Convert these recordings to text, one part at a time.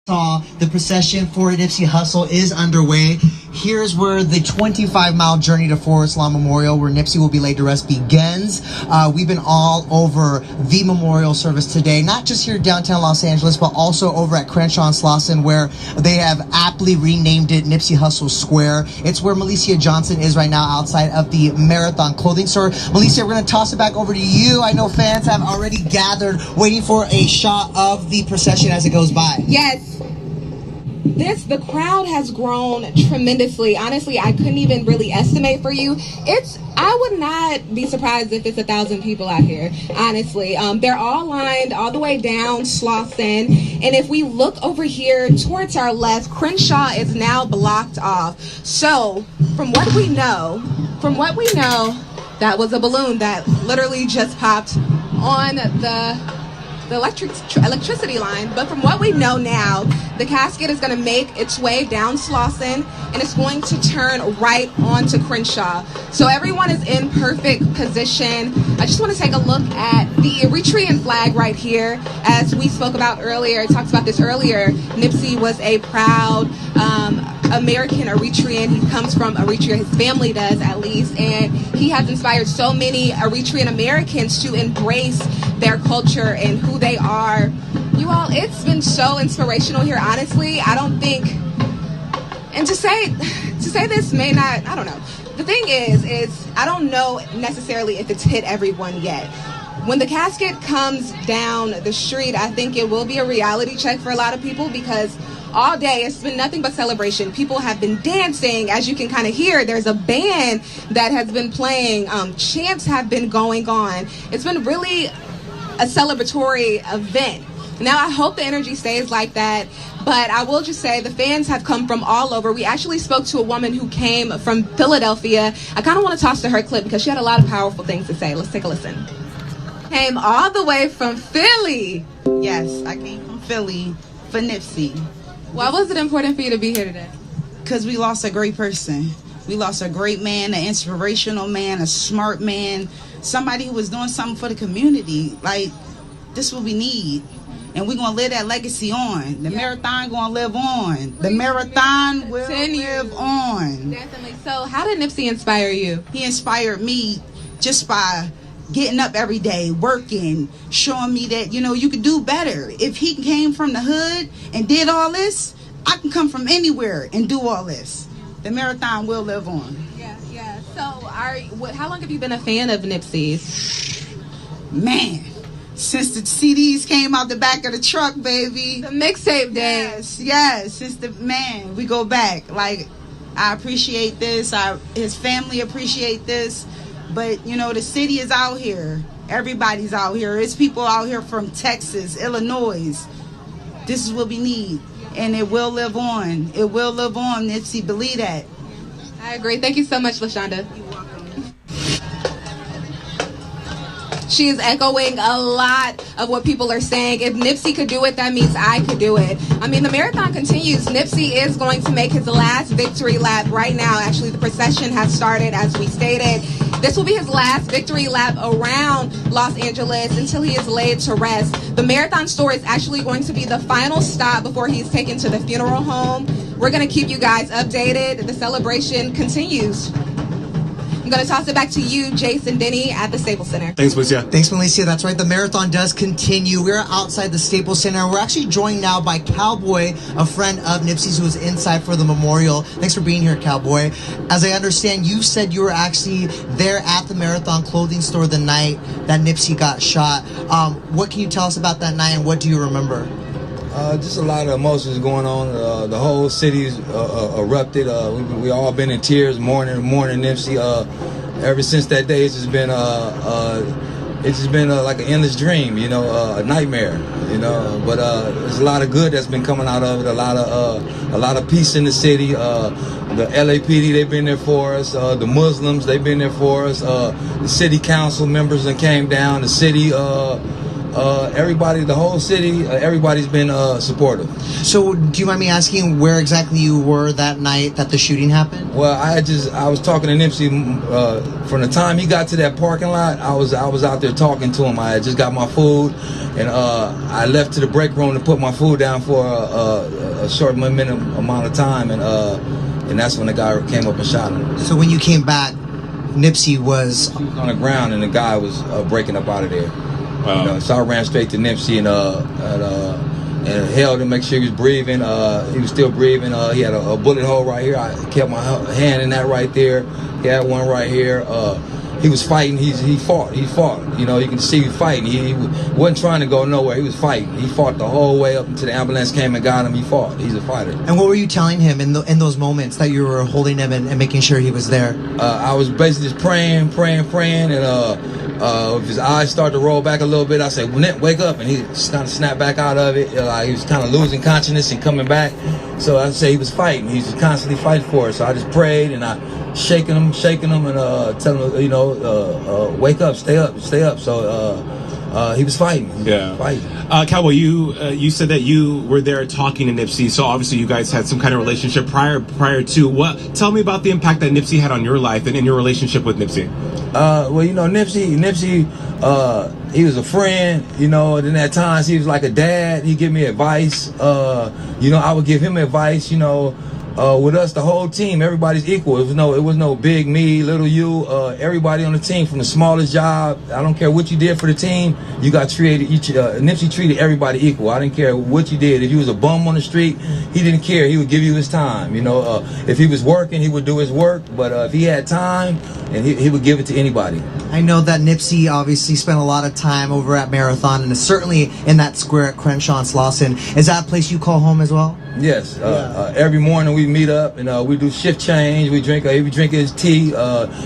The procession for Nipsey Hussle is underway. Here's where the 25-mile journey to Forest Lawn Memorial, where Nipsey will be laid to rest, begins. We've been all over the memorial service today, not just here downtown Los Angeles, but also over at Crenshaw and Slauson, where they have aptly renamed it Nipsey Hussle Square. It's where Malicia Johnson is right now outside of the Marathon clothing store. Malicia, we're going to toss it back over to you. I know fans have already gathered, waiting for a shot of the procession as it goes by. Yes. The crowd has grown tremendously. Honestly, I couldn't even really estimate for you. I would not be surprised if it's 1,000 people out here, honestly. They're all lined all the way down Slauson. And if we look over here towards our left, Crenshaw is now blocked off. So from what we know, that was a balloon that literally just popped on the electricity line. But from what we know now, the casket is going to make its way down Slauson and it's going to turn right onto Crenshaw. So everyone is in perfect position. I just want to take a look at the Eritrean flag right here. As we spoke about earlier, talked about this earlier, Nipsey was a proud American Eritrean. He comes from Eritrea, his family does at least, and he has inspired so many Eritrean Americans to embrace their culture and who they are. You all, it's been so inspirational here, honestly. I don't think, and to say this may not, I don't know. The thing is I don't know necessarily if it's hit everyone yet. When the casket comes down the street, I think it will be a reality check for a lot of people, because all day it's been nothing but celebration. People have been dancing. As you can kind of hear, there's a band that has been playing. Chants have been going on. It's been really a celebratory event. Now I hope the energy stays like that, but I will just say the fans have come from all over. We actually spoke to a woman who came from Philadelphia. I kind of want to toss to her clip because she had a lot of powerful things to say. Let's take a listen. Came all the way from Philly. Yes, I came from Philly for Nipsey. Why was it important for you to be here today? Because we lost a great person. We lost a great man, an inspirational man, a smart man, somebody who was doing something for the community. Like, this is what we need. And we're going to live that legacy on. The marathon going to live on. The marathon will live on. Definitely. So how did Nipsey inspire you? He inspired me just by getting up every day, working, showing me that, you know, you could do better. If he came from the hood and did all this, I can come from anywhere and do all this. The marathon will live on. Yeah. So how long have you been a fan of Nipsey's? Man, since the CDs came out the back of the truck, baby. The mixtape days. Yes. Since we go back. Like, I appreciate this. His family appreciate this. But, you know, the city is out here. Everybody's out here. It's people out here from Texas, Illinois. This is what we need. And it will live on. It will live on, Nipsey. Believe that. I agree. Thank you so much, LaShonda. She is echoing a lot of what people are saying. If Nipsey could do it, that means I could do it. I mean, the marathon continues. Nipsey is going to make his last victory lap right now. Actually, the procession has started, as we stated. This will be his last victory lap around Los Angeles until he is laid to rest. The marathon store is actually going to be the final stop before he's taken to the funeral home. We're going to keep you guys updated. The celebration continues. I'm going to toss it back to you, Jason Denny, at the Staples Center. Thanks, Malicia. Thanks, Malicia. That's right. The marathon does continue. We're outside the Staples Center. We're actually joined now by Cowboy, a friend of Nipsey's who is inside for the memorial. Thanks for being here, Cowboy. As I understand, you said you were actually there at the marathon clothing store the night that Nipsey got shot. What can you tell us about that night, and what do you remember? Just a lot of emotions going on. The whole city's erupted. We all been in tears, mourning Nipsey. Ever since that day, it's just been like an endless dream, you know, a nightmare, you know. But there's a lot of good that's been coming out of it. A lot of peace in the city. The LAPD, they've been there for us. The Muslims, they've been there for us. The city council members that came down. The city everybody, the whole city, everybody's been supportive. So, do you mind me asking where exactly you were that night that the shooting happened? Well, I was talking to Nipsey from the time he got to that parking lot. I was out there talking to him. I had just got my food, and I left to the break room to put my food down for a short minimum amount of time, and that's when the guy came up and shot him. So when you came back, Nipsey was on the ground, and the guy was breaking up out of there. Wow. You know, so I ran straight to Nipsey and held him, make sure he was breathing. He was still breathing. He had a bullet hole right here. I kept my hand in that right there. He had one right here. He was fighting. He fought. You know, you can see him fighting. He wasn't trying to go nowhere. He was fighting. He fought the whole way up until the ambulance came and got him. He fought. He's a fighter. And what were you telling him in those moments that you were holding him and making sure he was there? I was basically just praying, and if his eyes started to roll back a little bit, I said, "Wake up!" And he just kind of snapped back out of it. He was kind of losing consciousness and coming back. So I say he was fighting. He was constantly fighting for it. So I just prayed and I shaking him, and telling him, you know, wake up, stay up. So he was fighting. Fighting. Cowboy, you said that you were there talking to Nipsey, so obviously you guys had some kind of relationship prior to. What? Tell me about the impact that Nipsey had on your life and in your relationship with Nipsey. Well, you know, Nipsey, he was a friend, you know, and then at times he was like a dad. He'd give me advice. You know, I would give him advice, you know. With us, the whole team, everybody's equal. It was no big me, little you. Everybody on the team, from the smallest job, I don't care what you did for the team, you got treated. Nipsey treated everybody equal. I didn't care what you did. If you was a bum on the street, he didn't care. He would give you his time. You know, if he was working, he would do his work. But if he had time, and he would give it to anybody. I know that Nipsey obviously spent a lot of time over at Marathon, and certainly in that square at Crenshaw and Slauson. Is that a place you call home as well? Yes. Every morning we meet up and we do shift change. We drink. He drinks his tea.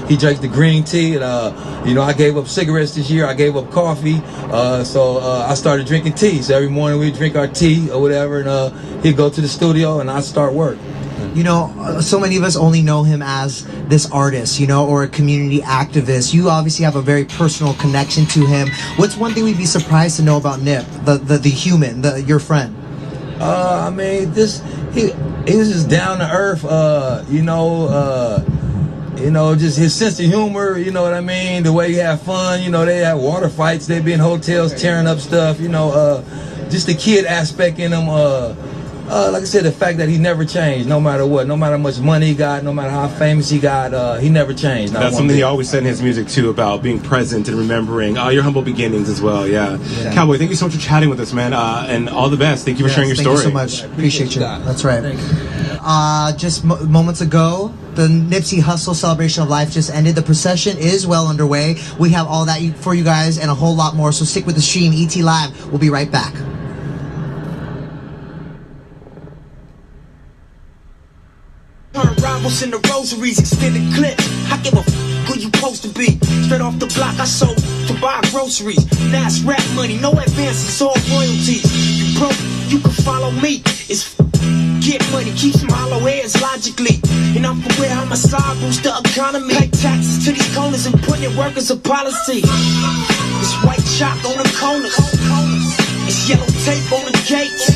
He drinks the green tea. And you know, I gave up cigarettes this year. I gave up coffee. So I started drinking tea. So every morning we drink our tea or whatever, and he'd go to the studio and I'd start work. You know, so many of us only know him as this artist, you know, or a community activist. You obviously have a very personal connection to him. What's one thing we'd be surprised to know about Nip, the human, your friend? I mean, he was just down to earth. You know, just his sense of humor. You know what I mean? The way he had fun. You know, they had water fights. They'd be in hotels tearing up stuff. You know, just the kid aspect in him. Like I said, the fact that he never changed, no matter what, no matter how much money he got, no matter how famous he got, he never changed. That's something he always said in his music too, about being present and remembering your humble beginnings as well. Yeah. Cowboy, thank you so much for chatting with us, man, and all the best. Thank you for sharing your story. Thank you so much. Appreciate you. That's right. Just moments ago, the Nipsey Hussle celebration of life just ended. The procession is well underway. We have all that for you guys and a whole lot more. So stick with the stream. ET Live. We'll be right back. Rivals in the rosaries, extended clip. I give a who you supposed to be. Straight off the block, I sold to buy groceries. Now it's rap money, no advances, all royalties. You broke, you can follow me. It's get money, keep some hollow heads logically. And I'm aware how my side boost the economy. Pay taxes to these corners and put in work as a policy. It's white chalk on the corners. It's yellow tape on the gates.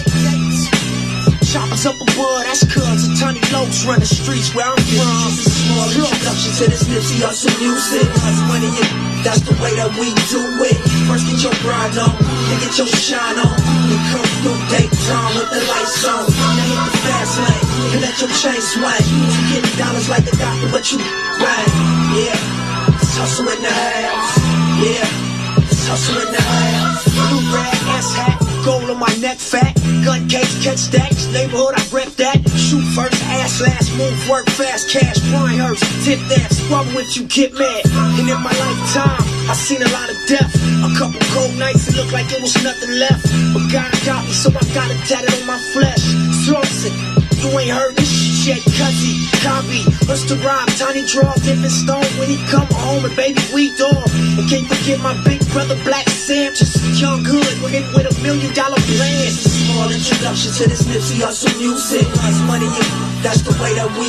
Choppers up above, that's cuz a tiny locs run the streets where I'm from. Just a small introduction to this Nipsey Hussle music. Cause money, that's the way that we do it. First get your grind on, then get your shine on. Then come through daytime with the lights on. Now hit the fast lane, and let your chain swing. You get dollars like a doctor, but you right. Yeah, it's hustle in the house. Yeah, it's hustle in the house. New red ass hat, gold on my neck fat. Gun case, catch stacks, neighborhood, I rep that. Shoot first, ass last, move, work fast, cash, Brian Hurst, tip that, squabble if you get mad. And in my lifetime, I seen a lot of death. A couple cold nights, it looked like it was nothing left. But God got me, so I got it tatted on my flesh. Slauson, you ain't heard this shit, cuzzy, copy. What's the rhyme? Tiny draw, different stone when he come home and baby we dog. And can't forget my big brother Black Sam, just young hood with $1 million plan. Small introduction to this Nipsey Hussle music. Cause money, that's the way that we.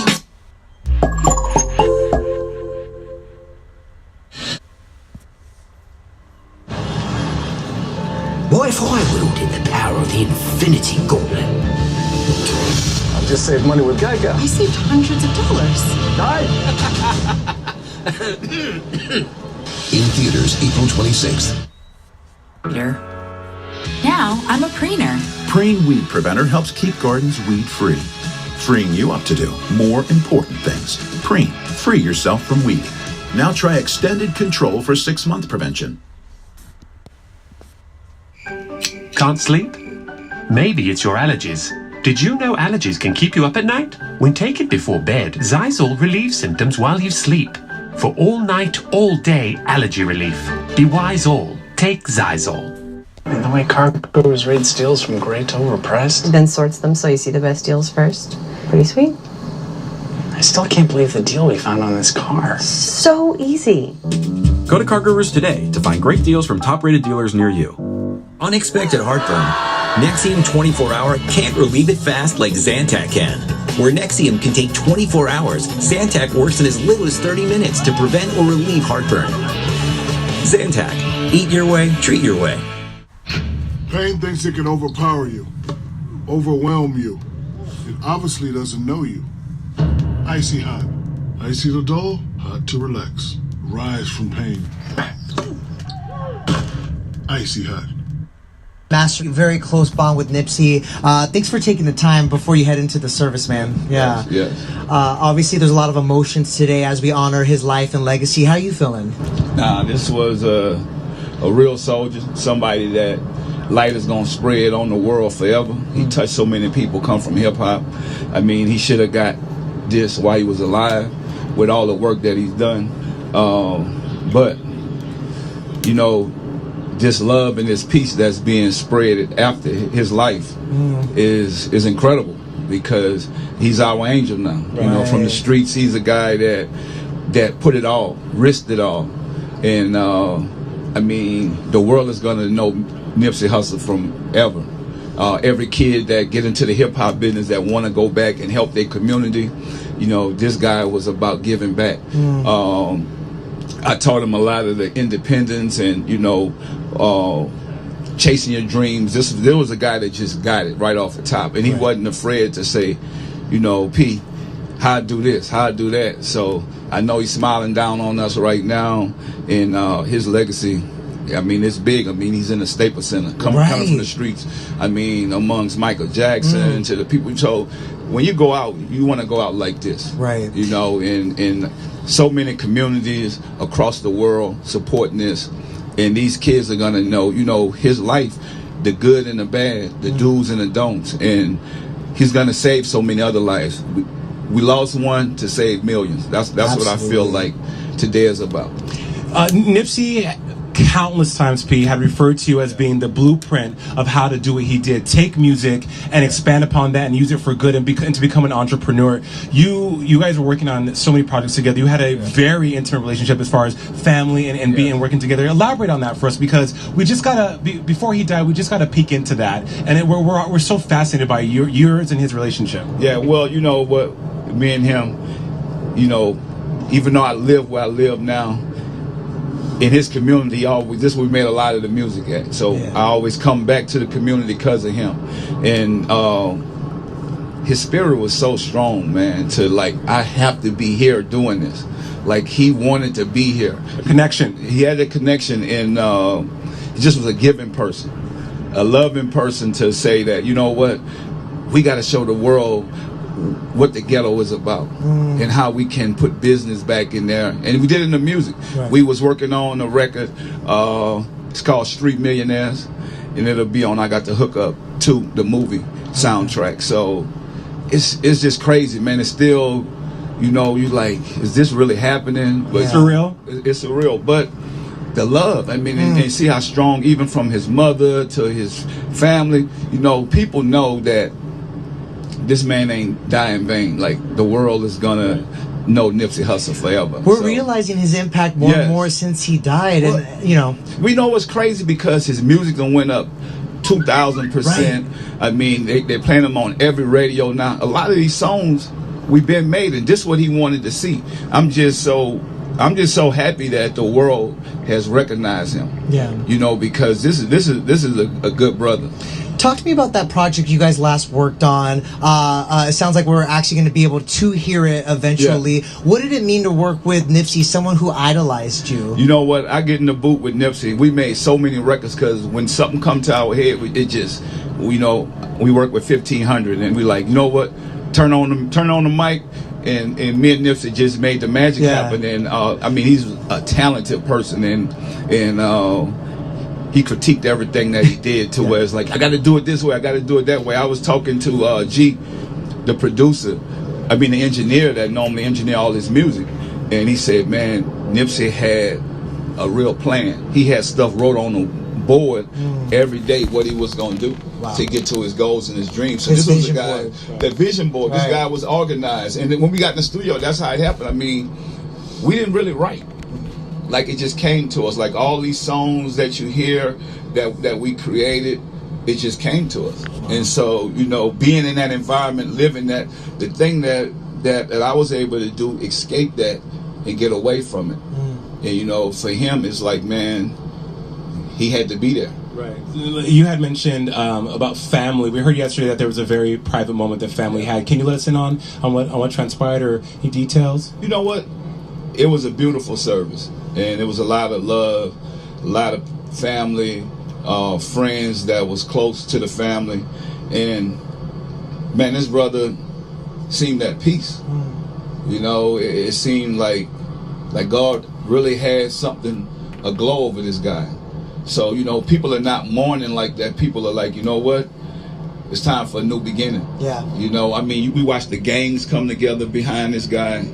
just saved money with Geico. I saved hundreds of dollars. In theaters April 26th. Now I'm a preener. Preen Weed Preventer helps keep gardens weed-free, freeing you up to do more important things. Preen, free yourself from weeding. Now try extended control for 6-month prevention. Can't sleep? Maybe it's your allergies. Did you know allergies can keep you up at night? When taken before bed, Zysol relieves symptoms while you sleep. For all night, all day allergy relief. Be wise all. Take Zysol. And the way cargoes rates deals from great to overpriced. Then sorts them so you see the best deals first. Pretty sweet. I still can't believe the deal we found on this car. So easy. Go to CarGurus today to find great deals from top-rated dealers near you. Unexpected heartburn. Nexium 24-hour can't relieve it fast like Zantac can. Where Nexium can take 24 hours, Zantac works in as little as 30 minutes to prevent or relieve heartburn. Zantac. Eat your way, treat your way. Pain thinks it can overpower you, overwhelm you. It obviously doesn't know you. Icy hot. Icy to dull, hot to relax. Rise from pain. Icy hot. Master, very close bond with Nipsey. Thanks for taking the time before you head into the service, man. Yeah. Yes. Obviously, there's a lot of emotions today as we honor his life and legacy. How are you feeling? Nah, this was a real soldier, somebody that light is gonna spread on the world forever. He touched so many people, come from hip hop. I mean, he should have got this while he was alive, with all the work that he's done. But you know, this love and this peace that's being spread after his life is incredible, because he's our angel now. Right. You know, from the streets, he's a guy that put it all, risked it all, and I mean, the world is gonna know Nipsey Hussle from ever. Every kid that get into the hip hop business that want to go back and help their community, you know, this guy was about giving back. I taught him a lot of the independence and, you know, chasing your dreams. There was a guy that just got it right off the top, and he wasn't afraid to say, you know, P, how I do this, how I do that. So I know he's smiling down on us right now, and his legacy, I mean, it's big. I mean, he's in the Staples Center, coming from the streets. I mean, amongst Michael Jackson to the people. So when you go out, you want to go out like this, right? You know, in so many communities across the world supporting this, and these kids are gonna know, you know, his life, the good and the bad, the do's and the don'ts, and he's gonna save so many other lives. We lost one to save millions. That's what I feel like today is about. Nipsey, countless times, P, had referred to you as being the blueprint of how to do what he did. Take music and expand upon that and use it for good and to become an entrepreneur. You guys were working on so many projects together. You had a very intimate relationship as far as family and being working together. Elaborate on that for us, because we just gotta, before he died, we just gotta peek into that. And we're so fascinated by yours and his relationship. Yeah, well, you know what, me and him, you know, even though I live where I live now, in his community, this we made a lot of the music at. So I always come back to the community because of him. And his spirit was so strong, man, to like, I have to be here doing this. Like, he wanted to be here. A connection. He had a connection, and he just was a giving person, a loving person, to say that, you know what, we got to show the world what the ghetto is about and how we can put business back in there. And we did it in the music. Right. We was working on a record, it's called Street Millionaires, and it'll be on I Got the Hook Up to the movie soundtrack. So it's just crazy, man. It's still, you know, you like, is this really happening? But it's surreal. It's surreal, but the love, I mean, and see how strong, even from his mother to his family, you know, people know that this man ain't die in vain. Like, the world is gonna know Nipsey Hussle forever. We're realizing his impact more and more since he died, and you know, we know what's crazy because his music done went up 2,000%. I mean, they're playing them on every radio now. A lot of these songs we've been made, and this is what he wanted to see. I'm just so happy that the world has recognized him. Yeah, you know, because this is a good brother. Talk to me about that project you guys last worked on. It sounds like we're actually going to be able to hear it eventually. Yeah. What did it mean to work with Nipsey, someone who idolized you? You know what? I get in the booth with Nipsey. We made so many records because when something come to our head, it just, we work with 1,500 and we like, you know what? Turn on the mic. And me and Nipsey just made the magic happen. And I mean, he's a talented person, and he critiqued everything that he did to where it's like, I got to do it this way, I got to do it that way. I was talking to G, the producer, the engineer that normally engineer all his music, and he said, man, Nipsey had a real plan. He had stuff wrote on the board every day what he was going to do to get to his goals and his dreams. So this was a guy, that vision board, this guy was organized. And then when we got in the studio, that's how it happened. I mean, we didn't really write. Like, it just came to us. Like, all these songs that you hear that we created, it just came to us. And so, you know, being in that environment, living that, the thing that I was able to do, escape that and get away from it. And, you know, for him, it's like, man, he had to be there. Right. You had mentioned about family. We heard yesterday that there was a very private moment that family had. Can you let us in on what transpired or any details? You know what? It was a beautiful service, and it was a lot of love, a lot of family, friends that was close to the family, and man, this brother seemed at peace. You know, it seemed like God really had something, a glow over this guy. So, you know, people are not mourning like that. People are like, you know what? It's time for a new beginning. Yeah. You know, I mean, we watch the gangs come together behind this guy.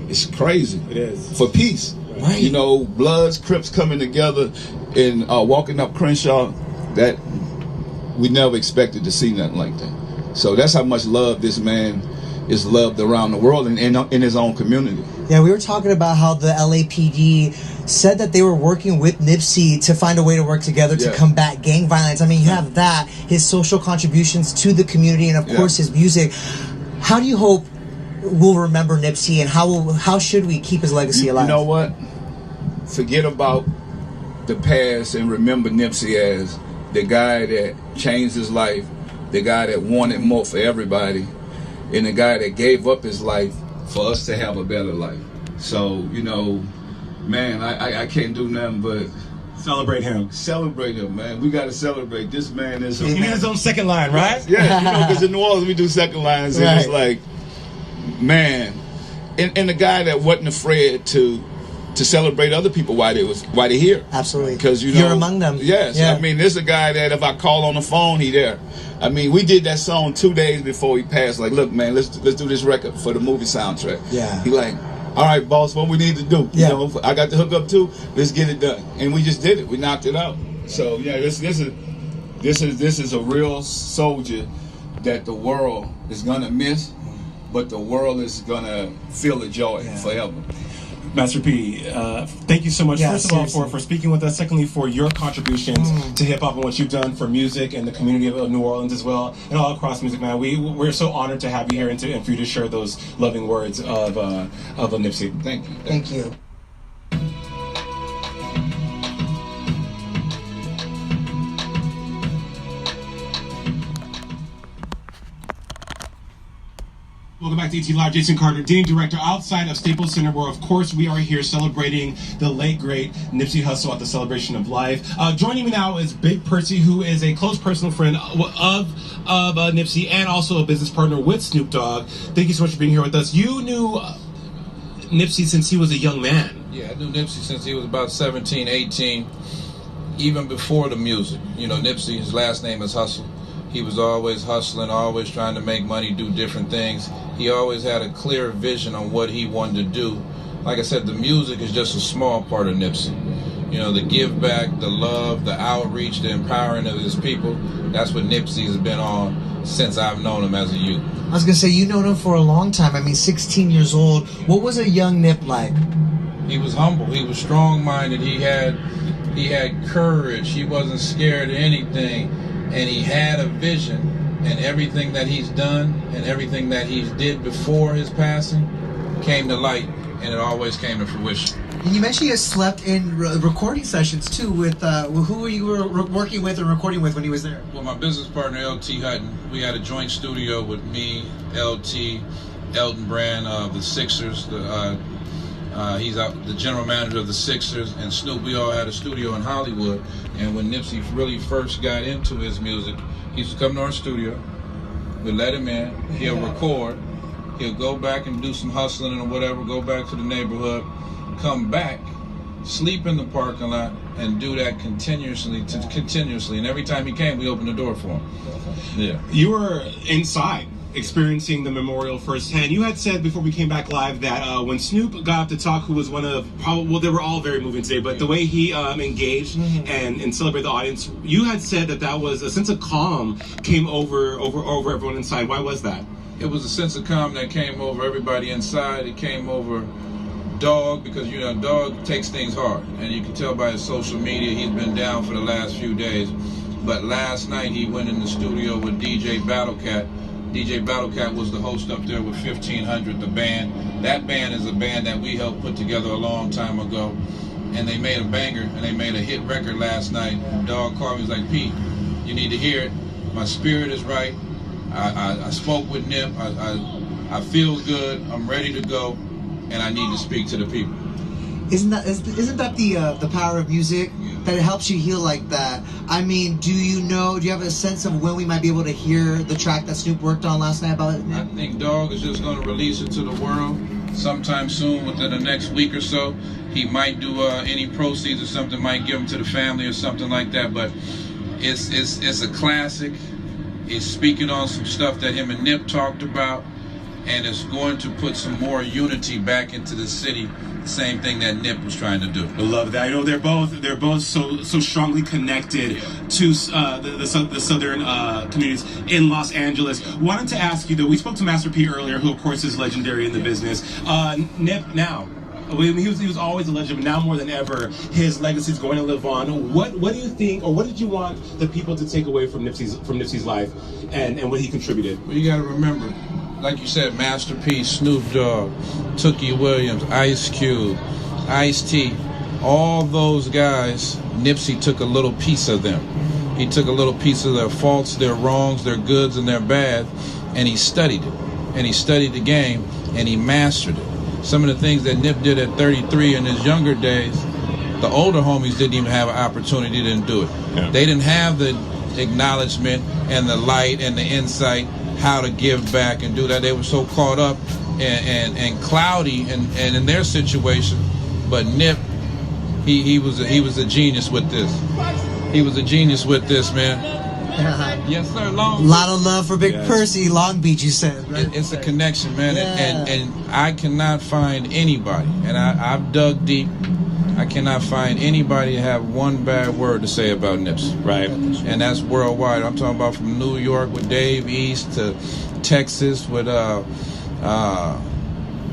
It's crazy. It is. For peace. Right. You know, Bloods, Crips coming together and walking up Crenshaw, that we never expected to see nothing like that. So that's how much love this man is loved around the world and in his own community. Yeah, we were talking about how the LAPD said that they were working with Nipsey to find a way to work together to combat gang violence. I mean, you have that, his social contributions to the community, and of course his music. How do you hope we'll remember Nipsey, and how should we keep his legacy alive? You know what? Forget about the past and remember Nipsey as the guy that changed his life, the guy that wanted more for everybody, and the guy that gave up his life for us to have a better life. So, you know, man, I can't do nothing but celebrate him. Celebrate him, man. We got to celebrate. This man is... He has his own second line, right? Yeah, you know, because in New Orleans we do second lines, and it's like, man, and the guy that wasn't afraid to celebrate other people while they're here. Absolutely. Because, you know, you're among them. Yes. Yeah. I mean, there's a guy that if I call on the phone, he there. I mean, we did that song 2 days before he passed. Like, look, man, let's do this record for the movie soundtrack. Yeah. He like, all right, boss, what we need to do? You know, I got the hook up too. Let's get it done. And we just did it. We knocked it out. So yeah, this is a real soldier that the world is gonna miss, but the world is gonna feel the joy forever. Master P, thank you so much, first of all, for speaking with us. Secondly, for your contributions to hip-hop and what you've done for music and the community of New Orleans as well, and all across music, man. We're so honored to have you here and for you to share those loving words of a Nipsey. Thank you. Thank you. Welcome back to ET Live. Jason Carter, Dean Director, outside of Staples Center, where, of course, we are here celebrating the late, great Nipsey Hussle at the Celebration of Life. Joining me now is Big Percy, who is a close personal friend of Nipsey and also a business partner with Snoop Dogg. Thank you so much for being here with us. You knew Nipsey since he was a young man. Yeah, I knew Nipsey since he was about 17, 18, even before the music. You know, Nipsey, his last name is Hussle. He was always hustling, always trying to make money, do different things. He always had a clear vision on what he wanted to do. Like I said, the music is just a small part of Nipsey. You know, the give back, the love, the outreach, the empowering of his people, that's what Nipsey has been on since I've known him as a youth. I was going to say, you've known him for a long time. I mean, 16 years old. What was a young Nip like? He was humble. He was strong-minded. He had courage. He wasn't scared of anything. And he had a vision, and everything that he's done and everything that he did before his passing came to light, and it always came to fruition. And you mentioned you slept in recording sessions too with who you were working with and recording with when he was there. Well, my business partner LT Hutton, we had a joint studio with me, LT, Elton Brand of the Sixers. He's the general manager of the Sixers, and Snoop. We all had a studio in Hollywood. And when Nipsey really first got into his music, he used to come to our studio. We'd let him in. He'll record. He'll go back and do some hustling or whatever. Go back to the neighborhood. Come back, sleep in the parking lot, and do that continuously. And every time he came, we opened the door for him. Yeah. You were inside, experiencing the memorial firsthand. You had said before we came back live that when Snoop got up to talk, who was one of they were all very moving today, but the way he engaged and celebrated the audience, you had said that was a sense of calm came over everyone inside. Why was that? It was a sense of calm that came over everybody inside. It came over Dog, because Dog takes things hard, and you can tell by his social media he's been down for the last few days. But last night he went in the studio with DJ Battlecat. DJ Battlecat was the host up there with 1500, the band. That band is a band that we helped put together a long time ago, and they made a banger and they made a hit record last night. Dog called me, was like, Pete, you need to hear it. My spirit is right. I spoke with Nip. I feel good. I'm ready to go, and I need to speak to the people. Isn't that the power of music, that it helps you heal like that? I mean, do you have a sense of when we might be able to hear the track that Snoop worked on last night about it? I think Dog is just going to release it to the world sometime soon, within the next week or so. He might do any proceeds or something, might give them to the family or something like that, but it's a classic. It's speaking on some stuff that him and Nip talked about, and it's going to put some more unity back into the city. Same thing that Nip was trying to do. I love that. They're both so strongly connected to the southern communities in Los Angeles. Wanted to ask you though, we spoke to Master P earlier, who of course is legendary in the business. Nip now. He was always a legend, but now more than ever, his legacy is going to live on. What do you think, or what did you want the people to take away from Nipsey's life and what he contributed? Well, you got to remember, like you said, Master P, Snoop Dogg, Tookie Williams, Ice Cube, Ice-T, all those guys, Nipsey took a little piece of them. He took a little piece of their faults, their wrongs, their goods, and their bad, and he studied it. And he studied the game, and he mastered it. Some of the things that Nip did at 33 in his younger days, the older homies didn't even have an opportunity to do it. Yeah. They didn't have the acknowledgement and the light and the insight how to give back and do that. They were so caught up and cloudy and in their situation. But Nip, he was a genius with this. He was a genius with this, man. Yes, sir. Long Beach. A lot of love for Big Percy, Long Beach, you said. Right? It's a connection, man. Yeah. And I cannot find anybody, and I've dug deep, I cannot find anybody to have one bad word to say about Nipsey. Right. And that's worldwide. I'm talking about from New York with Dave East to Texas with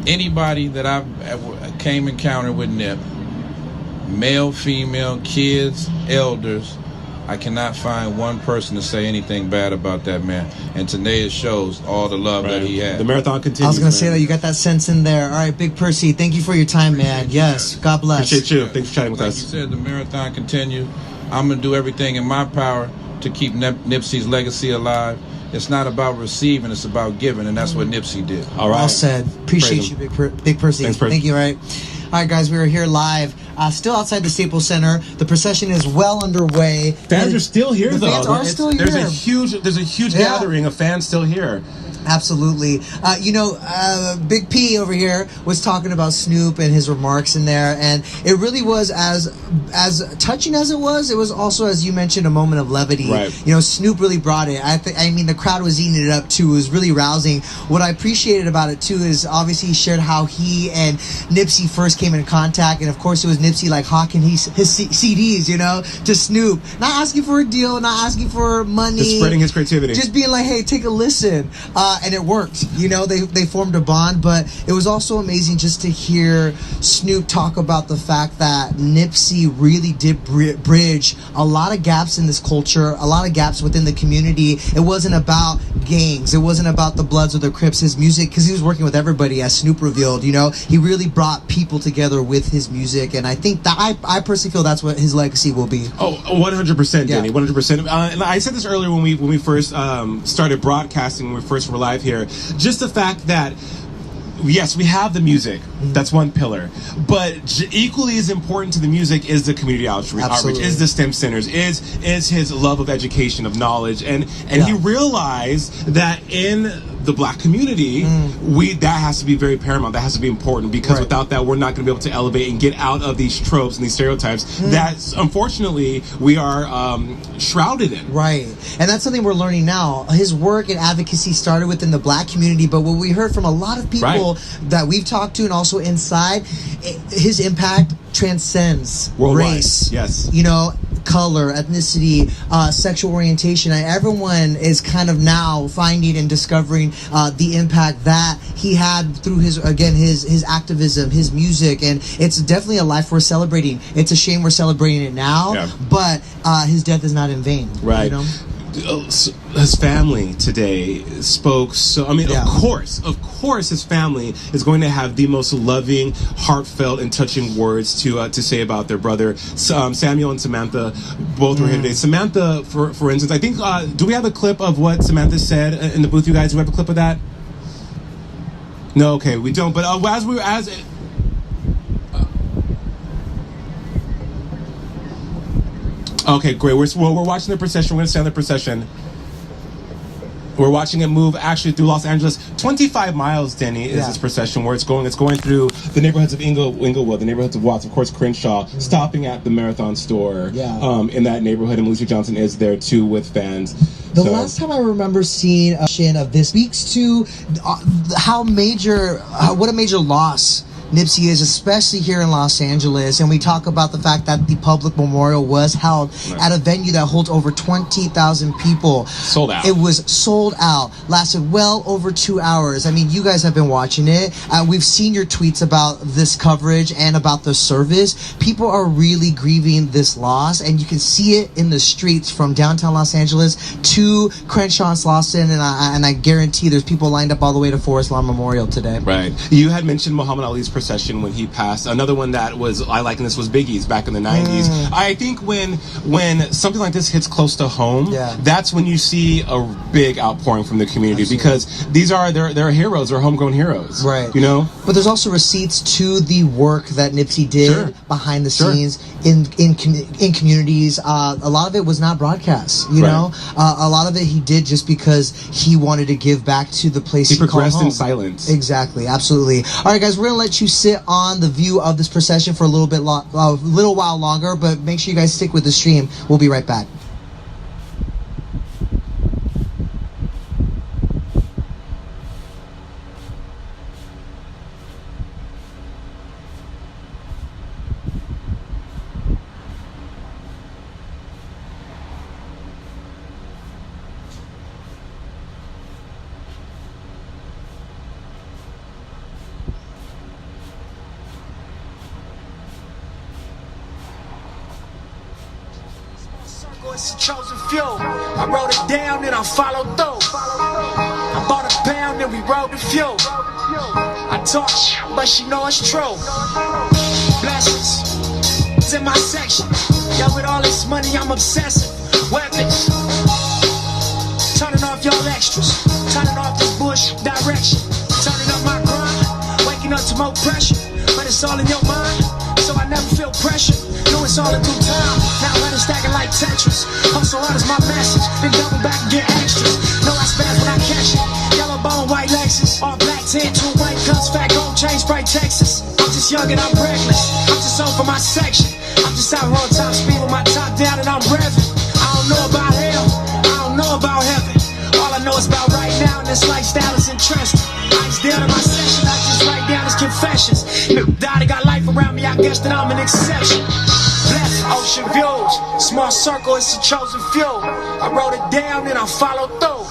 anybody that I've came encounter with Nip, male, female, kids, elders. I cannot find one person to say anything bad about that man. And today it shows all the love that he had. The marathon continues. I was going to say that you got that sense in there. All right, Big Percy, thank you for your time, man. Yes, God bless. Appreciate you. Thanks for chatting with us. Like you said, the marathon continues. I'm going to do everything in my power to keep Nipsey's legacy alive. It's not about receiving, it's about giving, and that's what Nipsey did. All right. Well said. Appreciate you, Big Percy. Thanks, Percy. Thank you, all right. All right, guys, we are here live, still outside the Staples Center. The procession is well underway. Fans are still here, though. Fans are still here. There's a huge gathering of fans still here. Absolutely. Big P over here was talking about Snoop and his remarks in there, and it really was as touching as it was also, as you mentioned, a moment of levity. Right. Snoop really brought it. I mean, the crowd was eating it up too. It was really rousing. What I appreciated about it too is obviously he shared how he and Nipsey first came in contact, and of course it was Nipsey like hawking his CDs, to Snoop, not asking for a deal, not asking for money, just spreading his creativity, just being like, hey, take a listen. and it worked. You know, they formed a bond, but it was also amazing just to hear Snoop talk about the fact that Nipsey really did bridge a lot of gaps in this culture, a lot of gaps within the community. It wasn't about gangs. It wasn't about the Bloods or the Crips. His music, because he was working with everybody, as Snoop revealed, you know, he really brought people together with his music, and I think that I personally feel that's what his legacy will be. Oh, 100%, Danny, 100%. And I said this earlier when we first started broadcasting, when we first were live here, just the fact that yes, we have the music. That's one pillar. But equally as important to the music is the community outreach, is the STEM centers, is his love of education, of knowledge. And he realized that in the black community, that has to be very paramount. That has to be important, because without that, we're not going to be able to elevate and get out of these tropes and these stereotypes that, unfortunately, we are shrouded in. Right. And that's something we're learning now. His work and advocacy started within the black community, but what we heard from a lot of people that we've talked to and also inside, his impact transcends race. Yes. You know, color, ethnicity, sexual orientation. And everyone is kind of now finding and discovering the impact that he had through his activism, his music, and it's definitely a life worth celebrating. It's a shame we're celebrating it now, but his death is not in vain. Right. You know? His family today spoke so. I mean, of course, his family is going to have the most loving, heartfelt, and touching words to say about their brother. Samuel and Samantha both were here today. Samantha, for instance, I think. Do we have a clip of what Samantha said in the booth? You guys, do we have a clip of that? No, okay, we don't. But okay, great. We're watching the procession. We're going to stay on the procession. We're watching it move actually through Los Angeles. 25 miles, Denny, is this procession where it's going. It's going through the neighborhoods of Inglewood, the neighborhoods of Watts, of course, Crenshaw, stopping at the Marathon store in that neighborhood. And Lucy Johnson is there too with fans. The last time I remember seeing a shin of this speaks to what a major loss Nipsey is, especially here in Los Angeles. And we talk about the fact that the public memorial was held at a venue that holds over 20,000 people. Sold out. It was sold out. Lasted well over 2 hours. I mean, you guys have been watching it. We've seen your tweets about this coverage and about the service. People are really grieving this loss, and you can see it in the streets from downtown Los Angeles to Crenshaw and Slauson, and I guarantee there's people lined up all the way to Forest Lawn Memorial today. Right. You had mentioned Muhammad Ali's procession when he passed. Another one that was I like, and this was Biggie's back in the 90s. I think when something like this hits close to home, that's when you see a big outpouring from the community. Absolutely. Because these are they're heroes, they're homegrown heroes, right? You know. But there's also receipts to the work that Nipsey did behind the scenes in communities. A lot of it was not broadcast. You know, a lot of it he did just because he wanted to give back to the place he progressed home. in silence. Exactly, absolutely. All right, guys, we're gonna let you sit on the view of this procession for a little while longer, but make sure you guys stick with the stream. We'll be right back. It's a chosen few. I wrote it down and I followed through. I bought a pound and we rode the fuel. I talk but she know it's true. Blessings, it's in my section. Yo, with all this money I'm obsessive. Weapons, turning off y'all extras. Turning off this bullshit direction. Turning up my grind, waking up to more pressure. But it's all in your mind, so I never feel pressure. Know it's all in due time. Now running stacking like Tetris. Hustle hard is my message. Then double back and get extras. Know I spaz when I catch it. Yellow bone, white Lexus. All black tint, two white cups, fat gold chain, spray Texas. I'm just young and I'm reckless. I'm just on for my section. I'm just out here on top speed with my top down and I'm revving. I don't know about hell. I don't know about heaven. All I know is about right now, and this lifestyle is interesting. I just down in my session, I just write down his confessions. Daddy got life around me, I guess that I'm an exception. Blessed ocean views, small circle, it's a chosen few. I wrote it down and I followed through.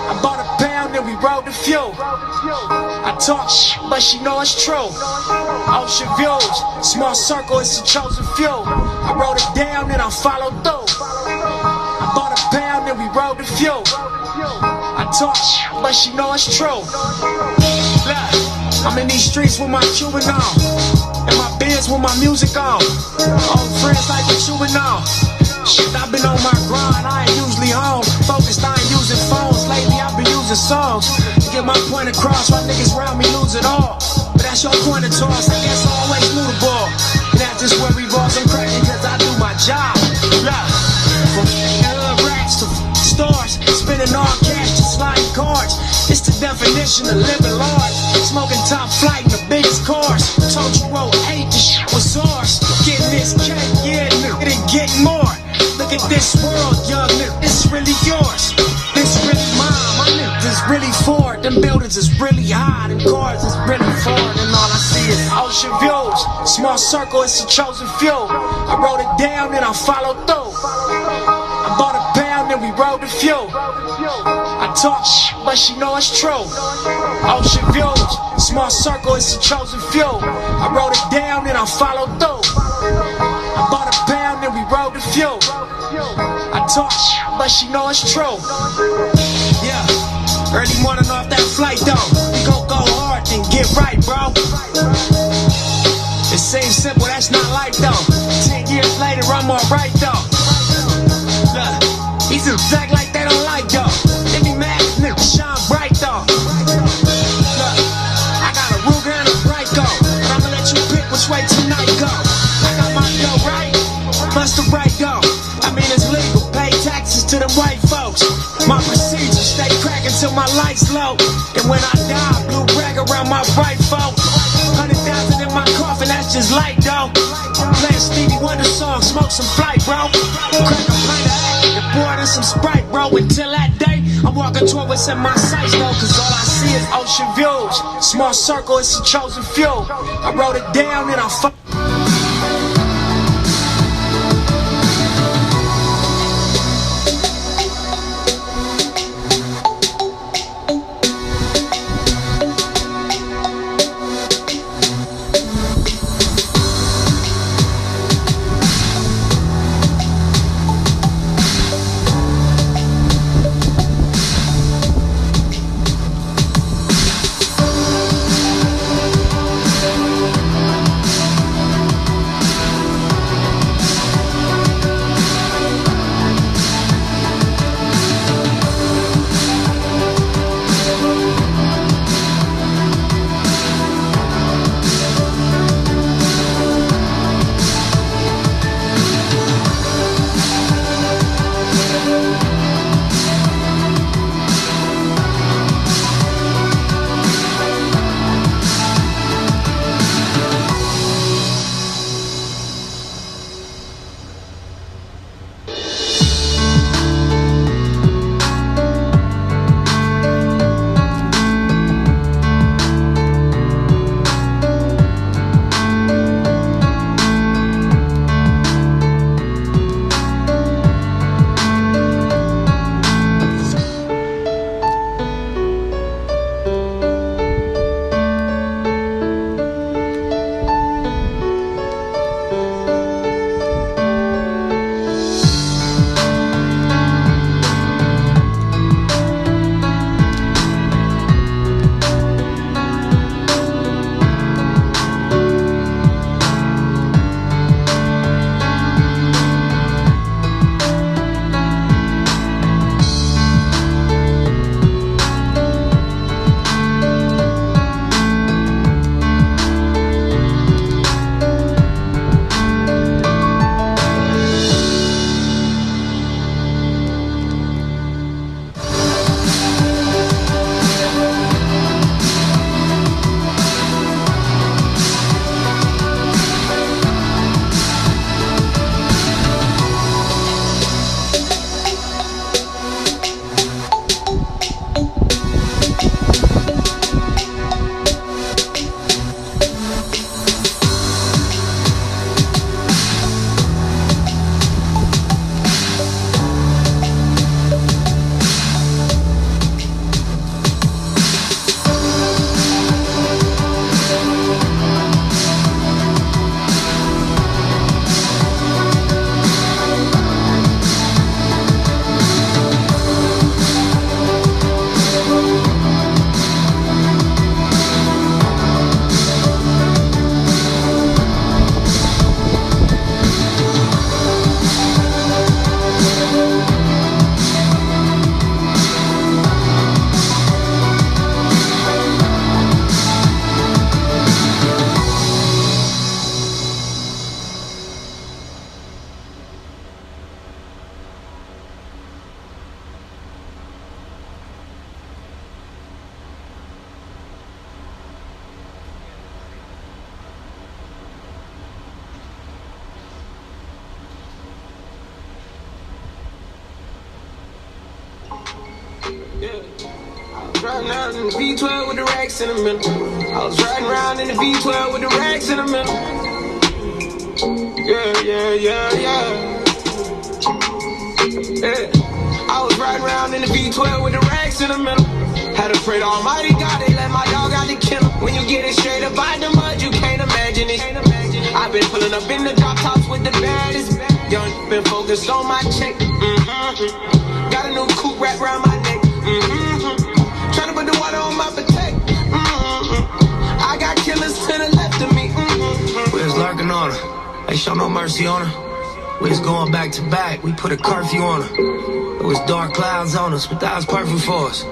I bought a pound and we rode the fuel. I talk shit, but she know it's true. Ocean views, small circle, it's a chosen few. I wrote it down and I followed through. I bought a pound and we rode the fuel. I talk shit, but she know it's true. Look, I'm in these streets with my Cuban on, and my Benz with my music on. Old friends like what you been on. Shit, I've been on my grind, I ain't usually home. Focused, I ain't using phones. Lately I've been using songs to get my point across. Why niggas round me lose it all. But that's your point of toss, I guess I always move the ball. And that's just where we balls, I'm cracking cause I do my job. Look, from racks to stars, spending all cash to sliding cards. It's the definition of living large. Smoking top flight in the biggest cars. Told you roll 8, the shit was ours. Getting this cake, yeah, nigga, and getting more. Look at this world, young nigga, it's really yours. This really mine, my niggas is really Ford. Them buildings is really high, them cars is really Ford. And all I see is ocean views. Small circle, it's a chosen few. I wrote it down and I followed through. I bought a pound and we rode the fuel. I talk shit, but she know it's true. Ocean views, small circle, it's a chosen few. I wrote it down and I followed through. I bought a pound and we rode the fuel. I talk shit, but she know it's true. Yeah, early morning off that flight though. We gon' go hard then get right, bro. It seems simple, that's not life though. 10 years later, I'm alright though. Look, these exact like they don't like though. They be mad, niggas shine bright though. Look, I got a Ruger and a Brico, but I'ma let you pick which way tonight go. I got my dough right, bust the right go. I mean it's legal, pay taxes to them white folks. My procedure, stay cracking till my lights low. And when I die, blue rag around my right folk. 100,000 in my coffin, that's just light though. Playing Stevie Wonder song, smoke some flight, bro. Crack a pint of acid and pour it in some Sprite, bro. Until that day, I'm walking toward what's in my sights though. Cause all I see is ocean views. Small circle, it's a chosen few. I wrote it down and I Riding around in the V12 with the racks in the middle. I was riding around in the V12 with the racks in the middle. Yeah. I was riding around in the V12 with the racks in the middle. Had to pray to Almighty God, they let my dog out the kennel. When you get it straight up out the mud, you can't imagine it. I've been pulling up in the drop tops with the baddest. Young, been focused on my check. Got a new coupe wrapped around my neck. Tryna put the water on my protect. I got killers to the left of me. We was lurking on her. Ain't show no mercy on her. We was going back to back. We put a curfew on her. It was dark clouds on us, but that was perfect for us.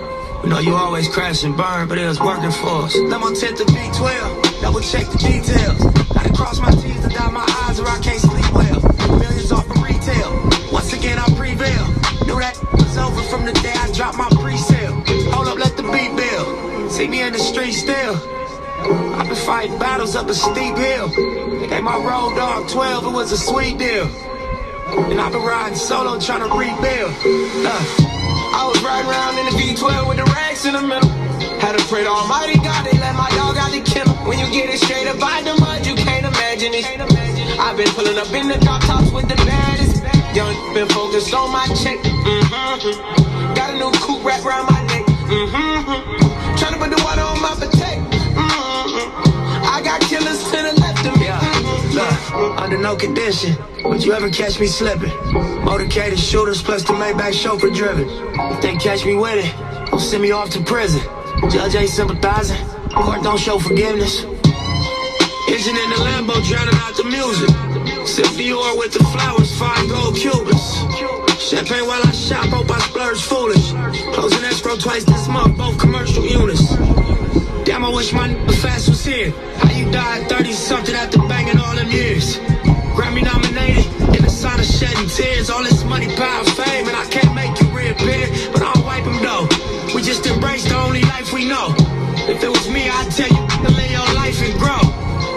We know you always crash and burn, but it was working for us. Let my tent to B12. Double check the details. Gotta cross my T's and dot my I's or I can't sleep well. Millions off from retail. Once again I prevail. Knew that was over from the day I dropped my pre-sale. Hold up, let the beat build. See me in the street still. I've been fighting battles up a steep hill. They gave my road dog 12, it was a sweet deal. And I've been riding solo trying to rebuild. I was riding around in the V12 with the racks in the middle. Had to pray to Almighty God, they let my dog out the kennel. When you get it straight up out the mud, you can't imagine it. I've been pulling up in the drop tops with the baddest. Young, been focused on my check. Got a new coupe wrapped around my neck. Tryna put the water on my protect. I got killers to the left of me. Look, under no condition would you ever catch me slipping. Motorcaded shooters plus the Maybach chauffeur driven. If they catch me with it, don't send me off to prison. Judge ain't sympathizing, court don't show forgiveness. Engine in the Lambo drowning out the music. Sip Dior with the flowers, 5 gold Cubans. Champagne while I shop, hope I splurge foolish. Closing escrow twice this month, both commercial units. Damn, I wish my fast was here. How you died 30-something after banging all them years? Grammy nominated, in the sign of shedding tears. All this money, power, fame, and I can't make you reappear. But I'll wipe them though. We just embrace the only life we know. If it was me, I'd tell you to live your life and grow.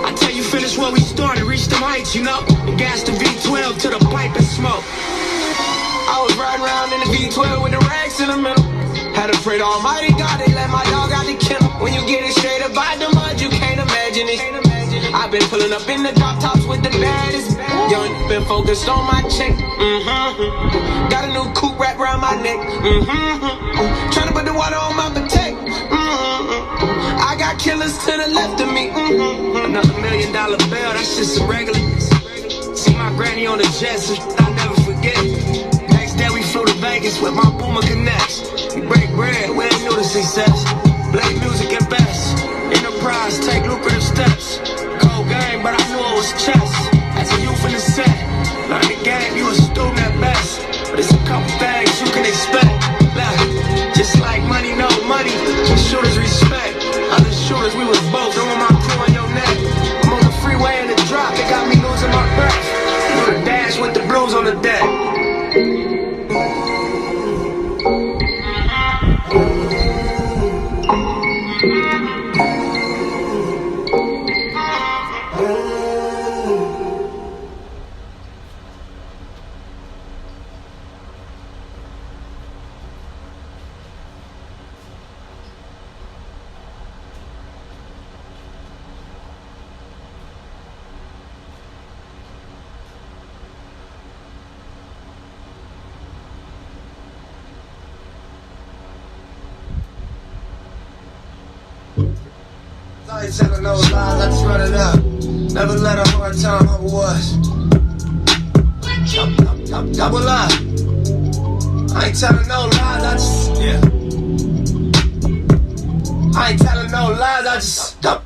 I tell you finish where we started, reach them heights, you know. And gas the V12 to the pipe and smoke. I was riding around in the V12 with the racks in the middle. Had to pray to Almighty God, they let my dog out the kennel. When you get it straight up out the mud, you can't imagine it. I've been pulling up in the drop tops with the baddest. Young, been focused on my check. Got a new coupe wrapped around my neck. Tryna put the water on my protect. I got killers to the left of me. Another $1 million bill, that's just a regular. See my granny on the jets, I'll never forget. Next day we flew to Vegas with my Puma connects. We break bread, we ain't new to success. Blade music and best. Enterprise, take lucrative steps. Cold game, but I knew it was chess. As a youth in the set, learn the game, you a student at best. But it's a couple things you can expect. Just like money, no money, shooters respect. Other shooters, we was both throwing my crew on your neck. I'm on the freeway in the drop, they got me losing my breath. Do the dash with the blues on the deck. I ain't telling no lies, I just run it up. Never let a hard time humble us. Double up. I ain't telling no lies, I just, I ain't telling no lies, I just 5,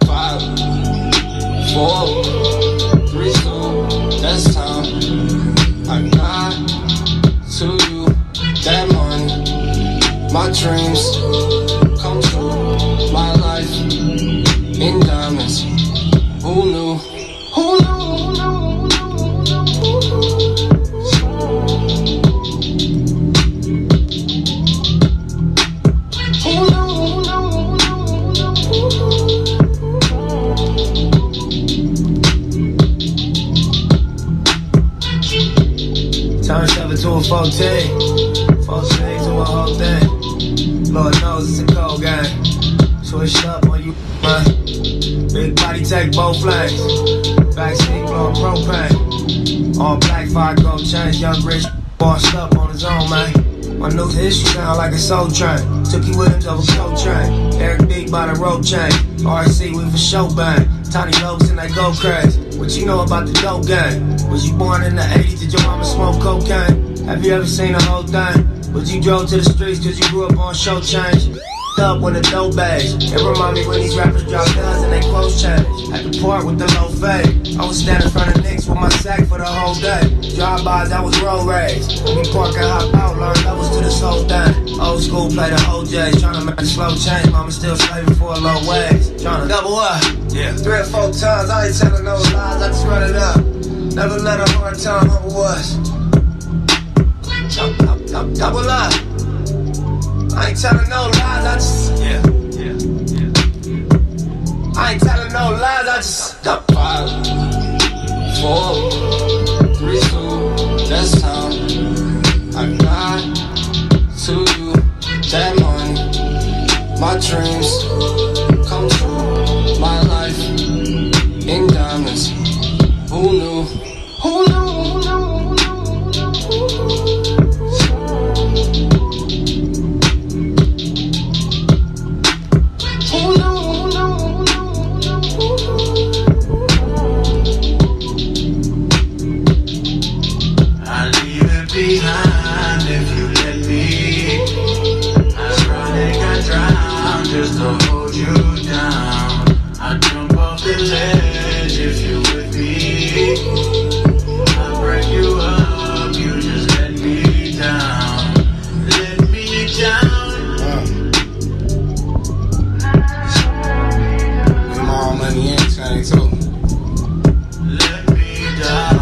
4, 3, 2, that's time. I got to you that money. My dreams come true, my life in diamonds. Who knew? Who knew? Turn 7 to a 14, 14 to a whole thing. Little Twist up on you, man. Big body take both lanes. Backseat blowing propane. All black, 5 gold chains. Young rich bossed up on his own, man. My new issue sound like a soul train. Took you with him over cold train. Eric beat by the rope chain. RC, we for show bang. Tiny Lokes and they go crazy. What you know about the dope game? Was you born in the 80s? Did your mama smoke cocaine? Have you ever seen the whole thing? Was you drove to the streets cause you grew up on show change? Up with a dope bags. It remind me when these rappers drop guns and they clothes change. At the park with the low fade. I was standing in front of Knicks with my sack for the whole day. Drive-bys, I was road rage. We park and hop out, learn levels to this whole thing. Old school play the OJ, tryna make a slow change. Mama still slaving for a low wage. Tryna double up, yeah. 3 or 4 times, I ain't telling no lies, I just run it up. Never let a hard time humble us. Double up. I ain't telling no lies, I just, yeah. I ain't telling no lies, I just, 5, 4, 3, 2, that's time. I got to you, that money, my dreams come true, my life in diamonds. Who knew? Who knew? Who knew? Behind if you let me. I'd rather I drown just to hold you down. I jump off the ledge if you with me. I break you up, you just let me down. Let me down. Come on, money ain't chain too. Let me down.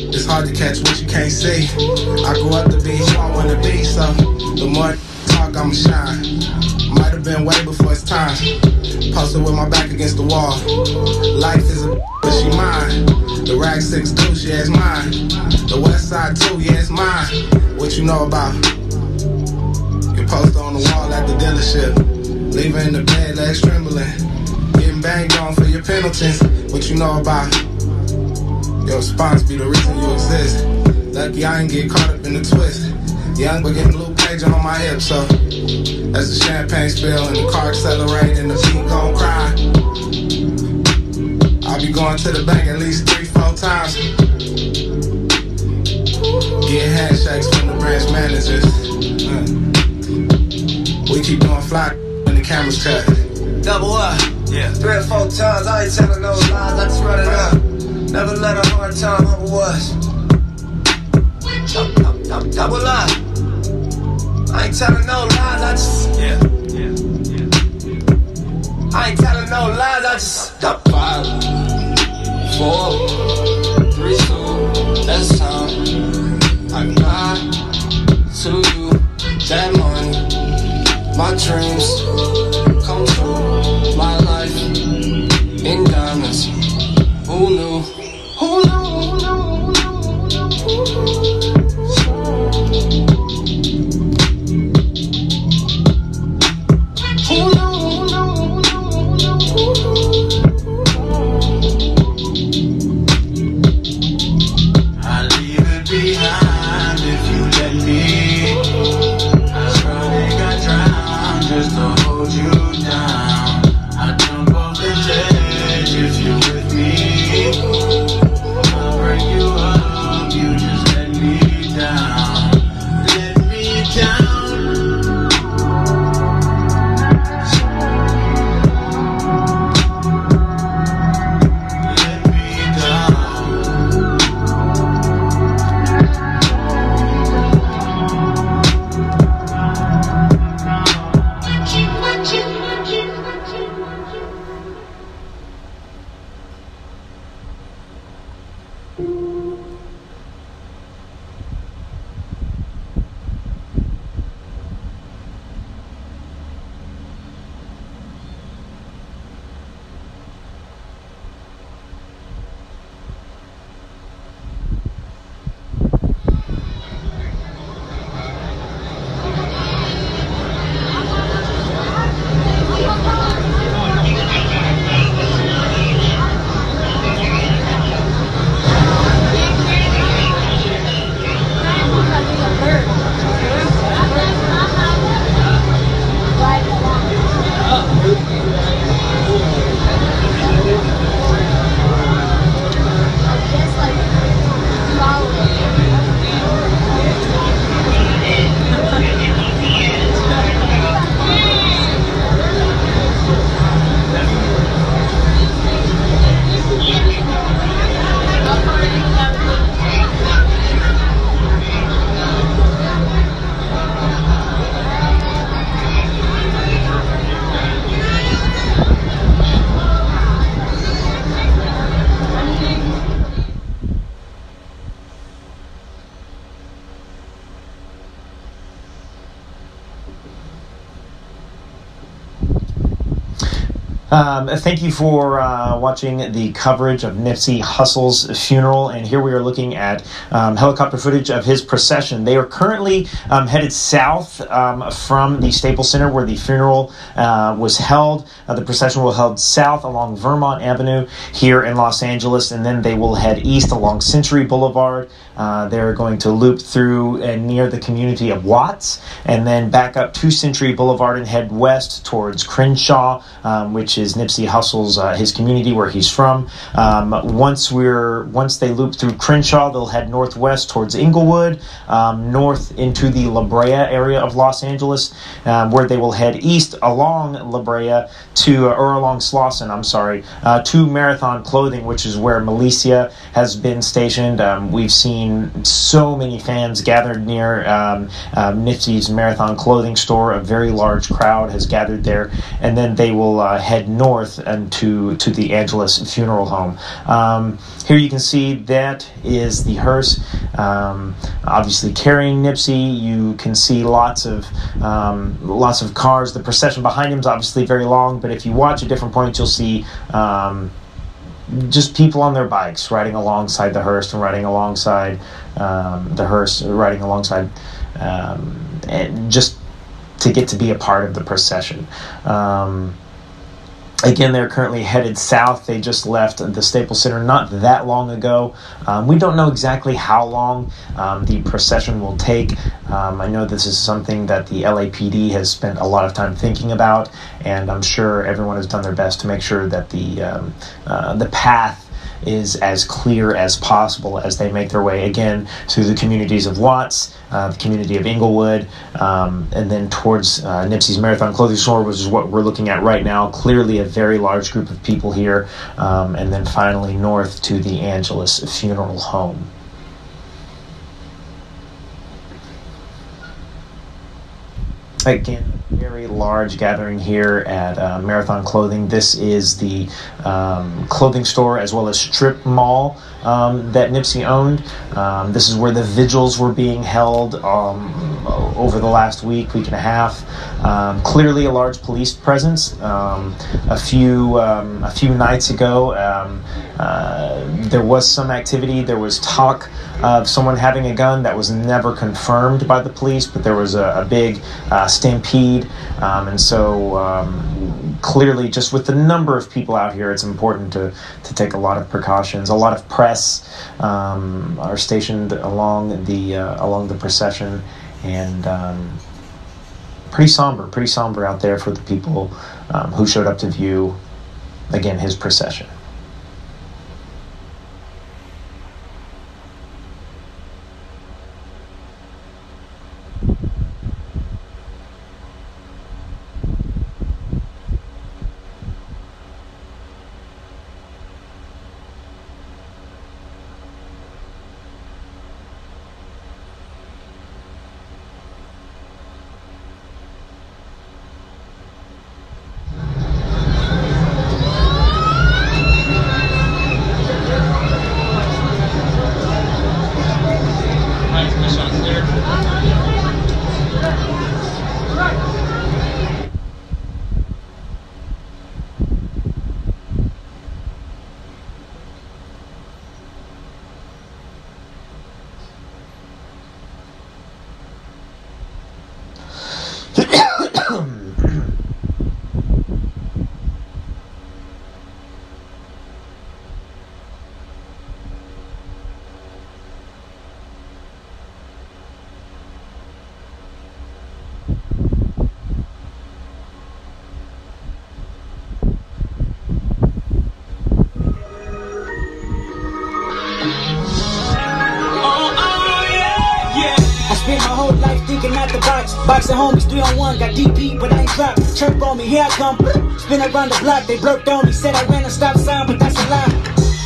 It's hard to catch what you can't see. I grew up to be who I wanna be, so the more talk, I'ma shine. Might have been way before it's time. Posted with my back against the wall. Life is a but she mine. The rag 6 Gucci, yeah, it's mine. The West Side 2, yeah, it's mine. What you know about? Your poster on the wall at the dealership. Leaving in the bed, legs trembling. Getting banged on for your penalties. What you know about? Your response be the reason you exist. Lucky I ain't get caught up in the twist. Young but getting blue page on my hip, so as the champagne spill and the car accelerate and the beat gon' cry. I'll be going to the bank at least 3-4 times. Getting handshakes from the branch managers. We keep doing fly when the cameras cut. Double up, yeah. 3 or 4 times, I ain't telling no lies, I just run it up. Never let a hard time humble us. Double up. I ain't telling no lies, I just, yeah. I ain't telling no lies, I just, 5, 4, 3, 2, that's time. I got to you, that money, my dreams come true, my life in diamonds. Who knew? Who knew? Who knew? Who knew? I'll leave it behind if you let me. I'd rather I drown just to Thank you for watching the coverage of Nipsey Hussle's funeral, and here we are looking at helicopter footage of his procession. They are currently headed south from the Staples Center where the funeral was held. The procession will head south along Vermont Avenue here in Los Angeles, and then they will head east along Century Boulevard. They're going to loop through near the community of Watts, and then back up to Century Boulevard and head west towards Crenshaw, which is Nipsey Hussle's his community where he's from. Once they loop through Crenshaw, they'll head northwest towards Inglewood, north into the La Brea area of Los Angeles, where they will head east along La Brea along Slauson, to Marathon Clothing, which is where Militia has been stationed. We've seen so many fans gathered near Nipsey's Marathon Clothing store. A very large crowd has gathered there, and then they will head north and to the Angelus Funeral Home. Here you can see that is the hearse, obviously carrying Nipsey. You can see lots of cars. The procession behind him is obviously very long, but if you watch at different points, you'll see just people on their bikes riding alongside the hearse and riding alongside and just to get to be a part of the procession. Again, they're currently headed south. They just left the Staples Center not that long ago. We don't know exactly how long the procession will take. I know this is something that the LAPD has spent a lot of time thinking about, and I'm sure everyone has done their best to make sure that the path is as clear as possible as they make their way again through the communities of Watts, the community of Inglewood, and then towards Nipsey's Marathon Clothing Store, which is what we're looking at right now. Clearly a very large group of people here, and then finally north to the Angelus Funeral Home. Again, very large gathering here at Marathon Clothing. This is the clothing store as well as strip mall that Nipsey owned. This is where the vigils were being held over the last week and a half. Clearly a large police presence. A few nights ago, there was some activity. There was talk of someone having a gun that was never confirmed by the police, but there was a big stampede, and so clearly, just with the number of people out here, it's important to take a lot of precautions. A lot of press are stationed along the procession, and pretty somber out there for the people who showed up to view, again, his procession. Boxing homies, 3-on-1, got DP, but I ain't dropped. Chirp on me, here I come. Spin around the block, they blurred on me. Said I ran a stop sign, but that's a lie.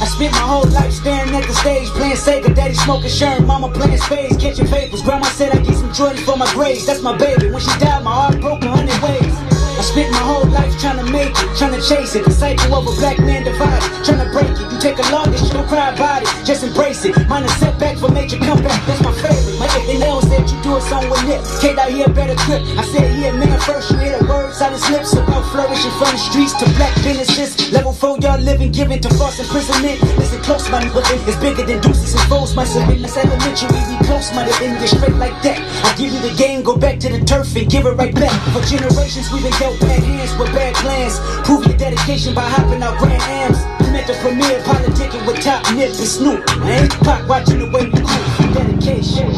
I spent my whole life staring at the stage, playing Sega, daddy smoking Sherm, mama playing spades, catching papers. Grandma said I get some Jordans for my grades. That's my baby. When she died, my heart broke 100 ways. I spent my whole life trying to make it, trying to chase it. The cycle of a black man divided, trying to break it. You take a long and you don't cry about it, just embrace it. Mine a setback for major comeback, that's my favorite. My FNL said you do his own with Nip. Kate out here better grip. I said, yeah, man, first you hear the words out his lips about flourishing from the streets to black businesses. Level 4, y'all living, giving to false imprisonment. Listen close, my nigga, it's bigger than deuces and foes. My surveillance elementary, we close, my nigga, get straight like that. I give you the game, go back to the turf and give it right back. For generations, we've been dealt bad hands with bad plans. Prove your dedication by hopping out grand amps. We met the premiere, politicking with Top Nip and Snoop. I ain't Pac watching the way we groove. Dedication.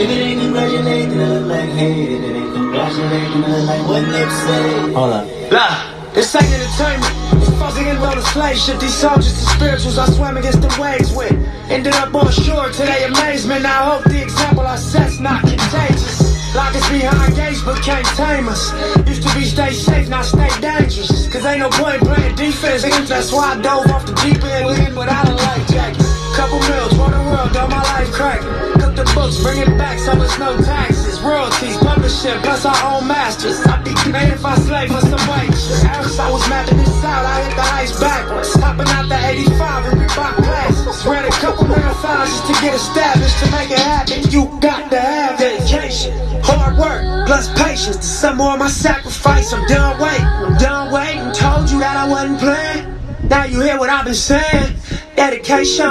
If it ain't congratulating, then it look like hate. If it ain't congratulating, then it look like what Nip say. Hold up. Blah. This ain't entertainment. Fuzzing in on the slave ship. These soldiers and spirituals I swam against the waves with. Ended up on shore to their amazement. I hope the example I set's not contagious. Lock us behind gates but can't tame us. Used to be stay safe, now stay dangerous. Cause ain't no point playing defense. That's why I dove off the deep end without a life jacket. Couple meals, for the world, all my life cracking. Cook the books, bring it back so it's no taxes. Royalties, publishing, plus our own masters. I be made if I slave for some wages. As I was mapping this out, I hit the ice backwards. Hopping out the 85 and Reebok classes. Read a couple marathons just to get established. To make it happen, you got to have dedication. Hard work, plus patience. To some more of my sacrifice, I'm done waiting. Told you that I wasn't playing. Now you hear what I've been saying. Dedication.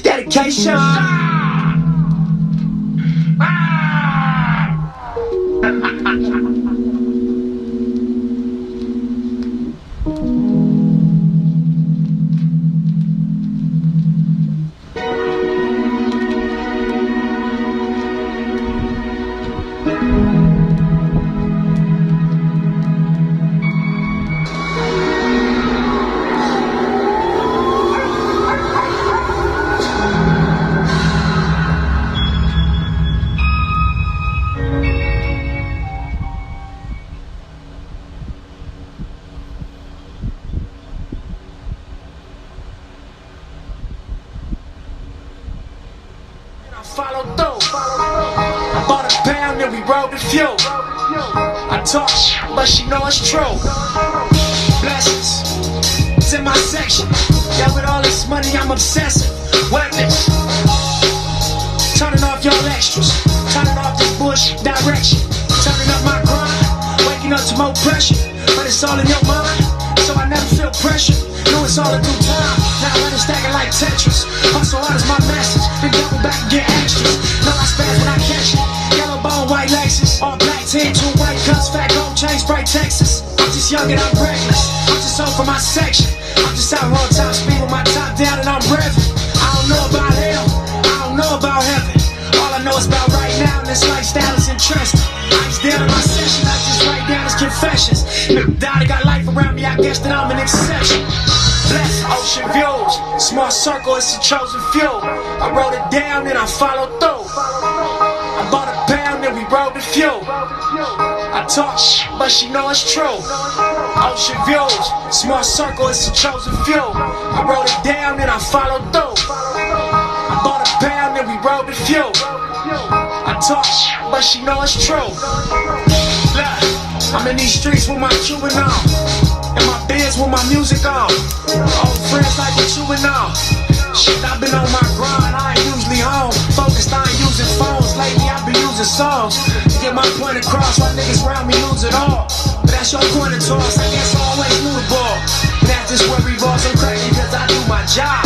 Dedication. Follow through. I bought a pound and we rode the fuel. I talk but she know it's true. Blessings, it's in my section. Yeah, with all this money I'm obsessive. Weapons, turning off y'all extras. Turning off this bullshit direction. Turning up my grind, waking up to more pressure. But it's all in your mind, so I never feel pressure. Know it's all in due time. Now I let it stack it like Tetris. Hustle hard is my message. Then double back and get extras. Know I spaz when I catch it. Yellow bone, white Lexus. All black tan, two white cuts, fat gold chain, Sprite Texas. I'm just young and I'm reckless. I'm just on for my section. I'm just out on top speed with my top down and I'm revving. I don't know about hell. I don't know about heaven. All I know is about right now, and this lifestyle is interesting. I just down in my session, I just write down his confessions. Daddy got life around me, I guess that I'm an exception. Blessed ocean views, small circle, it's a chosen few. I wrote it down and I followed through. I bought a pound and we rode the fuel. I talk but she know it's true. Ocean views, small circle, it's a chosen few. I wrote it down and I followed through. I bought a pound and we rode the fuel. I talk but she know it's true. Look, I'm in these streets with my Cuban on. And my beds with my music on. Old friends like what you and all. Shit, I've been on my grind, I ain't usually home. Focused, I ain't using phones. Lately, I've been using songs to get my point across. Why niggas around me lose it all. But that's your point of toss, I guess I always knew the ball. But that's just where revolves, I'm crazy cause I do my job.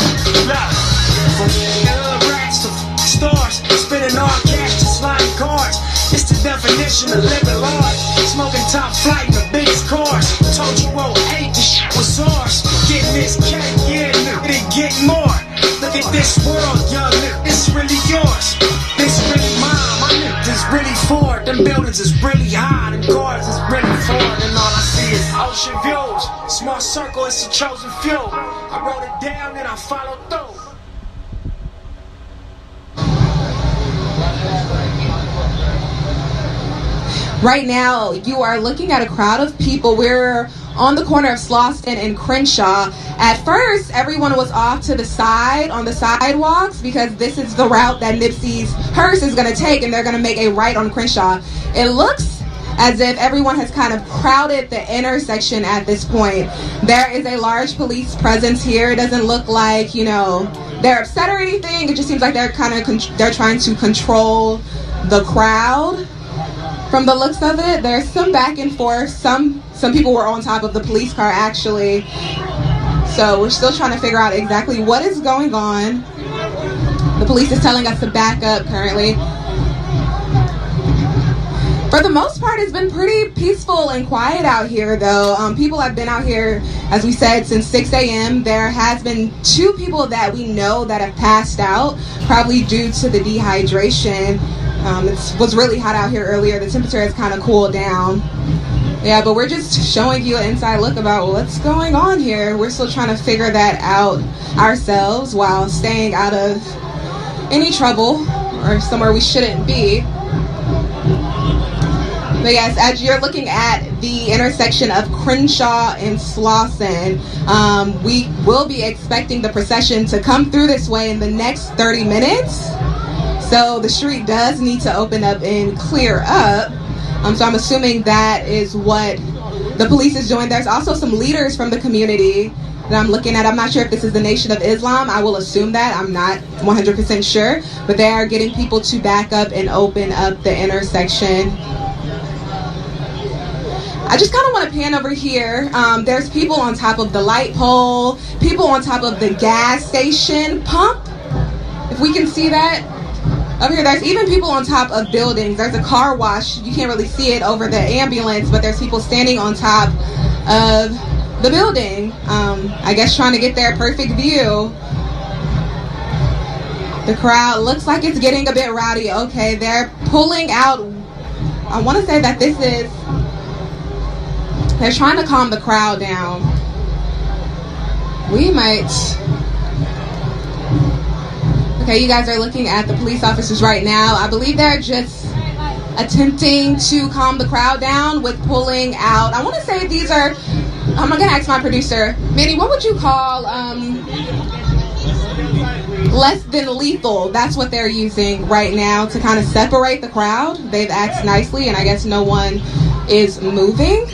Look, from rats to stars, spinning all cash to sliding cars. It's the definition of living large. Smoking top flight in the biggest cars. Told you 08, this shit was ours. Getting this cake, yeah, nigga, it get more. Look at this world, young nigga, it's really yours. This really mine, my nigga, this really Ford. Them buildings is really high, them cars is really Ford. And all I see is ocean views. Small circle, it's a chosen few. I wrote it down and I followed through. Right now, you are looking at a crowd of people. We're on the corner of Slauson and Crenshaw. At first, everyone was off to the side on the sidewalks because this is the route that Nipsey's hearse is going to take, and they're going to make a right on Crenshaw. It looks as if everyone has kind of crowded the intersection at this point. There is a large police presence here. It doesn't look like, you know, they're upset or anything. It just seems like they're kind of they're trying to control the crowd. From the looks of it, there's some back and forth. Some people were on top of the police car actually. So we're still trying to figure out exactly what is going on. The police is telling us to back up currently. For the most part, it's been pretty peaceful and quiet out here, though. People have been out here, as we said, since 6 a.m. There has been 2 people that we know that have passed out, probably due to the dehydration. It was really hot out here earlier. The temperature has kind of cooled down. Yeah, but we're just showing you an inside look about what's going on here. We're still trying to figure that out ourselves while staying out of any trouble or somewhere we shouldn't be. But yes, as you're looking at the intersection of Crenshaw and Slauson, we will be expecting the procession to come through this way in the next 30 minutes. So the street does need to open up and clear up. So I'm assuming that is what the police is doing. There's also some leaders from the community that I'm looking at. I'm not sure if this is the Nation of Islam. I will assume that. I'm not 100% sure. But they are getting people to back up and open up the intersection. I just kind of want to pan over here. There's people on top of the light pole, people on top of the gas station pump, if we can see that. Over here, there's even people on top of buildings. There's a car wash. You can't really see it over the ambulance, but there's people standing on top of the building. I guess trying to get their perfect view. The crowd looks like it's getting a bit rowdy. Okay, they're pulling out. I want to say that this is... They're trying to calm the crowd down. We might... Okay, you guys are looking at the police officers right now. I believe they're just attempting to calm the crowd down with pulling out. I want to say these are... I'm going to ask my producer. Manny, what would you call less than lethal? That's what they're using right now to kind of separate the crowd. They've asked nicely, and I guess no one is moving.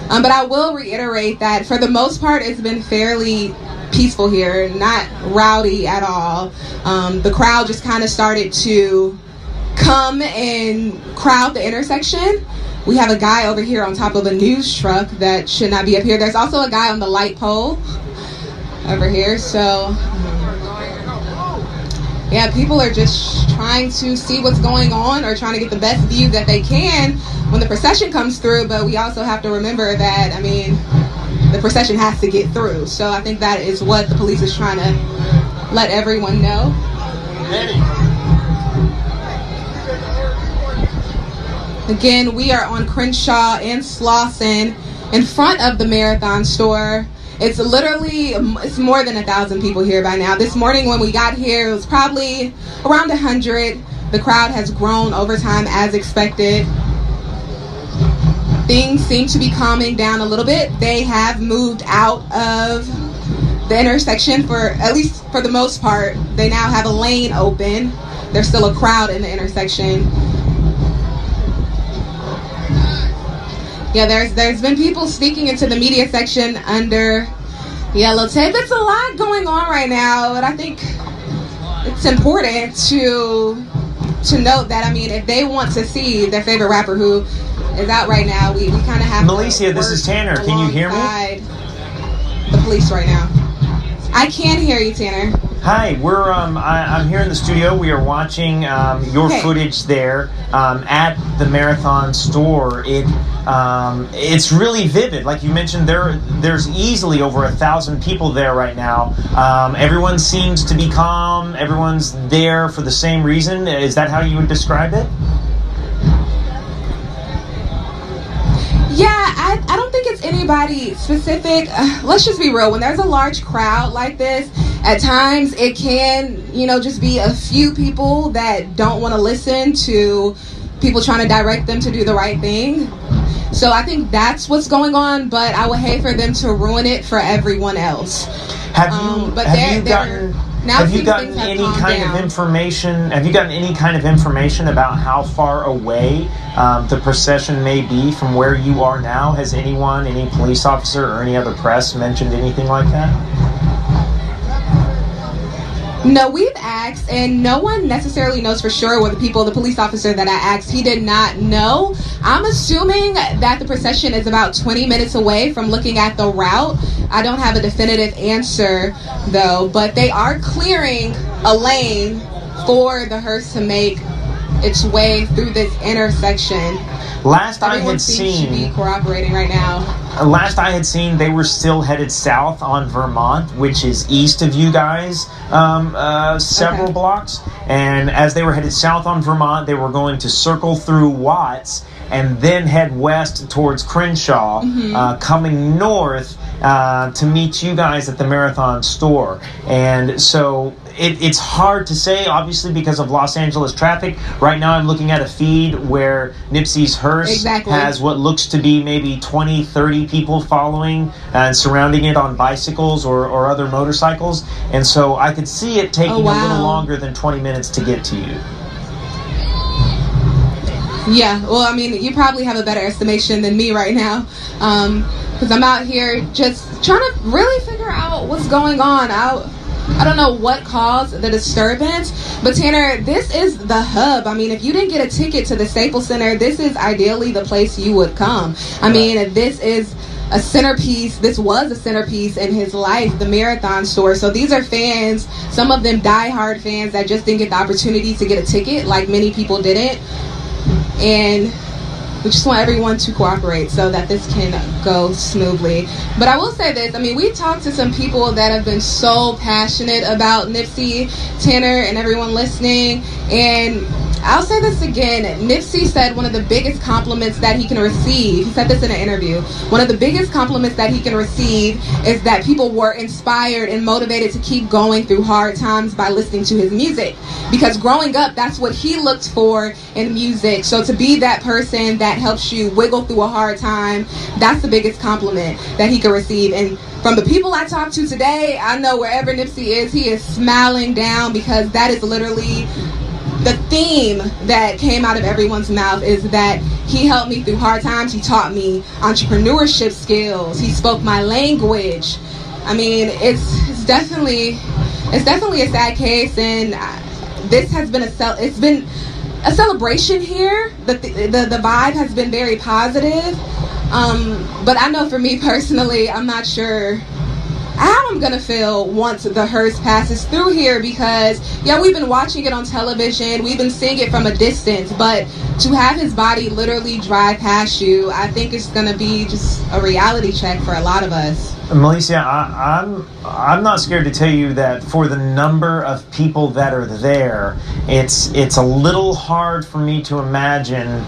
But I will reiterate that for the most part, it's been fairly peaceful here, not rowdy at all. The crowd just kind of started to come and crowd the intersection. We have a guy over here on top of a news truck that should not be up here. There's also a guy on the light pole over here. So yeah, people are just trying to see what's going on or trying to get the best view that they can when the procession comes through. But we also have to remember that, I mean, the procession has to get through. So I think that is what the police is trying to let everyone know. Again, we are on Crenshaw and Slauson in front of the Marathon store. It's more than 1,000 people here by now. This morning when we got here, it was probably around 100. The crowd has grown over time as expected. Things seem to be calming down a little bit. They have moved out of the intersection at least for the most part. They now have a lane open. There's still a crowd in the intersection. Yeah, there's been people sneaking into the media section under yellow tape. It's a lot going on right now, but I think it's important to note that, I mean, if they want to see their favorite rapper who is out right now, we kind of have Milicia, this is Tanner. Can you hear me? The police right now. I can hear you, Tanner. Hi, we're I'm here in the studio. We are watching your footage there at the Marathon store. It's really vivid. Like you mentioned, there's easily over 1,000 people there right now. Everyone seems to be calm. Everyone's there for the same reason. Is that how you would describe it? Yeah, I don't think it's anybody specific. Let's just be real. When there's a large crowd like this, at times it can, just be a few people that don't want to listen to people trying to direct them to do the right thing. So I think that's what's going on, but I would hate for them to ruin it for everyone else. Have you Now have you since gotten things have any calmed kind down. of information? Have you gotten any kind of information about how far away the procession may be from where you are now? Has anyone, any police officer or any other press mentioned anything like that? No, we've asked, and no one necessarily knows for sure. Or the police officer that I asked, he did not know. I'm assuming that the procession is about 20 minutes away from looking at the route. I don't have a definitive answer, though, but they are clearing a lane for the hearse to make its way through this intersection. Last I Everyone had seems to be seen, cooperating right now. they were still headed south on Vermont, which is east of you guys, several blocks. And as they were headed south on Vermont, they were going to circle through Watts and then head west towards Crenshaw, coming north to meet you guys at the Marathon store. And so it's hard to say, obviously, because of Los Angeles traffic. Right now I'm looking at a feed where Nipsey's hearse has what looks to be maybe 20, 30 people following and surrounding it on bicycles or other motorcycles. And so I could see it taking a little longer than 20 minutes to get to you. Yeah, well, I mean, you probably have a better estimation than me right now, because I'm out here just trying to really figure out what's going on. I don't know what caused the disturbance, but Tanner, this is the hub. I mean, if you didn't get a ticket to the Staples Center, this is ideally the place you would come. I mean, this is a centerpiece. This was a centerpiece in his life, the Marathon store. So these are fans, some of them diehard fans that just didn't get the opportunity to get a ticket, like many people didn't. And we just want everyone to cooperate so that this can go smoothly. But I will say this, I mean, we talked to some people that have been so passionate about Nipsey, Tanner, and everyone listening. And I'll say this again, Nipsey said one of the biggest compliments that he can receive, he said this in an interview, one of the biggest compliments that he can receive is that people were inspired and motivated to keep going through hard times by listening to his music. Because growing up, that's what he looked for in music. So to be that person that helps you wiggle through a hard time, that's the biggest compliment that he could receive. And from the people I talked to today, I know wherever Nipsey is, he is smiling down, because that is literally the theme that came out of everyone's mouth, is that he helped me through hard times. He taught me entrepreneurship skills. He spoke my language. I mean, it's definitely a sad case, and this has been it's been a celebration here. The vibe has been very positive. But I know for me personally, I'm not sure how I'm gonna feel once the hearse passes through here, because we've been watching it on television, we've been seeing it from a distance, but to have his body literally drive past you, I think it's gonna be just a reality check for a lot of us. Melissa, I'm not scared to tell you that for the number of people that are there, it's a little hard for me to imagine,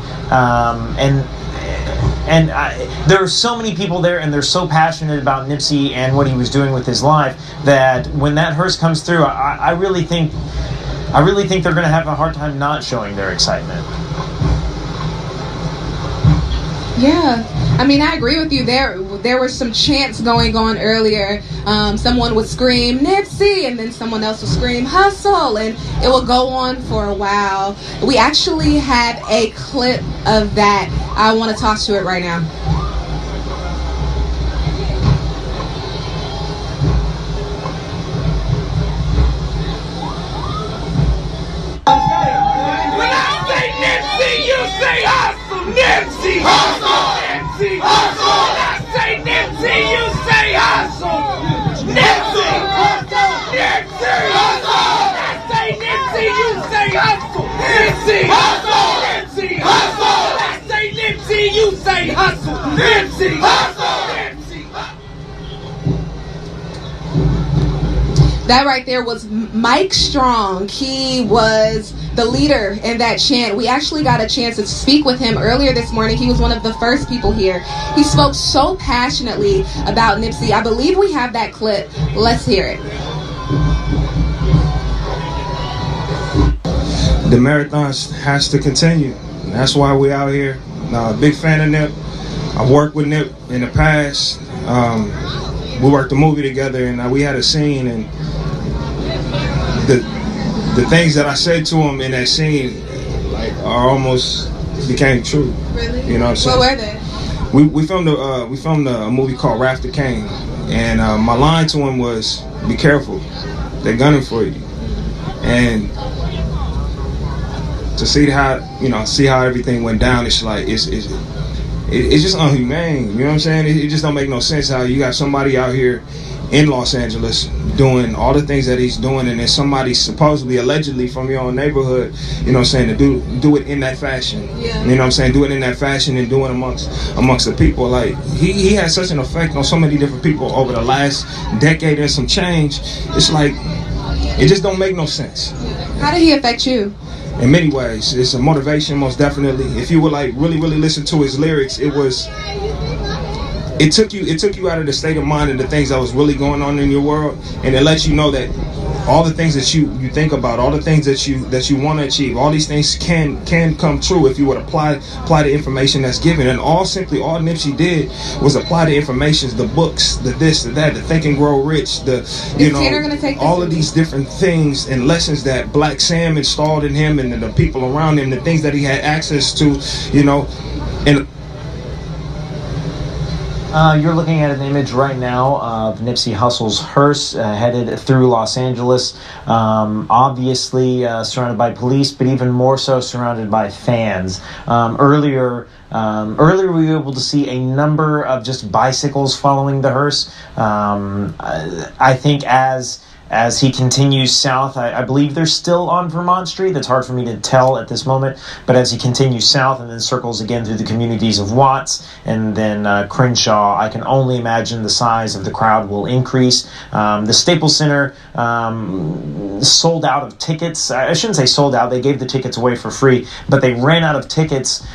and there are so many people there, and they're so passionate about Nipsey and what he was doing with his life, that when that hearse comes through, I really think they're going to have a hard time not showing their excitement. Yeah, I mean, I agree with you. There were some chants going on earlier. Someone would scream Nipsey, and then someone else would scream Hustle, and it will go on for a while. We actually have a clip of that. I want to toss to it right now. When I say Nipsey, you say hustle. Nipsey hustle. Nipsey hustle. When I say Nipsey, you say hustle. Nipsey hustle. Nipsey hustle. When I say Nipsey, you say hustle. Nipsey hustle. Nipsey hustle. When I say Nipsey, you say hustle. Nipsey hustle. Nipsey hustle. That right there was Mike Strong. He was the leader in that chant. We actually got a chance to speak with him earlier this morning. He was one of the first people here. He spoke so passionately about Nipsey. I believe we have that clip. Let's hear it. The marathon has to continue. And that's why we're out here. Big fan of Nip. I've worked with Nip in the past. We worked a movie together, and we had a scene, and the things that I said to him in that scene, like, are almost became true. Really? You know what I'm saying? What were they? We filmed a movie called Rafter Kane, and my line to him was, "Be careful, they're gunning for you." And to see how everything went down, it's like it's just unhumane. You know what I'm saying? It just don't make no sense how you got somebody out here in Los Angeles doing all the things that he's doing, and then somebody supposedly, allegedly from your own neighborhood, you know what I'm saying, to do it in that fashion. Yeah. You know what I'm saying? Do it in that fashion and do it amongst the people. Like, he had such an effect on so many different people over the last decade and some change. It's like, it just don't make no sense. How did he affect you? In many ways. It's a motivation, most definitely. If you would like really listen to his lyrics, it took you out of the state of mind of the things that was really going on in your world, and it lets you know that all the things that you think about, all the things that you want to achieve, all these things can come true if you would apply the information that's given. And all Nipsey did was apply the information, the books, the this, the that, the Think and Grow Rich, all of these different things and lessons that Black Sam installed in him and the people around him, the things that he had access to, and you're looking at an image right now of Nipsey Hussle's hearse headed through Los Angeles, obviously surrounded by police, but even more so surrounded by fans. Earlier we were able to see a number of just bicycles following the hearse. I think as he continues south, I believe they're still on Vermont Street. That's hard for me to tell at this moment. But as he continues south and then circles again through the communities of Watts and then Crenshaw, I can only imagine the size of the crowd will increase. The Staples Center sold out of tickets. I shouldn't say sold out. They gave the tickets away for free, but they ran out of tickets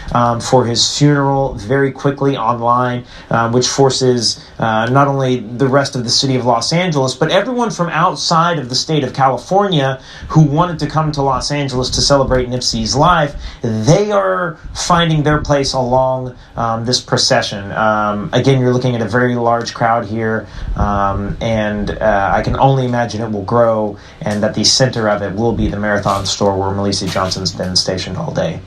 for his funeral very quickly online, which forces not only the rest of the city of Los Angeles, but everyone from outside of the state of California who wanted to come to Los Angeles to celebrate Nipsey's life, they are finding their place along this procession. Again, you're looking at a very large crowd here, and I can only imagine it will grow, and that the center of it will be the Marathon store where Melissa Johnson's been stationed all day.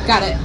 Got it.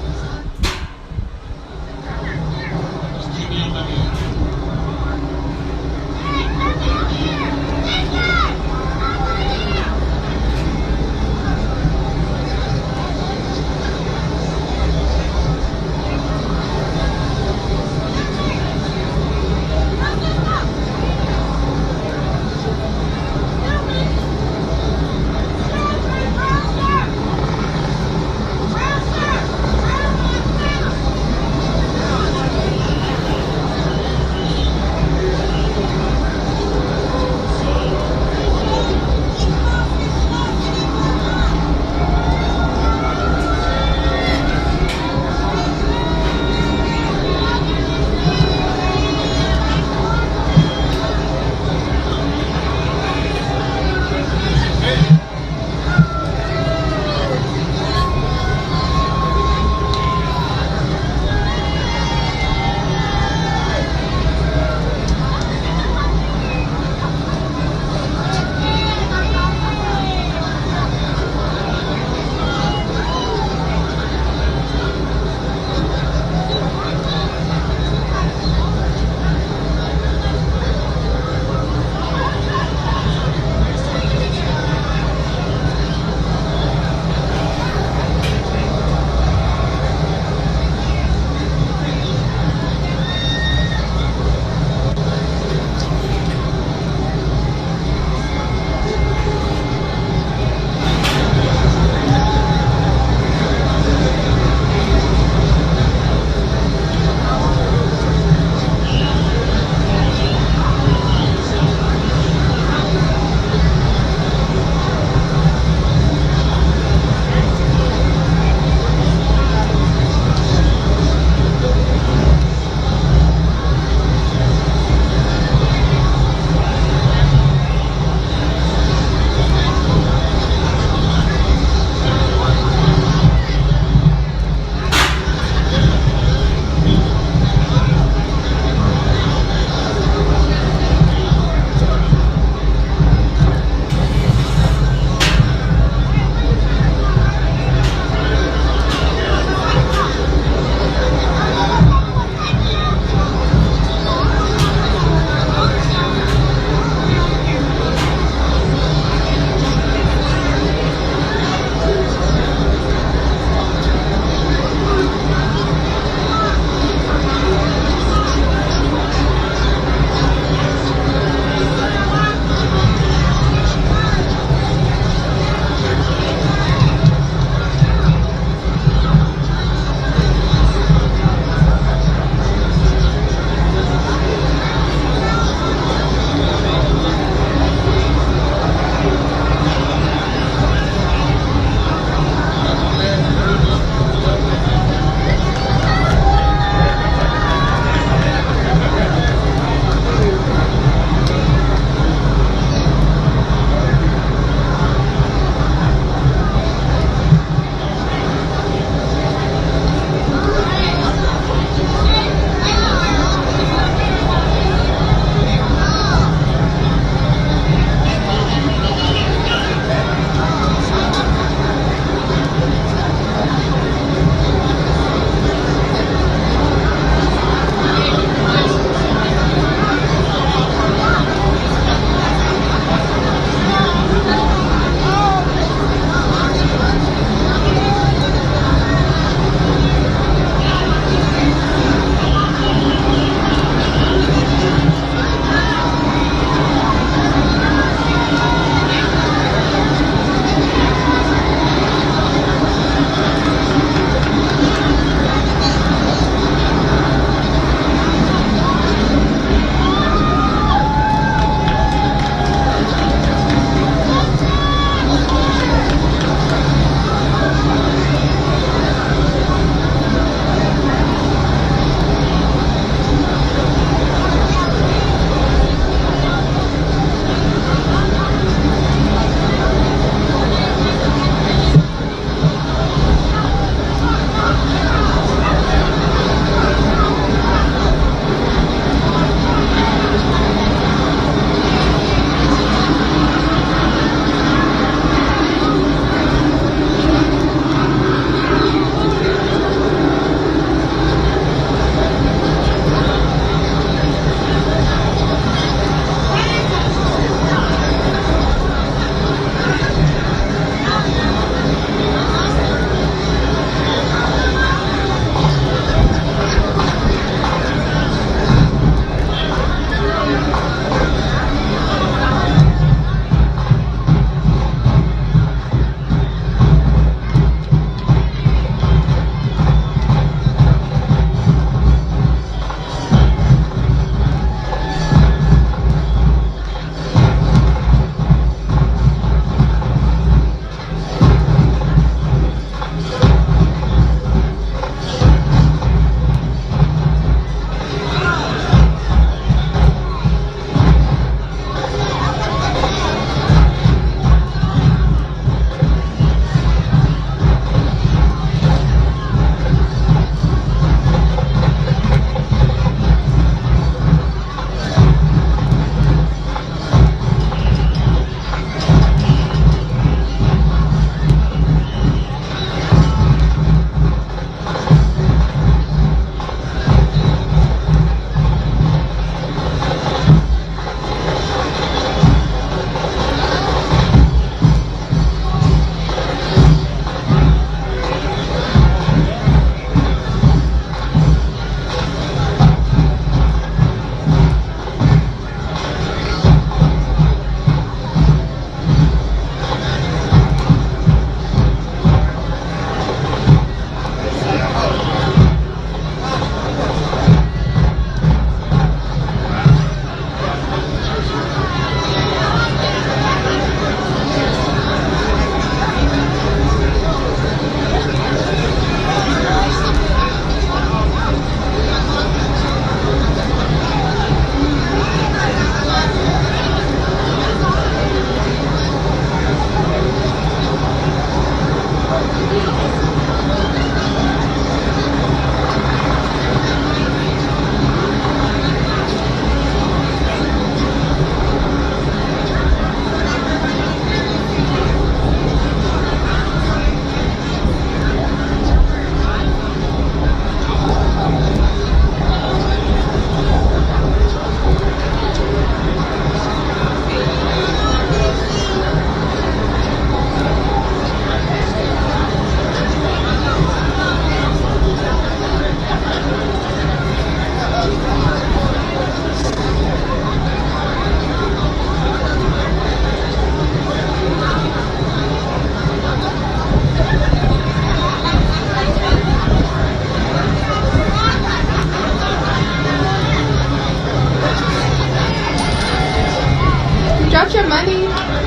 want your money?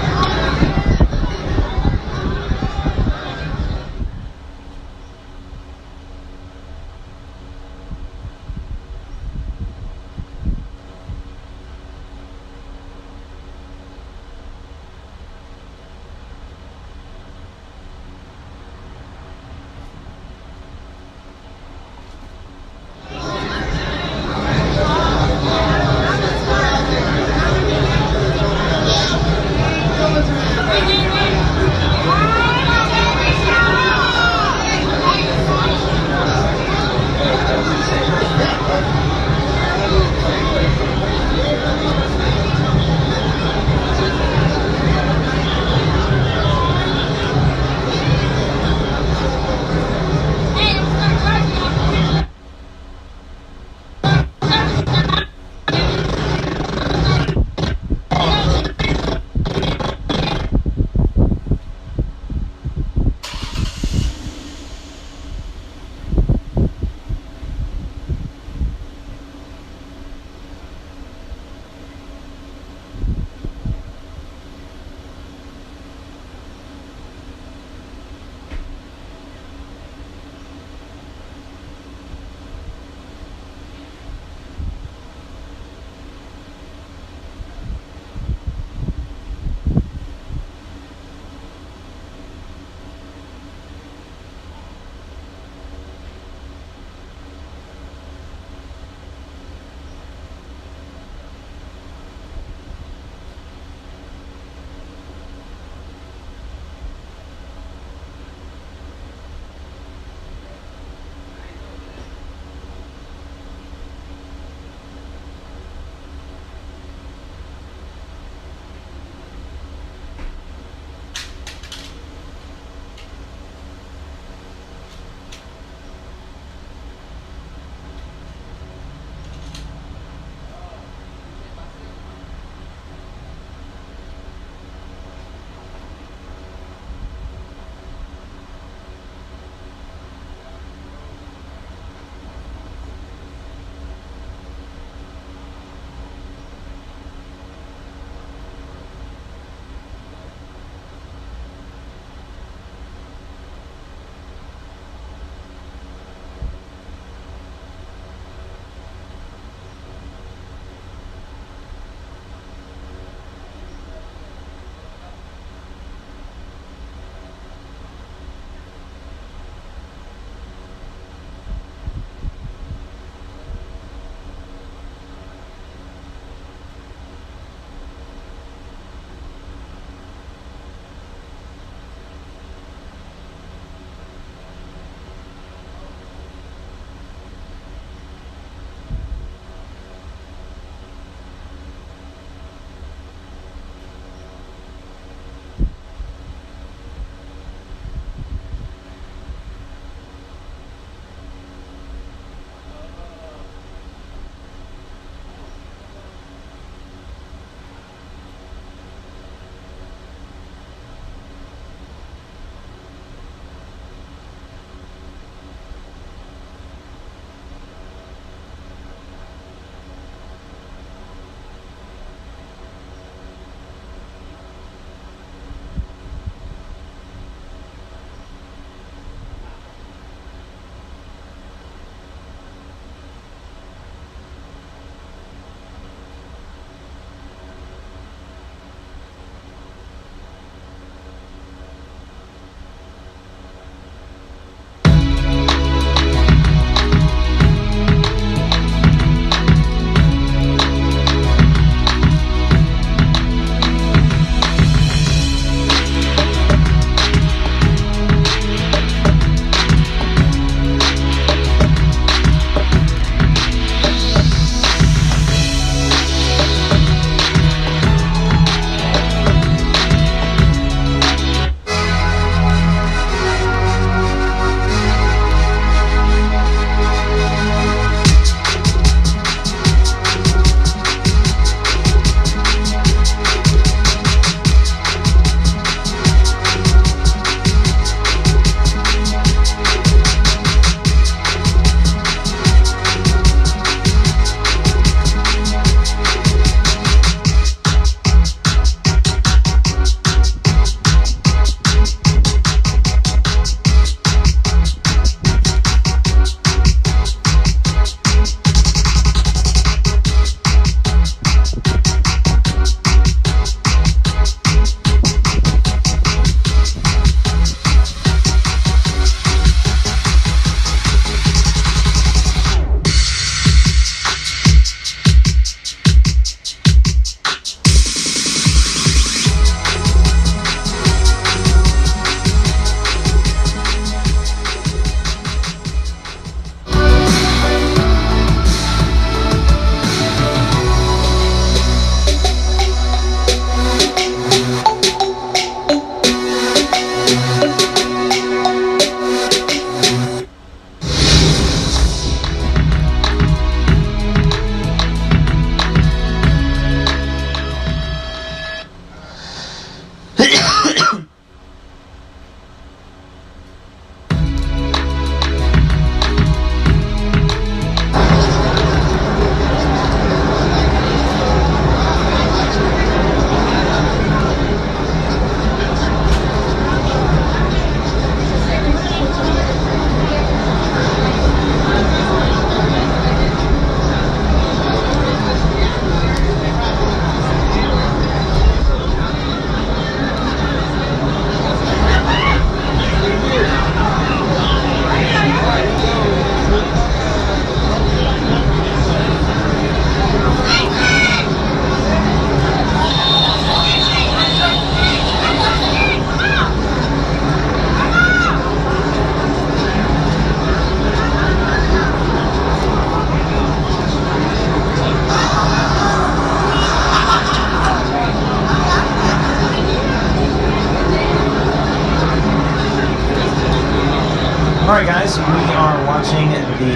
right, guys, we are watching the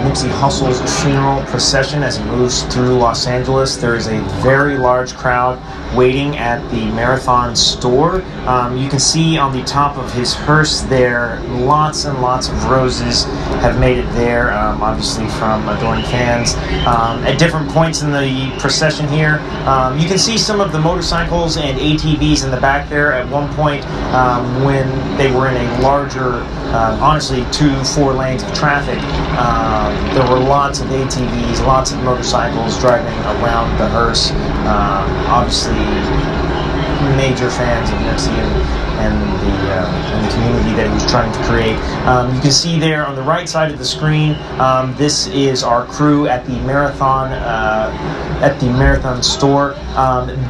Nipsey Hussle's funeral procession as he moves through Los Angeles. There is a very large crowd waiting at the Marathon store. You can see on the top of his hearse there, lots and lots of roses have made it there, obviously from adoring fans. At different points in the procession here, you can see some of the motorcycles and ATVs in the back there. At one point, when they were in a larger, honestly, 2-4 lanes of traffic, there were lots of ATVs, lots of motorcycles driving around the hearse. Obviously, major fans of Nipsey and the community that he was trying to create. You can see there on the right side of the screen, this is our crew at the Marathon store.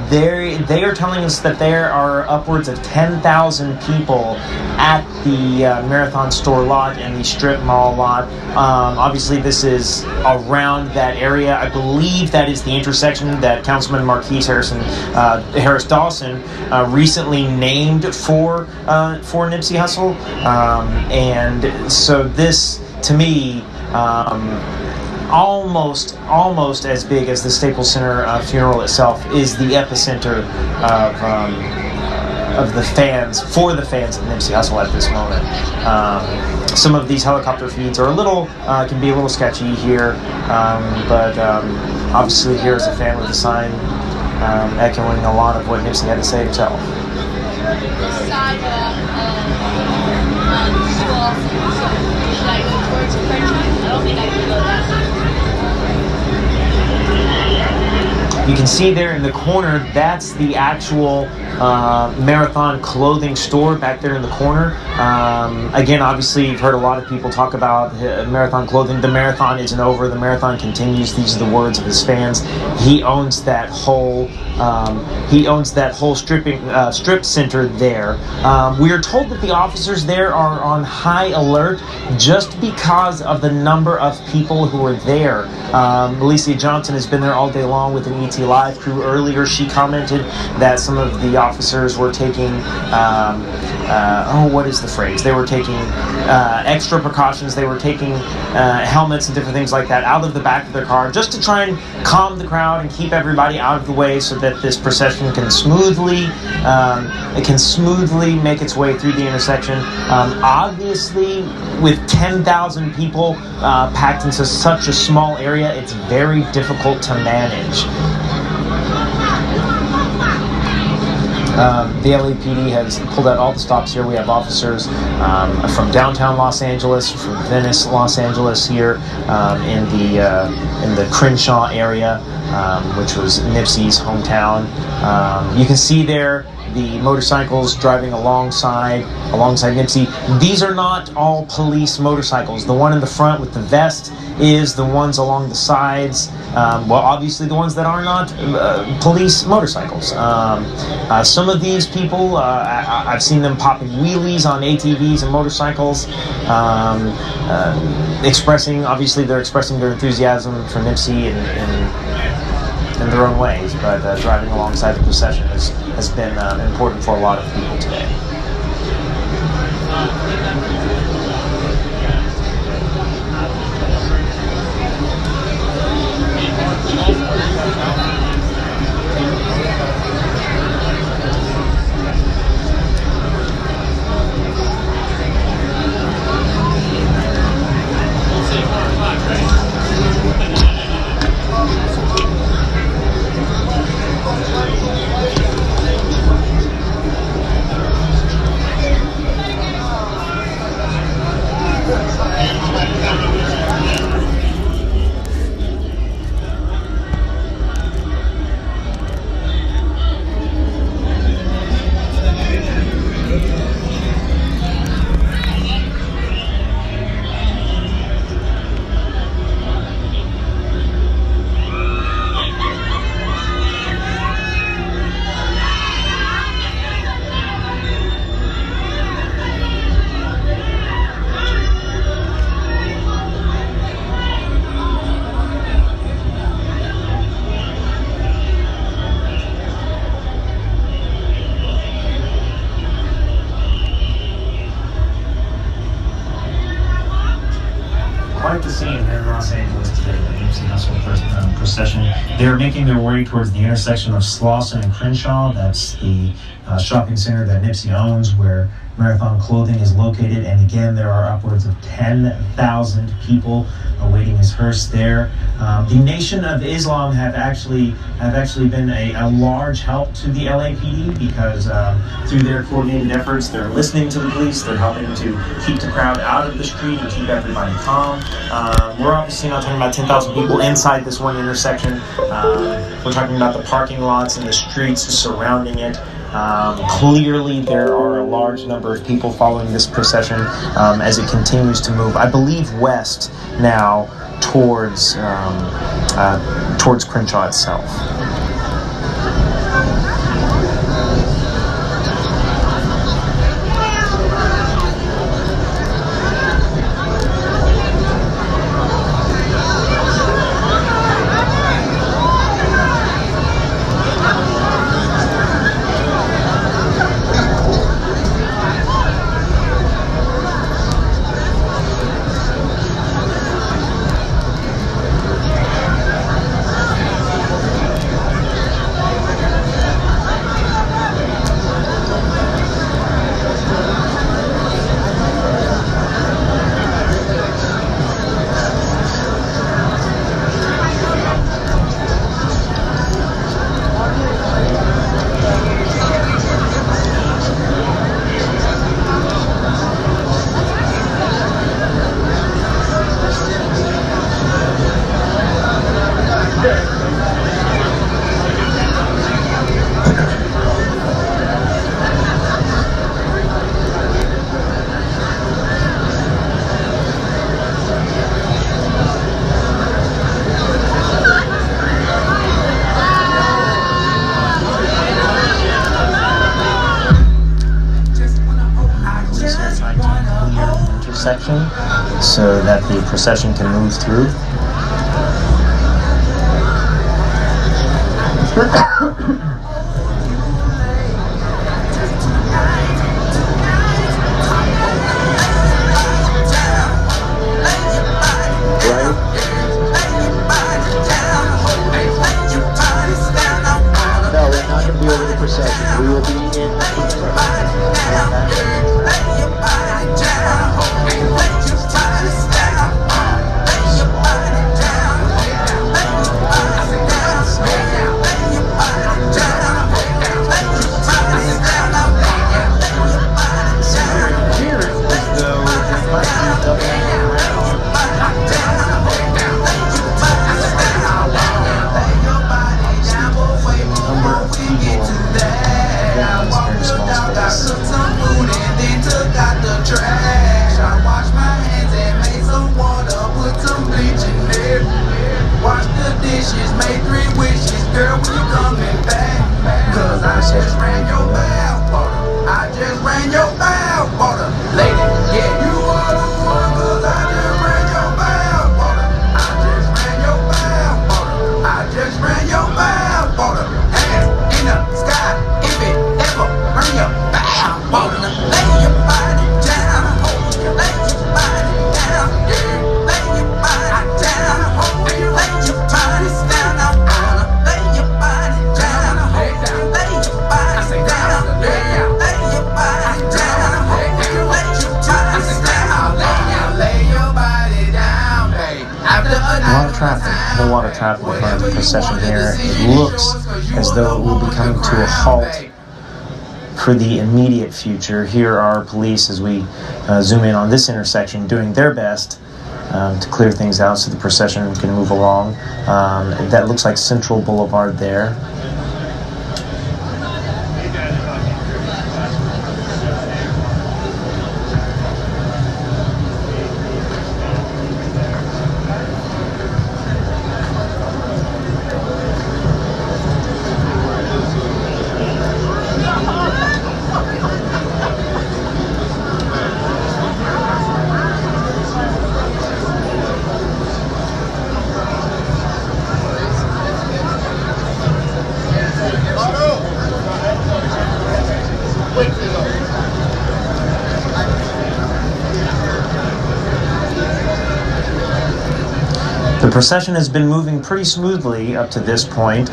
They are telling us that there are upwards of 10,000 people at the Marathon store lot and the strip mall lot. Obviously, this is around that area. I believe that is the intersection that Councilman Marquise Harris Dawson recently named for Nipsey Hussle, and so this, to me, almost as big as the Staples Center funeral itself, is the epicenter of the fans, for the fans of Nipsey Hussle at this moment. Some of these helicopter feeds are can be a little sketchy here, but obviously here's a fan with a sign echoing a lot of what Nipsey had to say himself. You can see there in the corner, that's the actual Marathon clothing store back there in the corner. Again, obviously, you've heard a lot of people talk about Marathon clothing. The Marathon isn't over. The Marathon continues. These are the words of his fans. He owns that whole strip center there. We are told that the officers there are on high alert just because of the number of people who are there. Alicia Johnson has been there all day long with an ET Live crew. Earlier, she commented that some of the officers were taking, what is the phrase? They were taking extra precautions. They were taking helmets and different things like that out of the back of their car just to try and calm the crowd and keep everybody out of the way so that this procession can smoothly make its way through the intersection. Obviously, with 10,000 people packed into such a small area, it's very difficult to manage. The LAPD has pulled out all the stops here. We have officers from downtown Los Angeles, from Venice, Los Angeles here, in the Crenshaw area, which was Nipsey's hometown. You can see there the motorcycles driving alongside Nipsey. These are not all police motorcycles. The one in the front with the vest is the ones along the sides. Obviously the ones that are not police motorcycles. Some of these people, I've seen them popping wheelies on ATVs and motorcycles, they're expressing their enthusiasm for Nipsey in their own ways, but driving alongside the procession has been important for a lot of people today. procession. They're making their way towards the intersection of Slauson and Crenshaw. That's the shopping center that Nipsey owns, where Marathon Clothing is located. And again, there are upwards of 10,000 people awaiting his hearse there. The Nation of Islam have actually been a large help to the LAPD, because through their coordinated efforts, they're listening to the police. They're helping to keep the crowd out of the street and keep everybody calm. We're obviously not talking about 10,000 people inside this one intersection. We're talking about the parking lots and the streets surrounding it. Clearly, there are a large number of people following this procession as it continues to move, I believe, west now towards Crenshaw itself. Section so that the procession can move through. No, we're not going to be over the procession. We will be in the traffic in front of the procession here. It looks as though it will be coming to a halt for the immediate future. Here are police, as we zoom in on this intersection, doing their best to clear things out so the procession can move along. That looks like Central Boulevard there. procession has been moving pretty smoothly up to this point.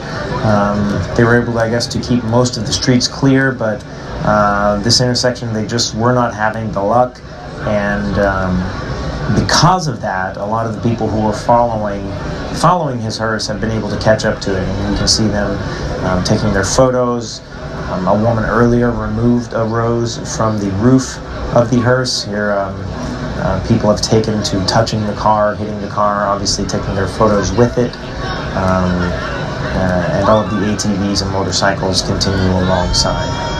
They were able, I guess, to keep most of the streets clear, but this intersection, they just were not having the luck. And because of that, a lot of the people who were following his hearse have been able to catch up to it. And you can see them taking their photos. A woman earlier removed a rose from the roof of the hearse. Here, people have taken to touching the car, hitting the car, obviously taking their photos with it. And all of the ATVs and motorcycles continue alongside.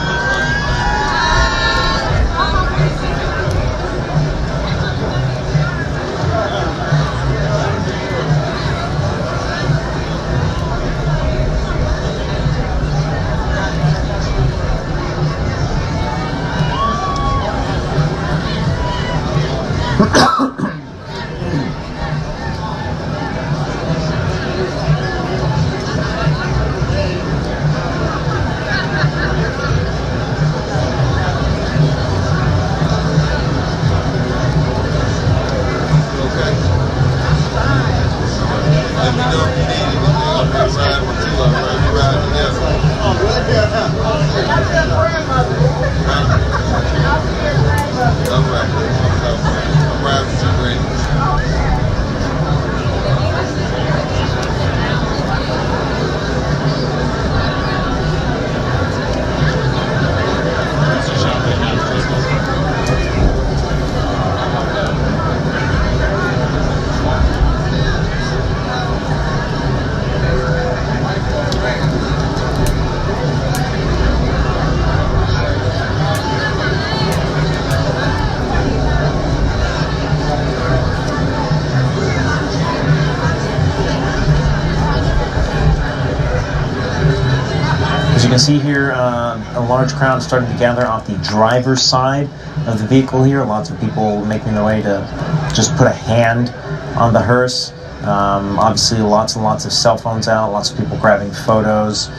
As you can see here, a large crowd starting to gather off the driver's side of the vehicle here. Lots of people making their way to just put a hand on the hearse. Obviously, lots and lots of cell phones out, lots of people grabbing photos.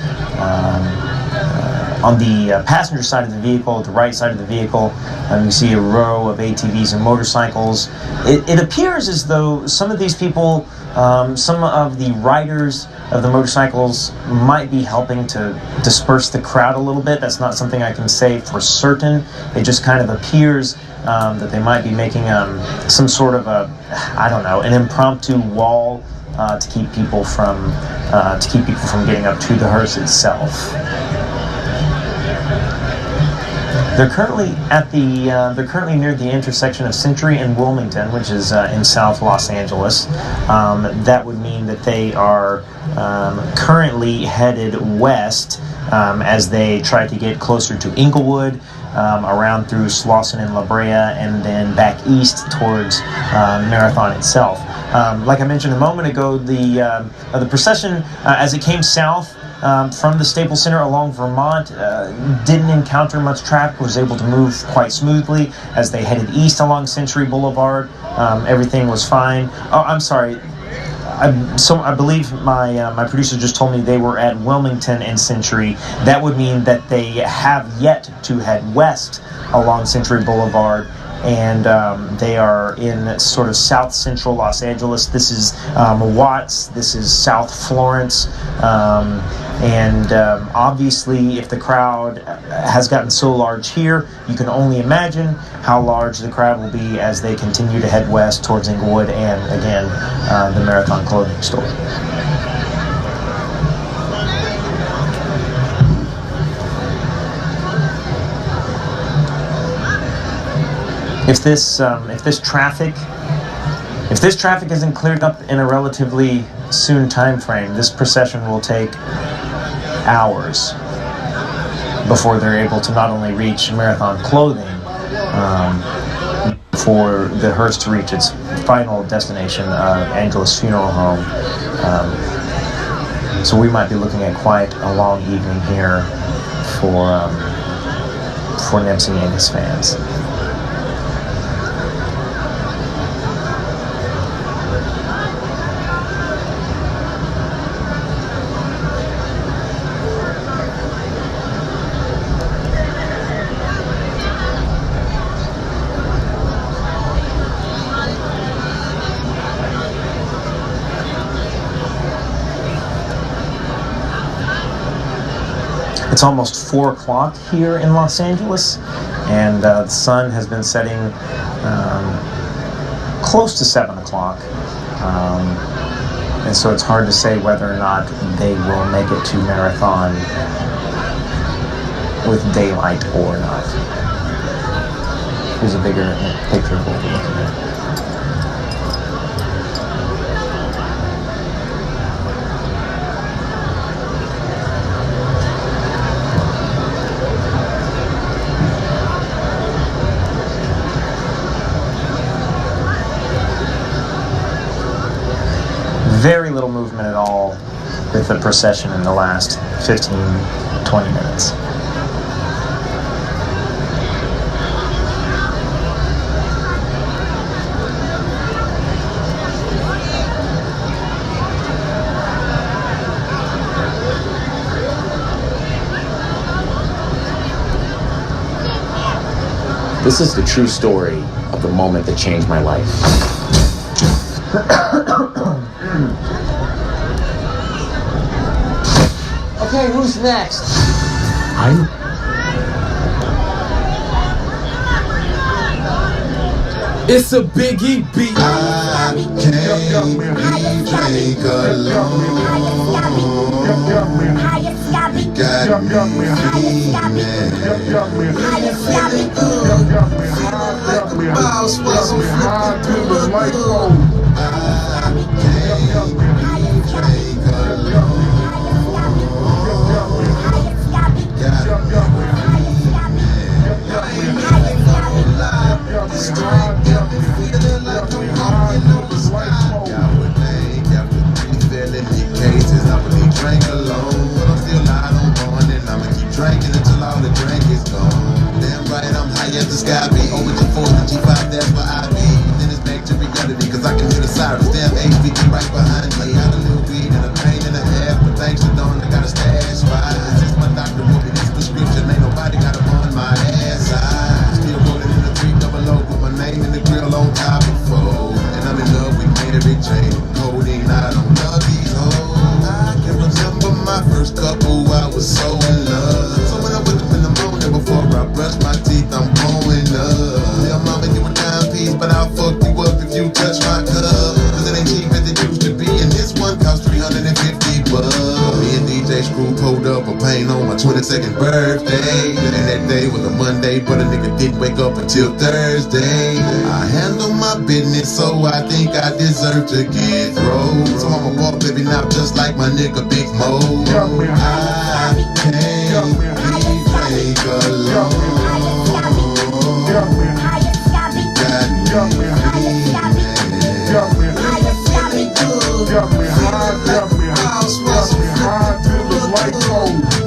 On the passenger side of the vehicle, the right side of the vehicle, you see a row of ATVs and motorcycles. It appears as though some of these people, some of the riders of the motorcycles might be helping to disperse the crowd a little bit. That's not something I can say for certain. It just kind of appears that they might be making some sort of an impromptu wall to keep people from getting up to the hearse itself. They're currently near the intersection of Century and Wilmington, which is in South Los Angeles. That would mean that they are currently headed west as they try to get closer to Inglewood, around through Slauson and La Brea, and then back east towards Marathon itself. Like I mentioned a moment ago, the procession, as it came south from the Staples Center along Vermont, didn't encounter much traffic, was able to move quite smoothly. As they headed east along Century Boulevard, everything was fine. Oh, I'm sorry. I believe my producer just told me they were at Wilmington and Century. That would mean that they have yet to head west along Century Boulevard, and they are in sort of south central Los Angeles. This is Watts, this is South Florence, and obviously if the crowd has gotten so large here, you can only imagine how large the crowd will be as they continue to head west towards Inglewood and, again, the Marathon clothing store. If this traffic isn't cleared up in a relatively soon time frame, this procession will take hours before they're able to not only reach Marathon clothing, for the hearse to reach its final destination, Angelus Funeral Home. So we might be looking at quite a long evening here for Nipsey and his fans. It's almost 4 o'clock here in Los Angeles, and the sun has been setting close to 7 o'clock. And so it's hard to say whether or not they will make it to Marathon with daylight or not. Here's a bigger picture of what we're looking at. Very little movement at all with the procession in the last 15-20 minutes. This is the true story of the moment that changed my life. Okay, who's next? It's a Biggie beat. I can't drink alone. Got me drink alone, but I'm still out on one, and I'ma keep drinking until all the drink is gone. Damn right, I'm high as the sky be. Over G4 to G5, that's where I be. Then it's back to reality, cause I can hear the sirens. Damn HVT right behind me. Got a little weed and a pain and a half, but thanks to Dawn, I got a stash spot. Since my doctor wrote me this prescription, ain't nobody got to on my ass. I still rolling in the 300 with my name in the grill on top of four. And I'm in love with Mary Jane. Codeine, I don't love these hoes. Remember my first couple, I was so in love. So when I wake up in the morning before I brush my teeth, I'm blowing up. Tell mama you a dime piece, but I'll fuck you up if you touch my cup. Cause it ain't cheap as it used to be, and this one costs $350. Me and DJ Screw pulled up a paint on my 22nd birthday. And that day was a Monday, but a nigga didn't wake up until Thursday. I handle my business, so I think I deserve to get rolled. So I'm a ball baby now, just like my nigga Big Mo. I can't drink alone. Got me high till the light goes. I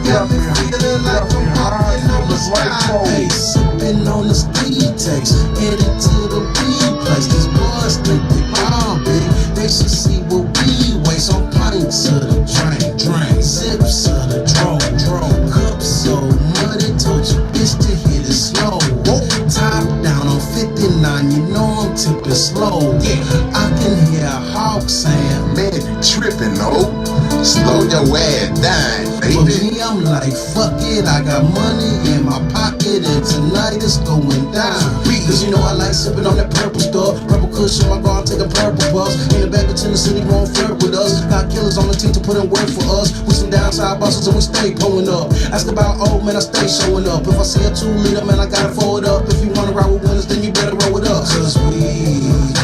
can't drink alone. Hey, sipping on the speed takes, headed to the weed place. These boys think they all big, they should see what we waste on pints of the drink, sips of the draw, cups so muddy, told your bitch to hit it slow. Top down on 59, you know I'm tipping slow. I can hear a hawk saying, man, you tripping, oh. Slow your ass down, baby. For me, I'm like, fuck it, I got money in my pocket, and tonight it's going down. Cause you know I like sipping on that purple stuff. Purple cushion, my girl, take a purple bus. In the back of Tennessee, won't flirt with us. Got killers on the team to put in work for us. We some downside bosses and we stay pulling up. Ask about old man, I stay showing up. If I see a 2-liter, man, I gotta fold up. If you wanna ride with winners, then you better roll with us. Cause we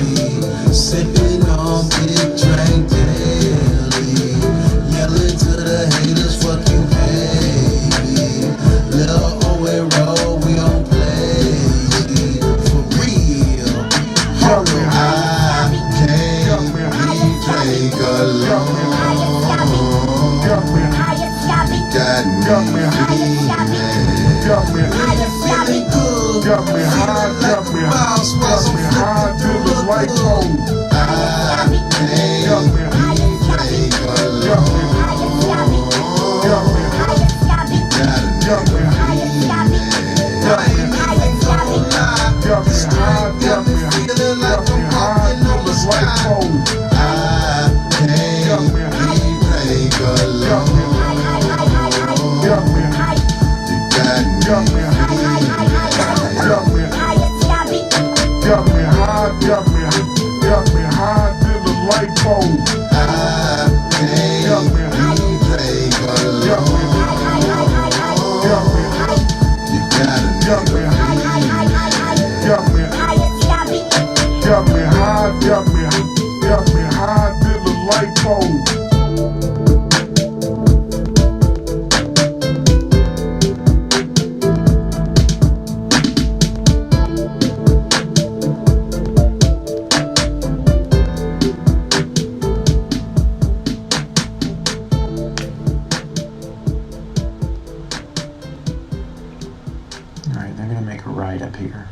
be sipping on big drink daily, yelling to the haters, fuck you, baby. Lil' O and roll, we don't play. For real. Hold on. I can't drink alone. Got me feeling good. Got me high till the light goes. I can't drink alone. Got me going to make a right up here.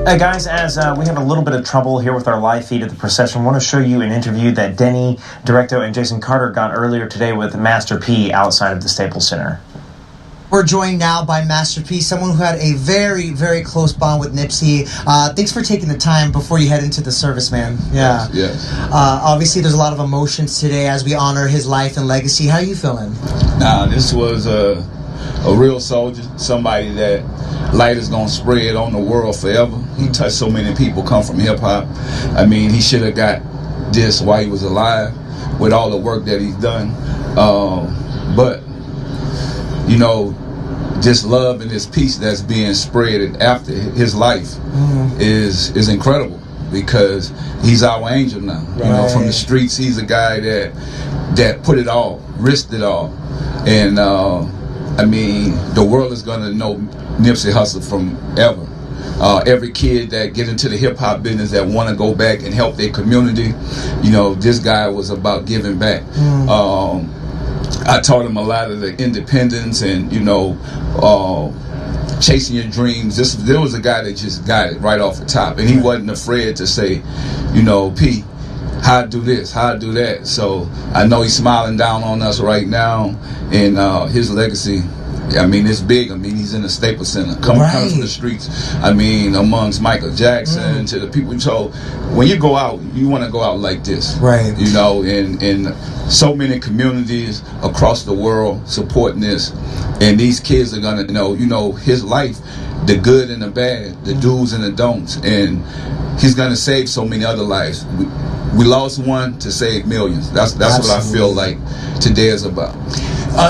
Hey guys, as we have a little bit of trouble here with our live feed of the procession, I want to show you an interview that Denny Directo and Jason Carter got earlier today with Master P outside of the Staples Center. We're joined now by Master P, someone who had a very, very close bond with Nipsey. Thanks for taking the time before you head into the service, man. Yeah. Yes. Obviously, there's a lot of emotions today as we honor his life and legacy. How are you feeling? Nah, this was a real soldier, somebody that light is gonna spread on the world forever. He touched so many people, come from hip hop. I mean, he should have got this while he was alive with all the work that he's done. But you know, this love and this peace that's being spread after his life is incredible, because he's our angel now. Right. You know, from the streets, he's a guy that put it all, risked it all, and I mean, the world is gonna know Nipsey Hussle from ever. Every kid that get into the hip hop business that want to go back and help their community, you know, this guy was about giving back. I taught him a lot of the independence and, you know, chasing your dreams. There was a guy that just got it right off the top, and he wasn't afraid to say, you know, P, how I do this, how I do that. So I know he's smiling down on us right now, and his legacy, I mean, it's big. I mean, he's in the Staples Center, coming from the streets. I mean, amongst Michael Jackson to the people. So when you go out, you want to go out like this, right? You know, and so many communities across the world supporting this, and these kids are gonna know, you know, his life, the good and the bad, the do's and the don'ts, and he's gonna save so many other lives. We lost one to save millions. That's what I feel like today is about.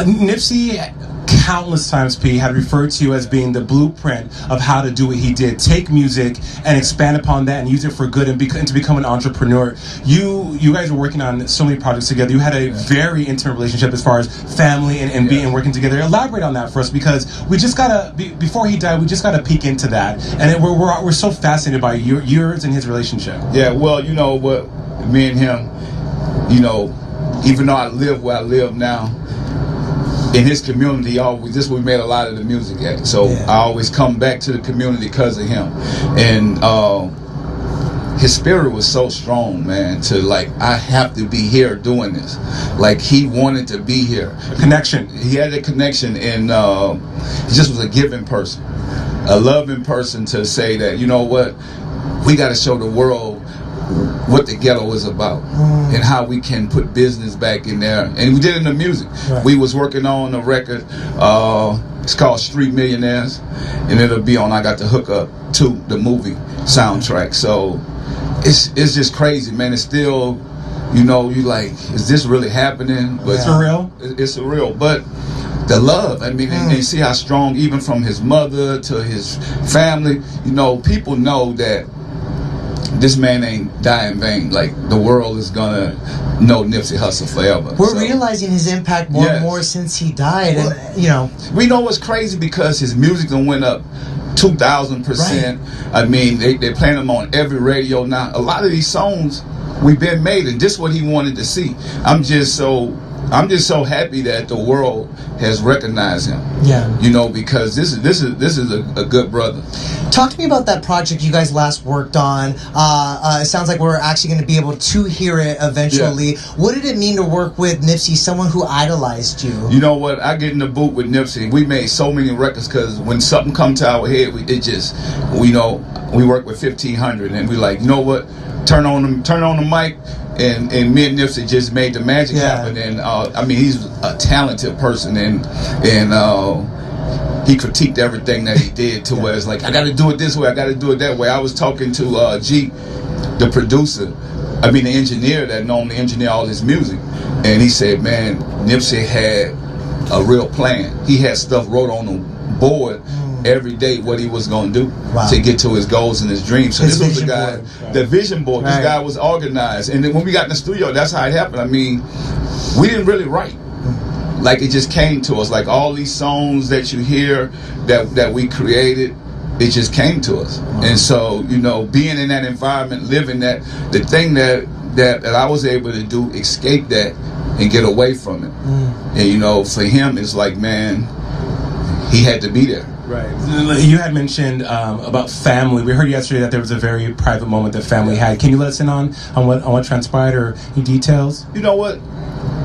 Nipsey, countless times, P, had referred to you as being the blueprint of how to do what he did. Take music and expand upon that and use it for good and to become an entrepreneur. You guys were working on so many projects together. You had a very intimate relationship as far as family and being working together. Elaborate on that for us, because we just gotta, before he died, we just gotta peek into that. And we're so fascinated by yours and his relationship. Yeah, well, you know what, me and him, you know, even though I live where I live now, in his community, this is where we made a lot of the music at. So I always come back to the community because of him. And his spirit was so strong, man, to like, I have to be here doing this. Like, he wanted to be here. A connection. He had a connection, and he just was a giving person, a loving person, to say that, you know what, we got to show the world what the ghetto is about and how we can put business back in there. And we did it in the music. Right. We was working on a record, it's called Street Millionaires, and it'll be on I Got the Hook Up to the movie soundtrack. So it's just crazy, man. It's still, you know, you like, is this really happening? But it's surreal. It's surreal, but the love, I mean, and you see how strong, even from his mother to his family, you know, people know that this man ain't die in vain. Like, the world is gonna know Nipsey Hussle forever. We're realizing his impact more and more since he died. Well, and, you know, we know what's crazy because his music done went up 2,000%. I mean, they playing them on every radio now. A lot of these songs we've been made, and this is what he wanted to see. I'm just so happy that the world has recognized him. Yeah. You know, because this is a good brother. Talk to me about that project you guys last worked on. It sounds like we're actually going to be able to hear it eventually. Yeah. What did it mean to work with Nipsey, someone who idolized you? You know what? I get in the booth with Nipsey. We made so many records because when something come to our head, we work with 1500, and we like, you know what? Turn on the mic. And me and Nipsey just made the magic happen. And I mean, he's a talented person, and he critiqued everything that he did to where it's like, I got to do it this way, I got to do it that way. I was talking to G, the producer, the engineer that normally engineer all his music, and he said, man, Nipsey had a real plan. He had stuff wrote on the board every day what he was going to do to get to his goals and his dreams. So this was the guy, the vision board. This guy was organized. And then when we got in the studio, that's how it happened. I mean, we didn't really write. Like, it just came to us. Like, all these songs that you hear that we created, it just came to us. And so, you know, being in that environment, living that, the thing that I was able to do, escape that and get away from it. And, you know, for him, it's like, man, he had to be there. Right. You had mentioned about family. We heard yesterday that there was a very private moment that family had. Can you let us in on what transpired, or any details? You know what?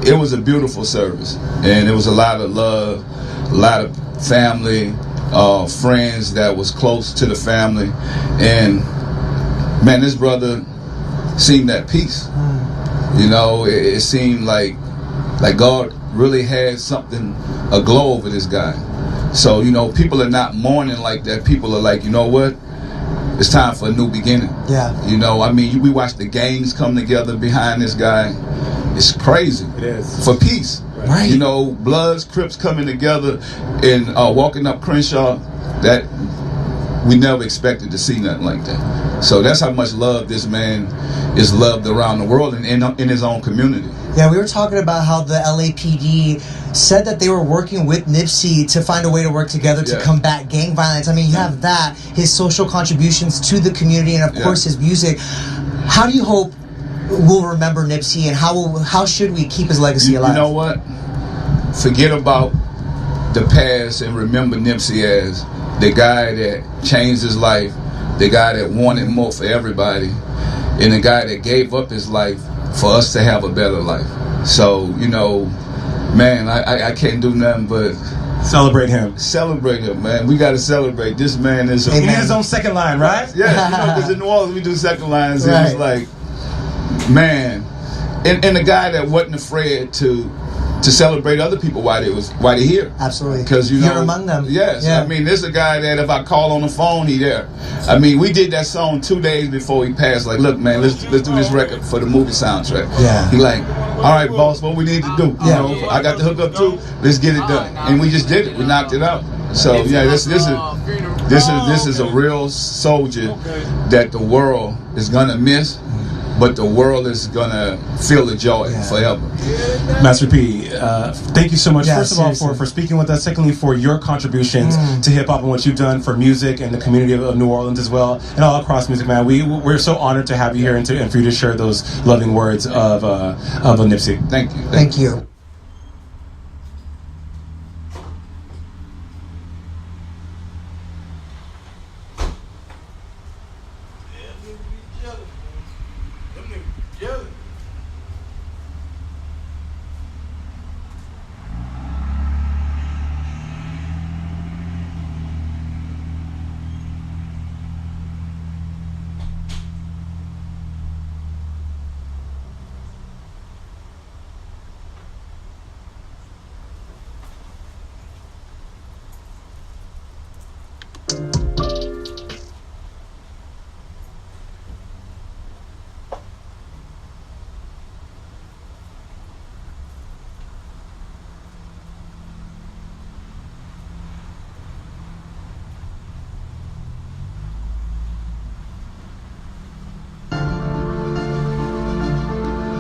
It was a beautiful service, and it was a lot of love, a lot of family, friends that was close to the family, and man, this brother seemed at peace. You know, it seemed like God really had something aglow over this guy. So, you know, people are not mourning like that. People are like, you know what? It's time for a new beginning. Yeah. You know, I mean, we watch the gangs come together behind this guy. It's crazy. It is. For peace. Right. You know, Bloods, Crips coming together and walking up Crenshaw, that we never expected to see nothing like that. So that's how much love this man is loved around the world and in his own community. Yeah, we were talking about how the LAPD said that they were working with Nipsey to find a way to work together to combat gang violence. I mean, you have that, his social contributions to the community, and of course his music. How do you hope we'll remember Nipsey, and how should we keep his legacy alive? You know what? Forget about the past and remember Nipsey as the guy that changed his life, the guy that wanted more for everybody, and the guy that gave up his life for us to have a better life. So, you know, man, I can't do nothing but celebrate him. Celebrate him, man. We got to celebrate. This man is he needs his own second line, right? Yeah, you know, because in New Orleans we do second lines, and it's like, man, and the guy that wasn't afraid to celebrate other people while they're here. Absolutely. Because you know, you're among them. Yes. Yeah. I mean, this is a guy that if I call on the phone, he there. I mean, we did that song 2 days before he passed. Like, look, man, let's do this record for the movie soundtrack. Yeah. He like, all right, boss, what we need to do? You know, I got the hook up too. Let's get it done. And we just did it. We knocked it out. So yeah, this is a real soldier that the world is gonna miss. But the world is gonna feel the joy forever. Master P, thank you so much. Yeah, first of all, for speaking with us. Secondly, for your contributions to hip hop and what you've done for music and the community of New Orleans as well, and all across music, man. We're so honored to have you here and for you to share those loving words of Nipsey. Thank you. Thank you.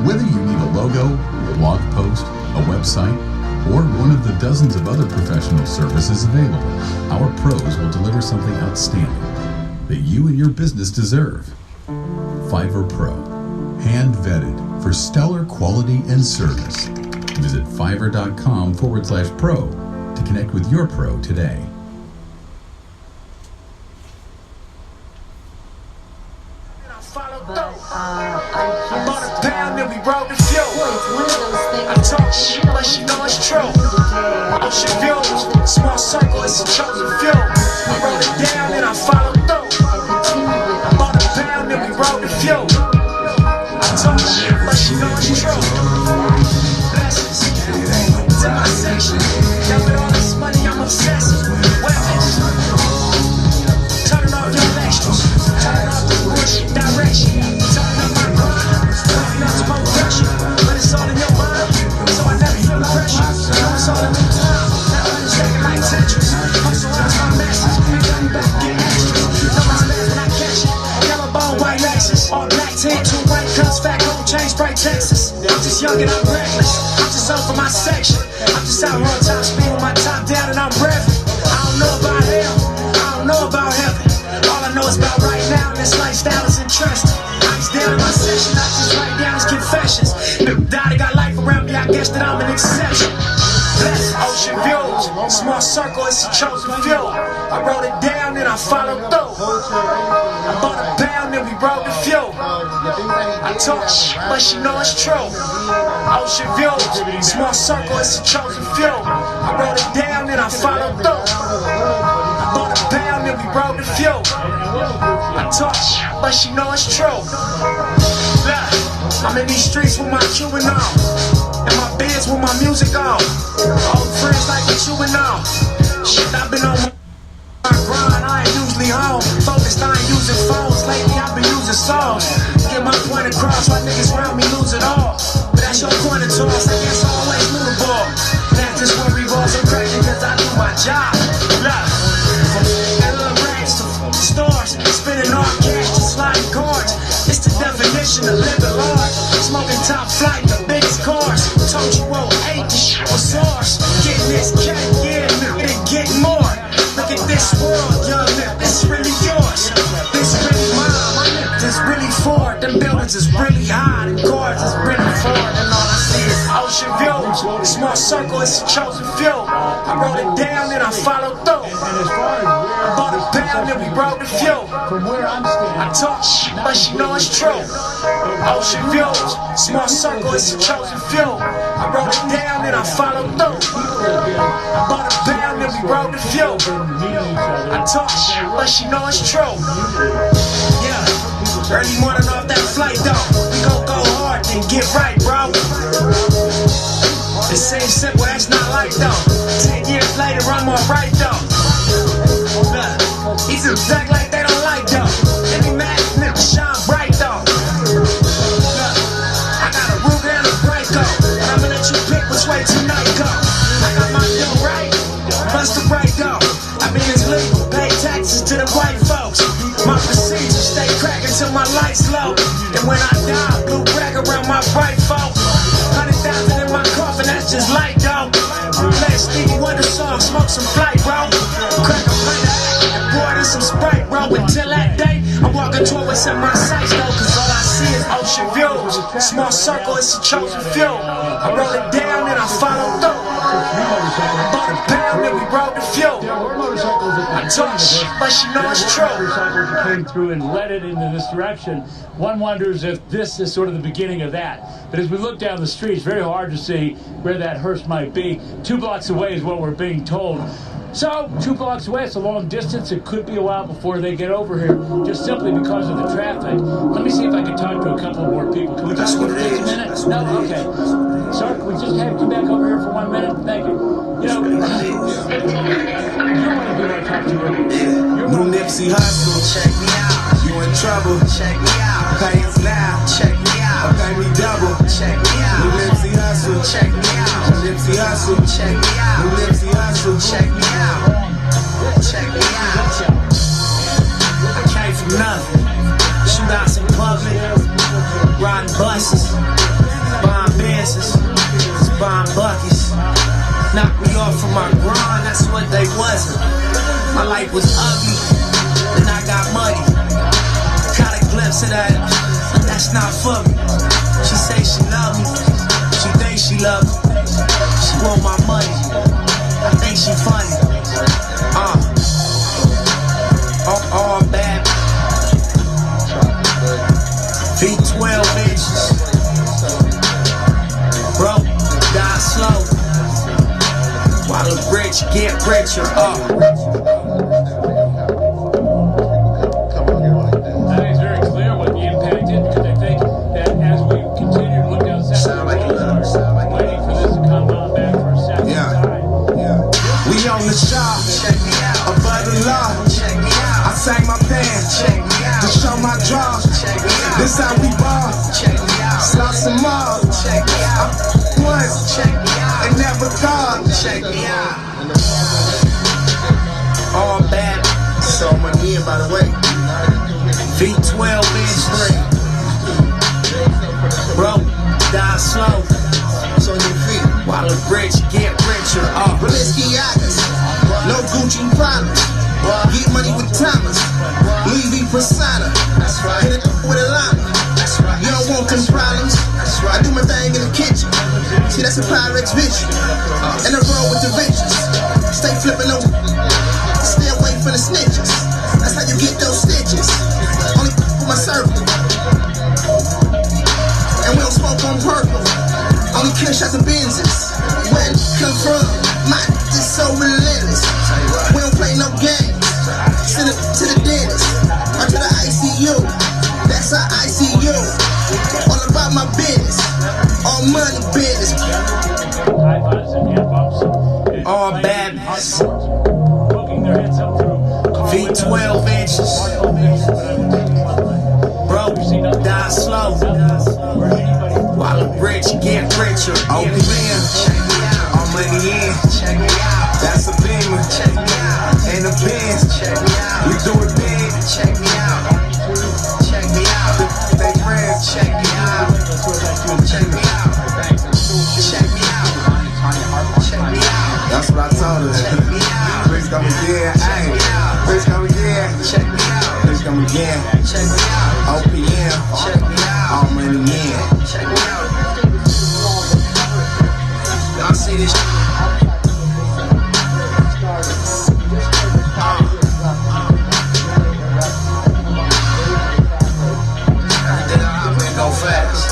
Whether you need a logo, a blog post, a website, or one of the dozens of other professional services available, our pros will deliver something outstanding that you and your business deserve. Fiverr Pro. hand-vetted for stellar quality and service. Visit fiverr.com/pro to connect with your pro today. I bought a pound and we rode the fuel. I talk shit, but she know it's true. Ocean views, small circle, it's a chosen few. I wrote it down and I followed through. I bought a pound and we rode the fuel. I talk shit, but she know it's true. Blessings to my section. Yo, with all this money, I'm obsessed. Weapons. Turning off your extras. Turning off the bullshit direction. Turning up my grind. Putting out some more pressure. But it's all in your mind. So I never feel the pressure. You know it's all in your time. That money's stacking like Tetris. Hustle out my message. Ain't nothing back, get extras. Know my stance when I catch it. Yellow bone, white Lexus. All black tint, 2 white cups, fat gold chain, Sprite Texas. I'm just young and I'm reckless. I'm just up for my section. I'm just out on top speed with my top down and I'm revving. I don't know about hell. I don't know about heaven. All I know is about right now, and this lifestyle is interesting. I just down in my session, I just write down his confessions. Daddy got life around me, I guess that I'm an exception. Blessed ocean views, small circle, it's a chosen few. I wrote it down and I followed through. I bought a pound and we rode the fuel. I talk shit, but she know it's true. Ocean views, small circle, it's a chosen few. I wrote it down and I followed through. I bought a pound and we rode the fuel. I talk shit, but she know it's true. Look, I'm in these streets with my Cuban on, and my beds with my music on. Old friends like what you and on. Shit, I've been on my grind, I ain't usually home. Focused, I ain't using phones. Lately, I've been using songs. Get my point across, why niggas around me lose it all. But that's your point of toss, I guess I always move the ball. That's just what revolves, I'm cracking cause I do my job. Look, got little racks to stores, spending all cash to sliding cards. It's the definition of living large. Smoking top flight, the biggest cars. Told you roll 8, the shit was source. Getting this cake, yeah, and getting more. Look at this world, young man, this really yours. This really mine, this really Ford. Them buildings is really high, them cars is really Ford. And all I see is ocean views. Small circle, it's a chosen few. I wrote it down and I followed through. I bought a pound and we rode the fuel. I talk shit, but she know it's true. Ocean views, small circle, it's a chosen few. I wrote it down and I followed through. I bought a pound and we rode the fuel. I talk shit, but she know it's true. Yeah, early morning off that flight though. We gon' go hard, then get right, bro. It seems simple, that's not like though. 10 years later, I'm alright though. Look, he's exact like they don't like though. Any mad nigga shine bright though. Look, I got a Ruger and a Breako, and I'ma let you pick which way tonight go. I got my dough right, bust the right though. I mean it's legal, pay taxes to the white folks. My procedure stay cracking till my lights low. And when I die, blue rag around my bright folk. 100,000 in my coffin, that's just light though. Play a Stevie Wonder song, smoke some flight, bro. Crack a pint of and pour in some Sprite, bro. Until that day, I'm walking toward what's in my sights though. Cause all I see is ocean views. Small circle, it's a chosen few. I roll it down and I follow through. I bought a pound and we rode the fuel. I talk shit, but she know it's true. Motorcycles came through and led it into this direction. One wonders if this is sort of the beginning of that. But as we look down the street, it's very hard to see where that hearse might be. 2 blocks away is what we're being told. So, 2 blocks away, it's a long distance. It could be a while before they get over here, just simply because of the traffic. Let me see if I can talk to a couple more people. Can we talk for just a minute? No? Okay. Sir, can we just have you back over here for 1 minute? Thank you. You know, you're one of the people I talk to. New Nipsey Hussle, check me out. You in trouble, check me out. Pay us now, check me out. Pay me double, check me out. New Nipsey Hussle, check me out. Nipsey Hussle, check me out. New Nipsey Hussle, check me out. Check me out. I came from nothing. Shootouts in public, riding buses, buying Benzes, buying buckets. Knocked me off from my grind, that's what they wasn't. My life was ugly, then I got muddy. Caught a glimpse of that, that's not for me. While the rich get richer. I think it's very clear what the impact is, because I think that as we continue to look down Central Boulevard, waiting for this to come on back for a second time. We on the shop, above the law. I sang my band to show my draw. This how we ball. Slots and more. Once and never thought. All bad. So my in, by the way. V12 inch ring. Bro, die slow. So your feet. While the rich get richer. Balenciagas. No Gucci problems. Get money with Thomas. Louis V persona. Hit it with a llama. You don't want them problems. I do my thing in the kitchen. See, that's a Pyrex vision. And I roll with the ventures. Stay flipping over. Stay away from the snitches. That's how you get those stitches. Only for my circle. And we don't smoke on purple. Only kill shots of Benzes. Where it come from? My is so relentless. We don't play no games. Send it to the dentist. Or to the ICU. That's our ICU. All about my business. All money business. All badness. V12 inches. Bro, die slow. While the rich get richer. Open in. All money in. That's a beamer. And a Benz. We do it big. Check me out. Check me out. They friends. Check me out. Check me out. Check me out. Check me out. That's what I told her. Check me out. Bitch come again. Hey. Bitch come again. Check me out. Bitch come again. Check me out. OPM. Check me out. All money in. Check me out. Y'all see this? Everything I hop in go fast.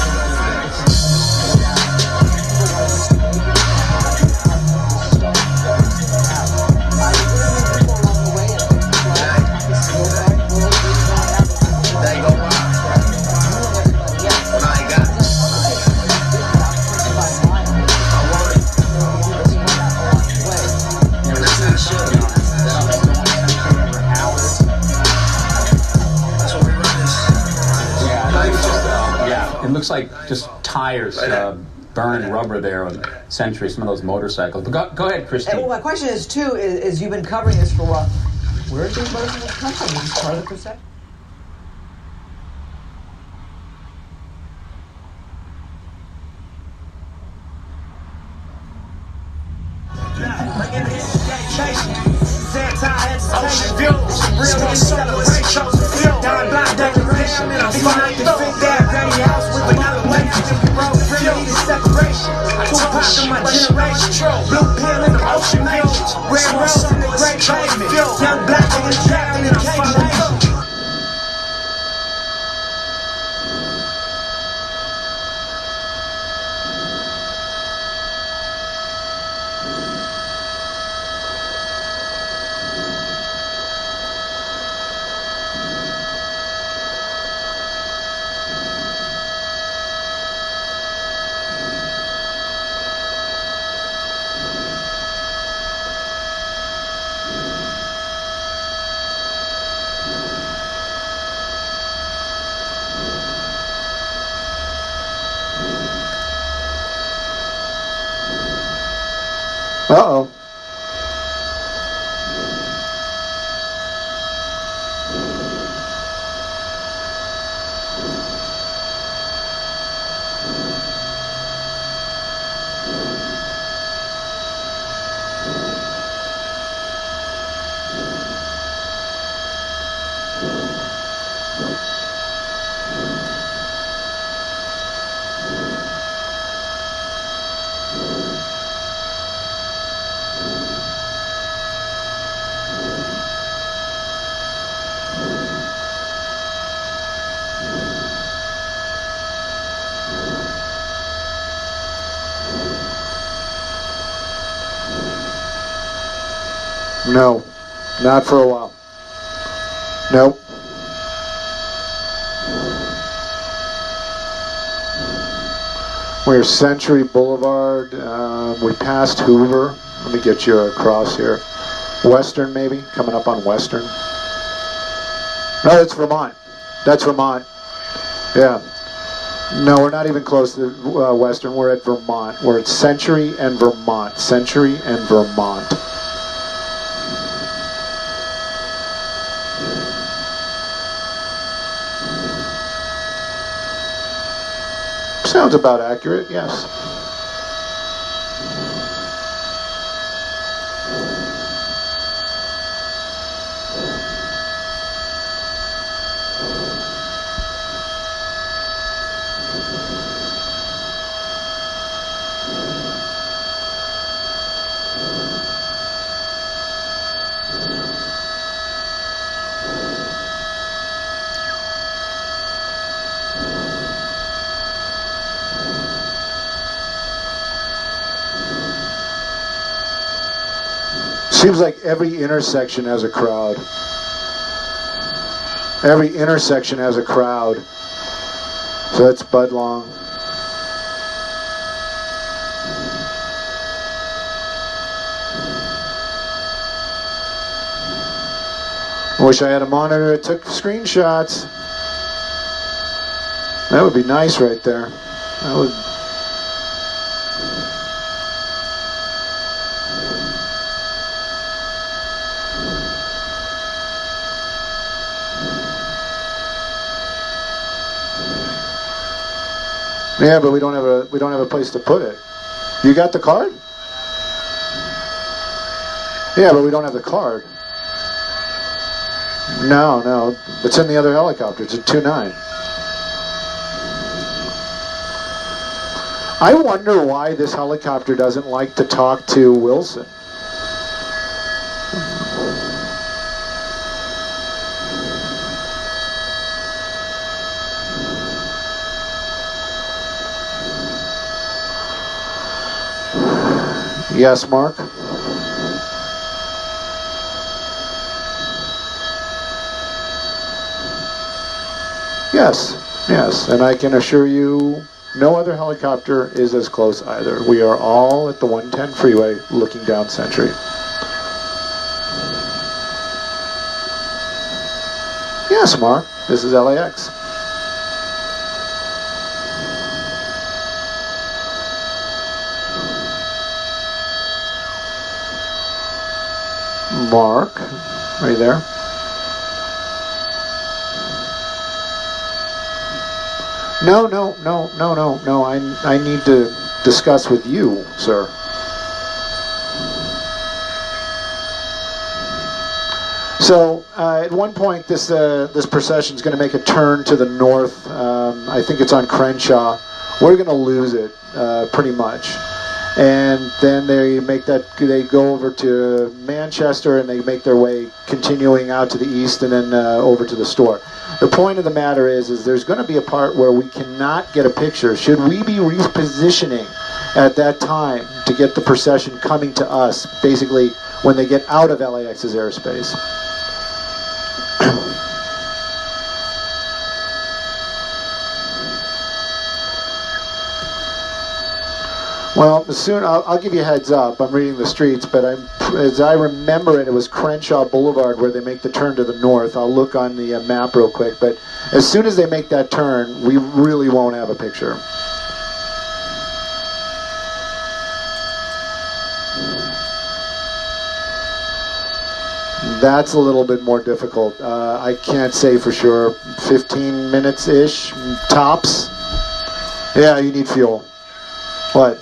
They go wild. When I ain't got it. I want it. And that's how it should be. That's what we run this. Yeah, it looks like just tires, burned rubber there on Century, some of those motorcycles. But go ahead, Christine. Well, my question is, too, is you've been covering this for a while. Where are these motorcycles come from? Is this part of the procession? Ocean view, real celebration. Down block decoration, and I'm fine to fit that granny house with another wife. Road really needed separation. Tupac in my generation. Blue pill in the ocean view. Red rose in the great pavement. Young black niggas trapped in the cage. No, not for a while. Nope. We're Century Boulevard. We passed Hoover. Let me get you across here. Western, maybe? Coming up on Western. No, that's Vermont. That's Vermont. Yeah. No, we're not even close to Western. We're at Vermont. We're at Century and Vermont. Century and Vermont. Sounds about accurate, yes. Seems like every intersection has a crowd. Every intersection has a crowd. So that's Budlong. I wish I had a monitor that took screenshots. That would be nice right there. That would. Yeah, but we don't have a place to put it. You got the card? Yeah, but we don't have the card. No, it's in the other helicopter. It's a 2-9. I wonder why this helicopter doesn't like to talk to Wilson. Yes, Mark? Yes, and I can assure you no other helicopter is as close either. We are all at the 110 freeway looking down Century. Yes, Mark, this is LAX. Mark, are you there? No. I need to discuss with you, sir. So at one point, this procession is going to make a turn to the north. I think it's on Crenshaw. We're going to lose it pretty much. And then they go over to Manchester and they make their way continuing out to the east and then over to the store. The point of the matter is there's going to be a part where we cannot get a picture. Should we be repositioning at that time to get the procession coming to us, basically when they get out of LAX's airspace? Well, soon I'll give you a heads up. I'm reading the streets, but as I remember it was Crenshaw Boulevard where they make the turn to the north. I'll look on the map real quick, but as soon as they make that turn, we really won't have a picture. That's a little bit more difficult. I can't say for sure. 15 minutes-ish, tops. Yeah, you need fuel. What?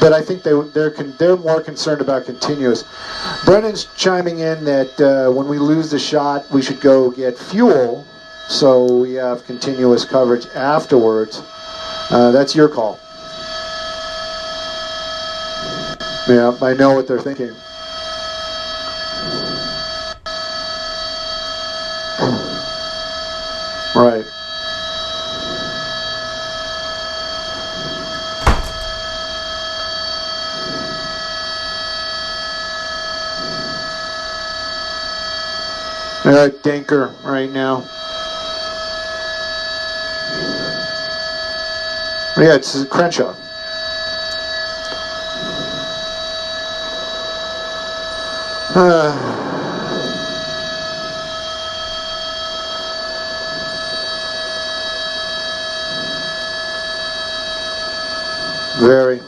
But I think they're more concerned about continuous. Brennan's chiming in that when we lose the shot, we should go get fuel, so we have continuous coverage afterwards. That's your call. Yeah, I know what they're thinking. Right. They're at Denker right now. Yeah, it's Crenshaw. Very.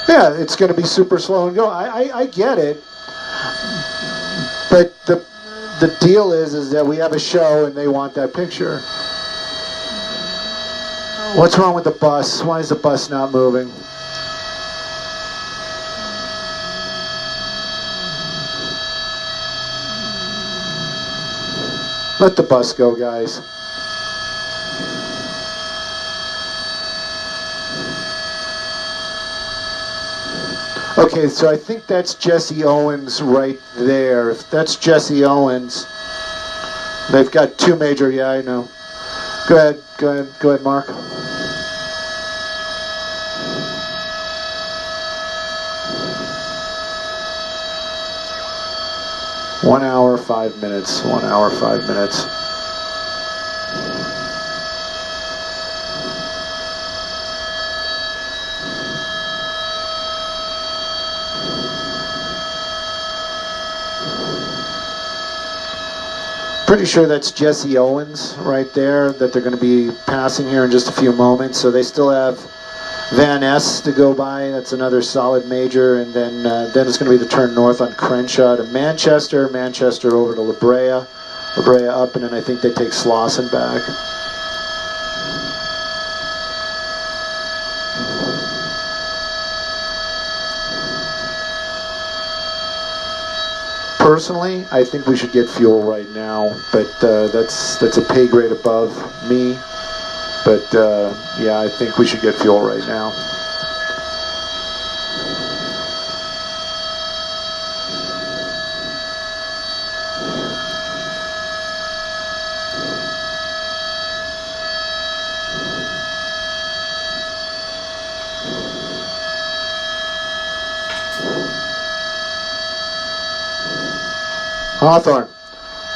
Yeah, it's going to be super slow and go. I get it, but the deal is that we have a show and they want that picture. What's wrong with the bus? Why is the bus not moving? Let the bus go, guys. Okay, so I think that's Jesse Owens right there. If that's Jesse Owens, they've got two major, yeah, I know. Go ahead, Mark. One hour, 5 minutes. 1 hour, 5 minutes. Pretty sure that's Jesse Owens right there that they're going to be passing here in just a few moments. So they still have Van Ness to go by. That's another solid major. And then it's going to be the turn north on Crenshaw to Manchester. Manchester over to La Brea. La Brea up, and then I think they take Slauson back. Personally, I think we should get fuel right now, but that's a pay grade above me. But yeah, I think we should get fuel right now.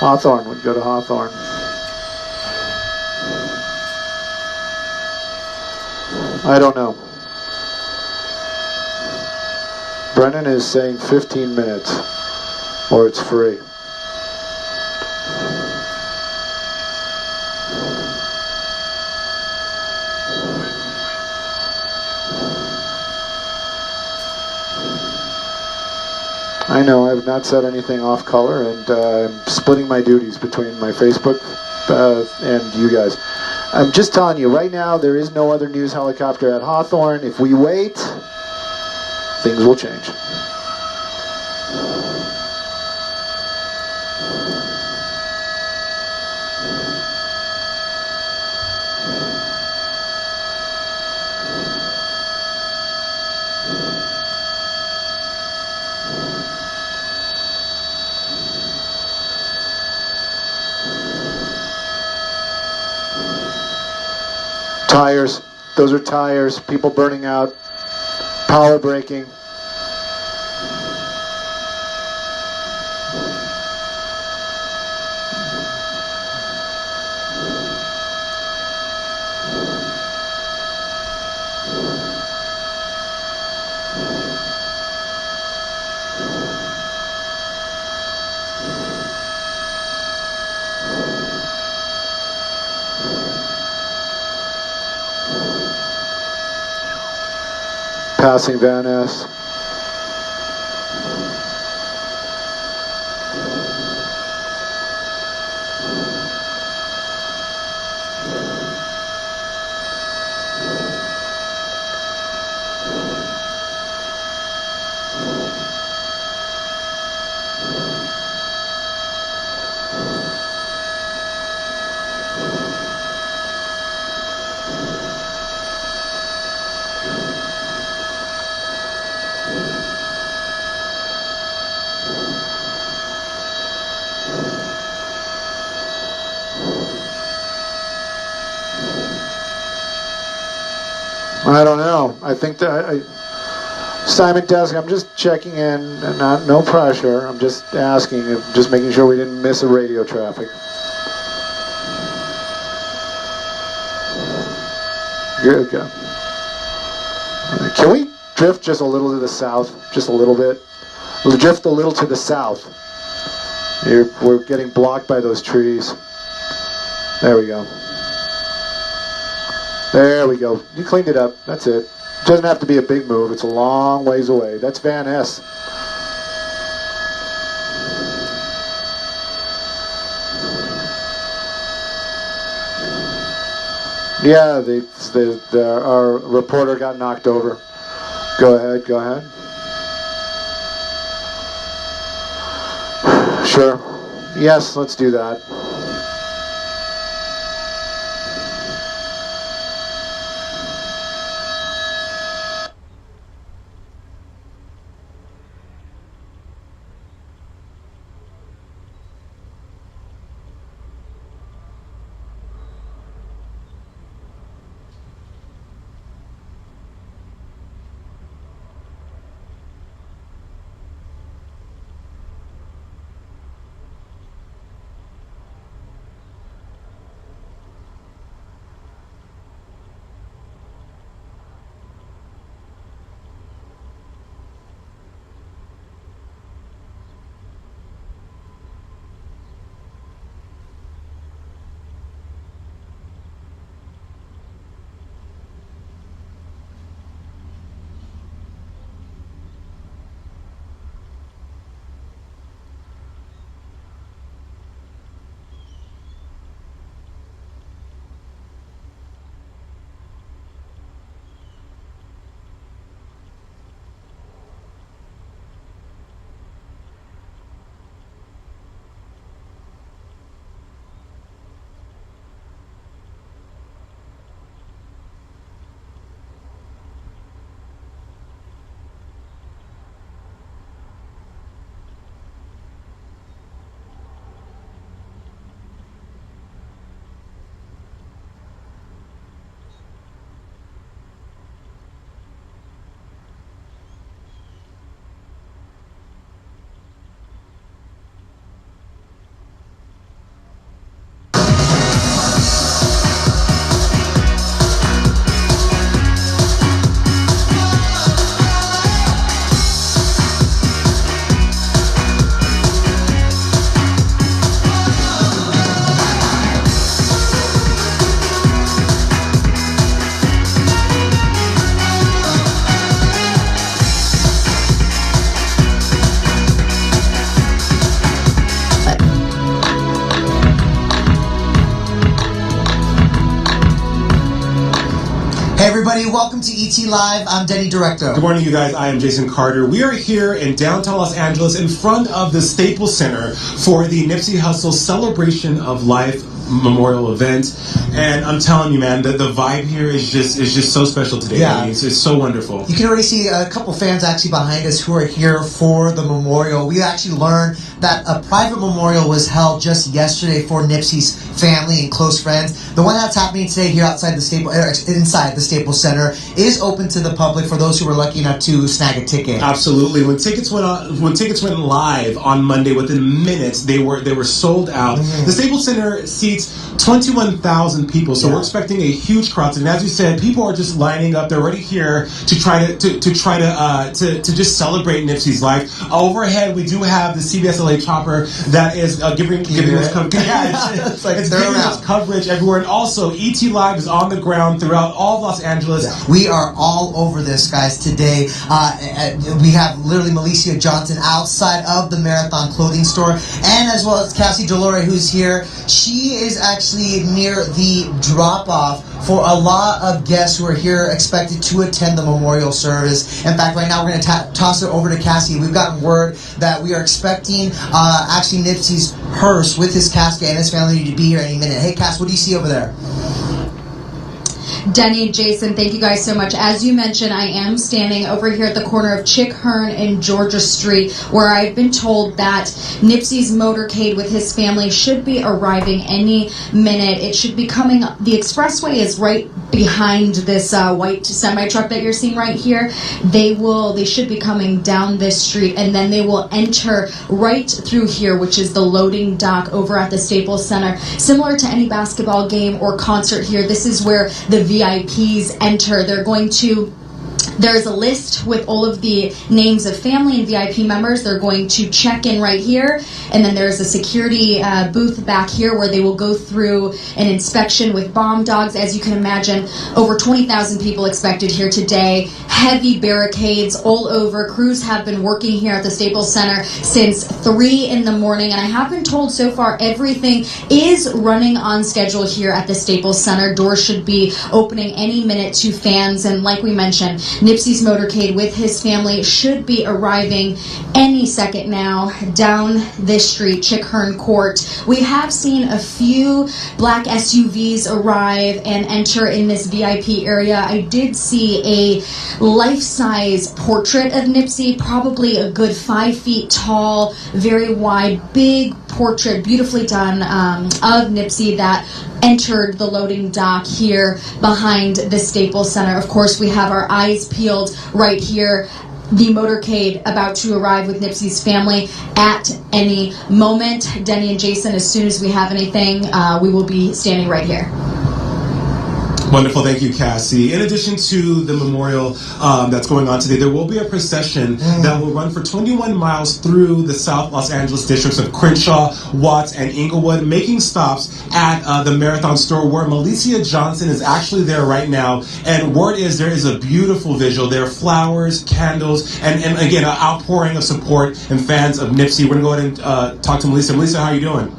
Hawthorne, we'd go to Hawthorne. I don't know. Brennan is saying 15 minutes, or it's free. I know, I've not said anything off color, and I'm splitting my duties between my Facebook and you guys. I'm just telling you, right now, there is no other news helicopter at Hawthorne. If we wait, things will change. Tires. Those are tires. People burning out. Power braking. Passing Van Ness. I don't know. I think that Simon Desk, I'm just checking in, and no pressure. I'm just asking, just making sure we didn't miss a radio traffic. Good, good. Can we drift just a little to the south? Just a little bit? We'll drift a little to the south. We're getting blocked by those trees. There we go. There we go. You cleaned it up. That's it. It doesn't have to be a big move. It's a long ways away. That's Van Ness. Yeah, our reporter got knocked over. Go ahead, go ahead. Sure. Yes, let's do that. Hey everybody, welcome to ET Live. I'm Denny Directo. Good morning, you guys. I am Jason Carter. We are here in downtown Los Angeles in front of the Staples Center for the Nipsey Hussle Celebration of Life memorial event, and I'm telling you, man, the vibe here is just so special today. Yeah. I mean, it's so wonderful. You can already see a couple fans actually behind us who are here for the memorial. We actually learned that a private memorial was held just yesterday for Nipsey's family and close friends. The one that's happening today here inside the Staples Center is open to the public for those who were lucky enough to snag a ticket. Absolutely. When tickets went live on Monday, within minutes they were sold out. Mm-hmm. The Staples Center seats 21,000 people, so we're expecting a huge crowd. And as you said, people are just lining up. They're already here to try to just celebrate Nipsey's life. Overhead, we do have the CBS LA chopper that is giving us coverage. It's giving us coverage everywhere. And also, ET Live is on the ground throughout all of Los Angeles. Yeah. We are all over this, guys, today. We have literally Malicia Johnson outside of the Marathon clothing store, and as well as Cassie Delore, who's here. She is actually near the drop-off for a lot of guests who are here expected to attend the memorial service. In fact, right now we're going to toss it over to Cassie. We've gotten word that we are expecting actually Nipsey's hearse with his casket and his family to be here any minute. Hey, Cass, what do you see over there? Denny and Jason, thank you guys so much. As you mentioned, I am standing over here at the corner of Chick Hearn and Georgia Street, where I've been told that Nipsey's motorcade with his family should be arriving any minute. It should be coming. The expressway is right behind this white semi-truck that you're seeing right here. They should be coming down this street, and then they will enter right through here, which is the loading dock over at the Staples Center. Similar to any basketball game or concert here, this is where the VIPs enter. There's a list with all of the names of family and VIP members. They're going to check in right here, and then there's a security booth back here where they will go through an inspection with bomb dogs. As you can imagine, over 20,000 people expected here today. Heavy barricades all over. Crews have been working here at the Staples Center since 3 in the morning, and I have been told so far everything is running on schedule here at the Staples Center. Doors should be opening any minute to fans, and like we mentioned, Nipsey's motorcade with his family should be arriving any second now down this street, Chick Hearn Court. We have seen a few black SUVs arrive and enter in this VIP area. I did see a life-size portrait of Nipsey, probably a good 5 feet tall, very wide, big portrait, beautifully done, of Nipsey that entered the loading dock here behind the Staples Center. Of course, we have our eyes peeled right here. The motorcade about to arrive with Nipsey's family at any moment. Denny and Jason, as soon as we have anything, we will be standing right here. Wonderful, thank you, Cassie. In addition to the memorial that's going on today, there will be a procession that will run for 21 miles through the South Los Angeles districts of Crenshaw, Watts, and Inglewood, making stops at the Marathon store where Malicia Johnson is actually there right now. And word is there is a beautiful visual. There are flowers, candles, and again, an outpouring of support and fans of Nipsey. We're going to go ahead and talk to Malicia. Malicia, how are you doing?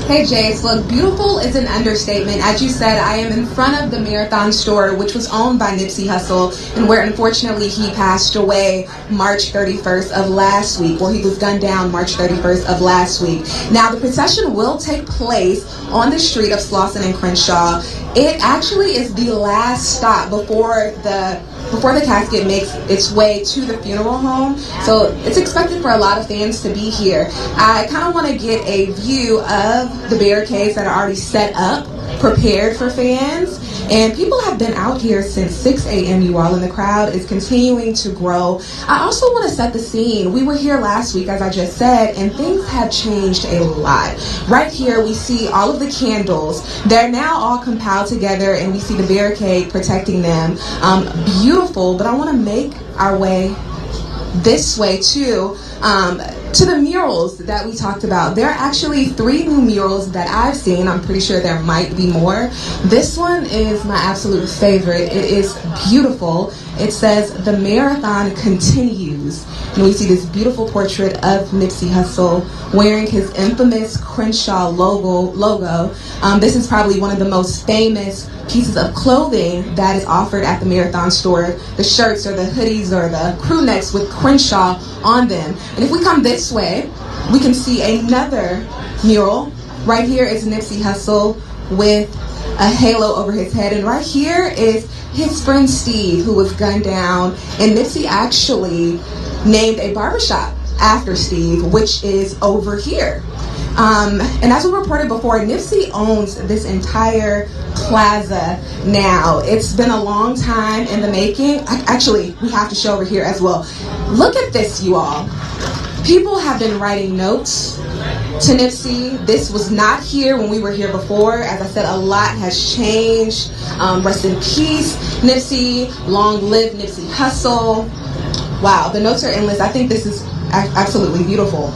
Hey Jace, look, beautiful is an understatement. As you said, I am in front of the Marathon store, which was owned by Nipsey Hussle, and where unfortunately he passed away March 31st of last week, or he was gunned down March 31st of last week. Now, the procession will take place on the street of Slauson and Crenshaw. It actually is the last stop before the casket makes its way to the funeral home. So it's expected for a lot of fans to be here. I kind of want to get a view of the barricades that are already set up, prepared for fans. And people have been out here since 6 a.m., you all, and the crowd is continuing to grow. I also want to set the scene. We were here last week, as I just said, and things have changed a lot. Right here, we see all of the candles. They're now all compiled together, and we see the barricade protecting them. Beautiful, but I want to make our way this way, too. To the murals that we talked about. There are actually 3 new murals that I've seen. I'm pretty sure there might be more. This one is my absolute favorite. It is beautiful. It says, "The marathon continues." And we see this beautiful portrait of Nipsey Hussle wearing his infamous Crenshaw logo. This is probably one of the most famous pieces of clothing that is offered at the Marathon store. The shirts or the hoodies or the crew necks with Crenshaw on them. And if we come this way, we can see another mural. Right here is Nipsey Hussle with a halo over his head. And right here is his friend Steve, who was gunned down. And Nipsey actually named a barbershop after Steve, which is over here. And as we reported before, Nipsey owns this entire plaza now. It's been a long time in the making. Actually, we have to show over here as well. Look at this, you all. People have been writing notes to Nipsey. This was not here when we were here before. As I said, a lot has changed. Rest in peace, Nipsey. Long live Nipsey Hussle. Wow, the notes are endless. I think this is absolutely beautiful.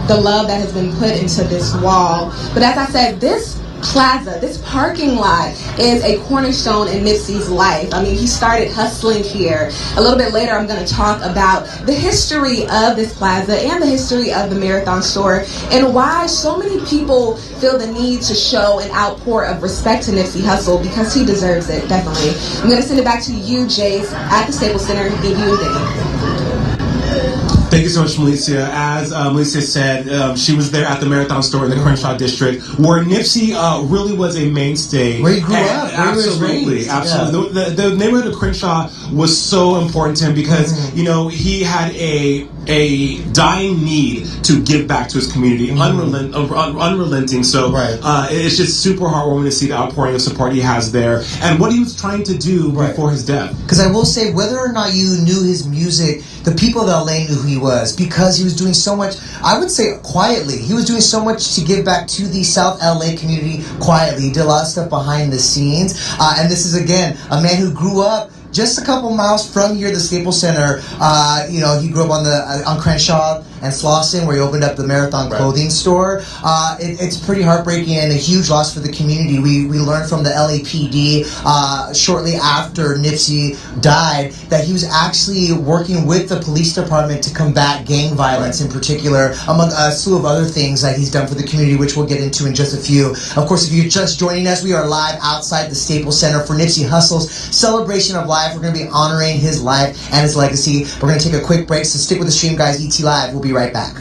The love that has been put into this wall. But as I said, this plaza, this parking lot is a cornerstone in Nipsey's life. I mean, he started hustling here. A little bit later, I'm going to talk about the history of this plaza and the history of the Marathon store and why so many people feel the need to show an outpour of respect to Nipsey Hussle, because he deserves it, definitely. I'm going to send it back to you, Jace, at the Staples Center, and you and Denny. Thank you so much, Melissa. As Melissa said, she was there at the Marathon store in the Crenshaw district, where Nipsey really was a mainstay. Where he grew up, where absolutely, he was raised. absolutely. Yeah. The neighborhood of Crenshaw was so important to him because you know he had a dying need to give back to his community, unrelenting. So it's just super heartwarming to see the outpouring of support he has there and what he was trying to do before his death. Because I will say, whether or not you knew his music, the people of LA knew who he was because he was doing so much, I would say quietly. He was doing so much to give back to the South LA community quietly. He did a lot of stuff behind the scenes. And this is, again, a man who grew up just a couple miles from here, the Staples Center. You know, he grew up on Crenshaw and Slauson, where he opened up the Marathon clothing store. It's pretty heartbreaking and a huge loss for the community. We learned from the LAPD shortly after Nipsey died that he was actually working with the police department to combat gang violence in particular, among a slew of other things that he's done for the community, which we'll get into in just a few. Of course, if you're just joining us, we are live outside the Staples Center for Nipsey Hussle's celebration of life. We're going to be honoring his life and his legacy. We're going to take a quick break, so stick with the stream, guys. ET Live. We'll be right back.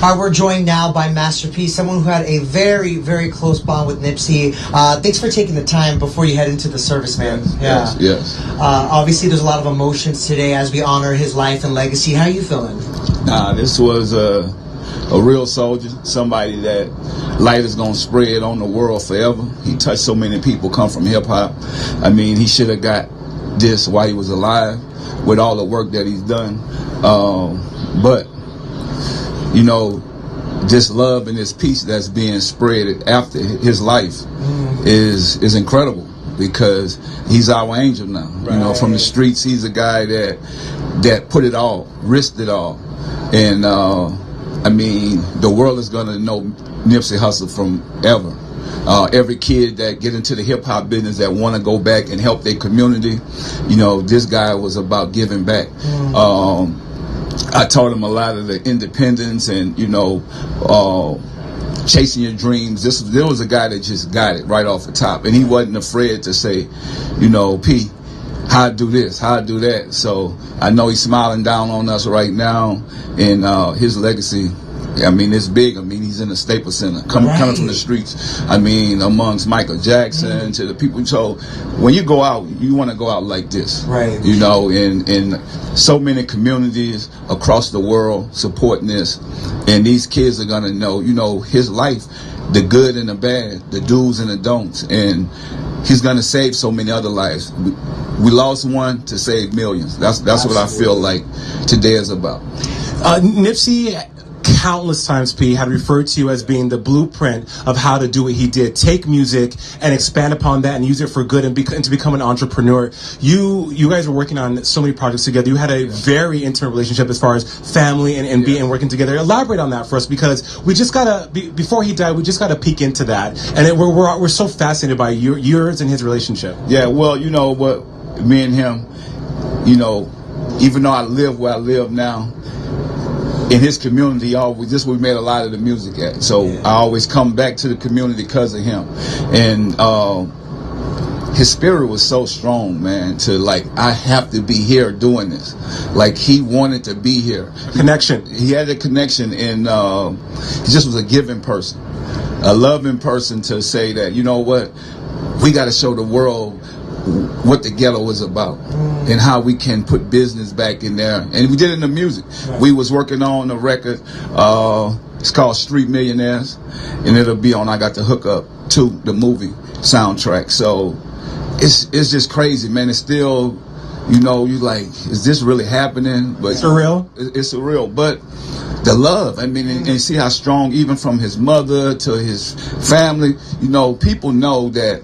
All right, we're joined now by Master P, someone who had a very, very close bond with Nipsey. Thanks for taking the time before you head into the service, man. Yes. Obviously, there's a lot of emotions today as we honor his life and legacy. How are you feeling? This was a real soldier, somebody that light is going to spread on the world forever. He touched so many people, come from hip-hop. I mean, he should have got this while he was alive with all the work that he's done. But, you know, this love and this peace that's being spread after his life is incredible because he's our angel now. You know, from the streets, he's a guy that put it all, risked it all. And, I mean, the world is going to know Nipsey Hussle from ever. Every kid that get into the hip-hop business that want to go back and help their community, you know, this guy was about giving back. I taught him a lot of the independence and, you know, chasing your dreams. There was a guy that just got it right off the top. And he wasn't afraid to say, you know, P, how I do this, how I do that. So I know he's smiling down on us right now, and his legacy, I mean, it's big. I mean, he's in the Staples Center, coming from the streets. I mean, amongst Michael Jackson to the people. So when you go out, you want to go out like this, you know, in so many communities across the world supporting this, and these kids are gonna know, you know, his life, the good and the bad, the do's and the don'ts, and he's gonna save so many other lives. We lost one to save millions. That's what I feel like today is about. Nipsey, countless times, P, had referred to you as being the blueprint of how to do what he did. Take music and expand upon that and use it for good and to become an entrepreneur. You guys were working on so many projects together. You had a very intimate relationship as far as family and being working together. Elaborate on that for us, because we just gotta before he died, we just gotta peek into that, and we're so fascinated by yours and his relationship. Yeah, well, you know what, me and him, you know, even though I live where I live now, in his community, this is where we made a lot of the music at. So I always come back to the community because of him. And his spirit was so strong, man, to like, I have to be here doing this. Like, he wanted to be here. Connection. He had a connection, and he just was a giving person, a loving person, to say that, you know what, we got to show the world what the ghetto is about and how we can put business back in there. And we did it in the music. We was working on a record, it's called Street Millionaires, and it'll be on I Got the Hook Up to the movie soundtrack. So it's just crazy, man. It's still, you know, you like, is this really happening? But it's surreal. It's surreal, but the love, I mean, and see how strong, even from his mother to his family, you know, people know that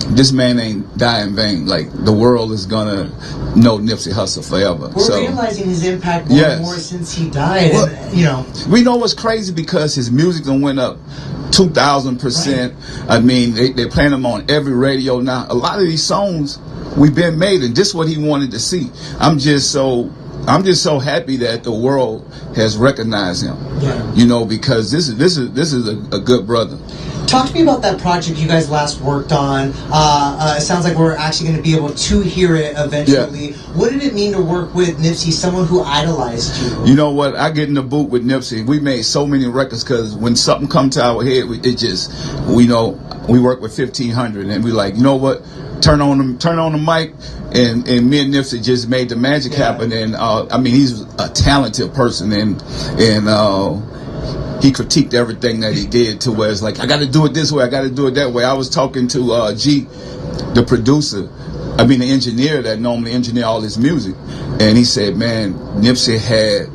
this man ain't die in vain. Like, the world is gonna know Nipsey Hussle forever. We're realizing his impact more and more since he died. Well, and, you know, we know what's crazy because his music done went up 2,000%. I mean, they're playing them on every radio now. A lot of these songs we've been made, and this is what he wanted to see. I'm just so happy that the world has recognized him. You know, because this is a good brother. Talk to me about that project you guys last worked on. It sounds like we're actually going to be able to hear it eventually. Yeah. What did it mean to work with Nipsey, someone who idolized you? You know what? I get in the booth with Nipsey. We made so many records because when something comes to our head, we work with 1500 and we like, you know what? Turn on the mic, and me and Nipsey just made the magic happen. And I mean, he's a talented person, and he critiqued everything that he did to where it's like, I got to do it this way, I got to do it that way. I was talking to G, the producer, the engineer that normally engineer all his music, and he said, man, Nipsey had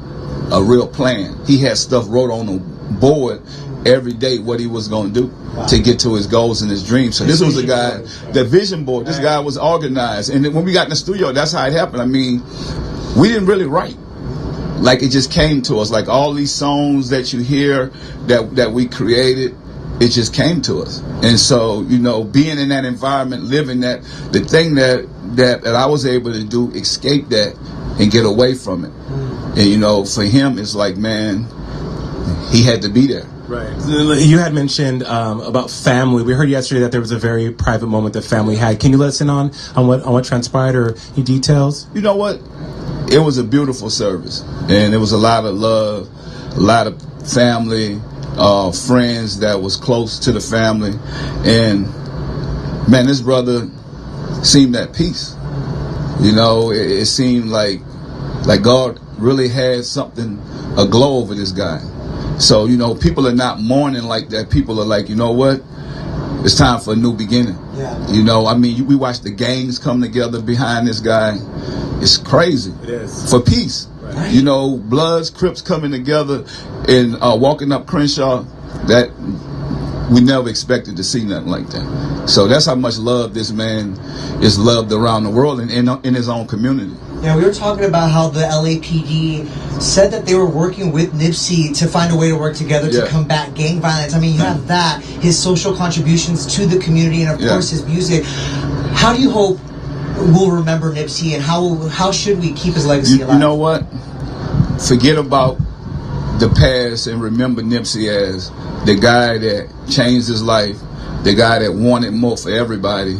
a real plan. He had stuff wrote on the board every day what he was going to do to get to his goals and his dreams. So this was a guy, the vision board, this guy was organized. And then when we got in the studio, that's how it happened. I mean, we didn't really write. Like, it just came to us. Like, all these songs that you hear that we created, it just came to us. And so, you know, being in that environment, living that, the thing that I was able to do, escape that and get away from it. And, you know, for him, it's like, man, he had to be there. Right. You had mentioned about family. We heard yesterday that there was a very private moment that family had. Can you let us in on what transpired or any details? You know what? It was a beautiful service, and it was a lot of love, a lot of family, friends that was close to the family, and man, this brother seemed at peace. You know, it seemed like God really had something, a glow over this guy. So, you know, people are not mourning like that. People are like, you know what? It's time for a new beginning. Yeah. You know, I mean, we watch the gangs come together behind this guy. It's crazy. It is. For peace. Right. You know, Bloods, Crips coming together and walking up Crenshaw, that we never expected to see nothing like that. So that's how much love this man is loved around the world and in his own community. Yeah, we were talking about how the LAPD said that they were working with Nipsey to find a way to work together to combat gang violence. I mean, you have that, his social contributions to the community, and of course his music. How do you hope we'll remember Nipsey, and how should we keep his legacy alive? You know what? Forget about the past and remember Nipsey as the guy that changed his life, the guy that wanted more for everybody,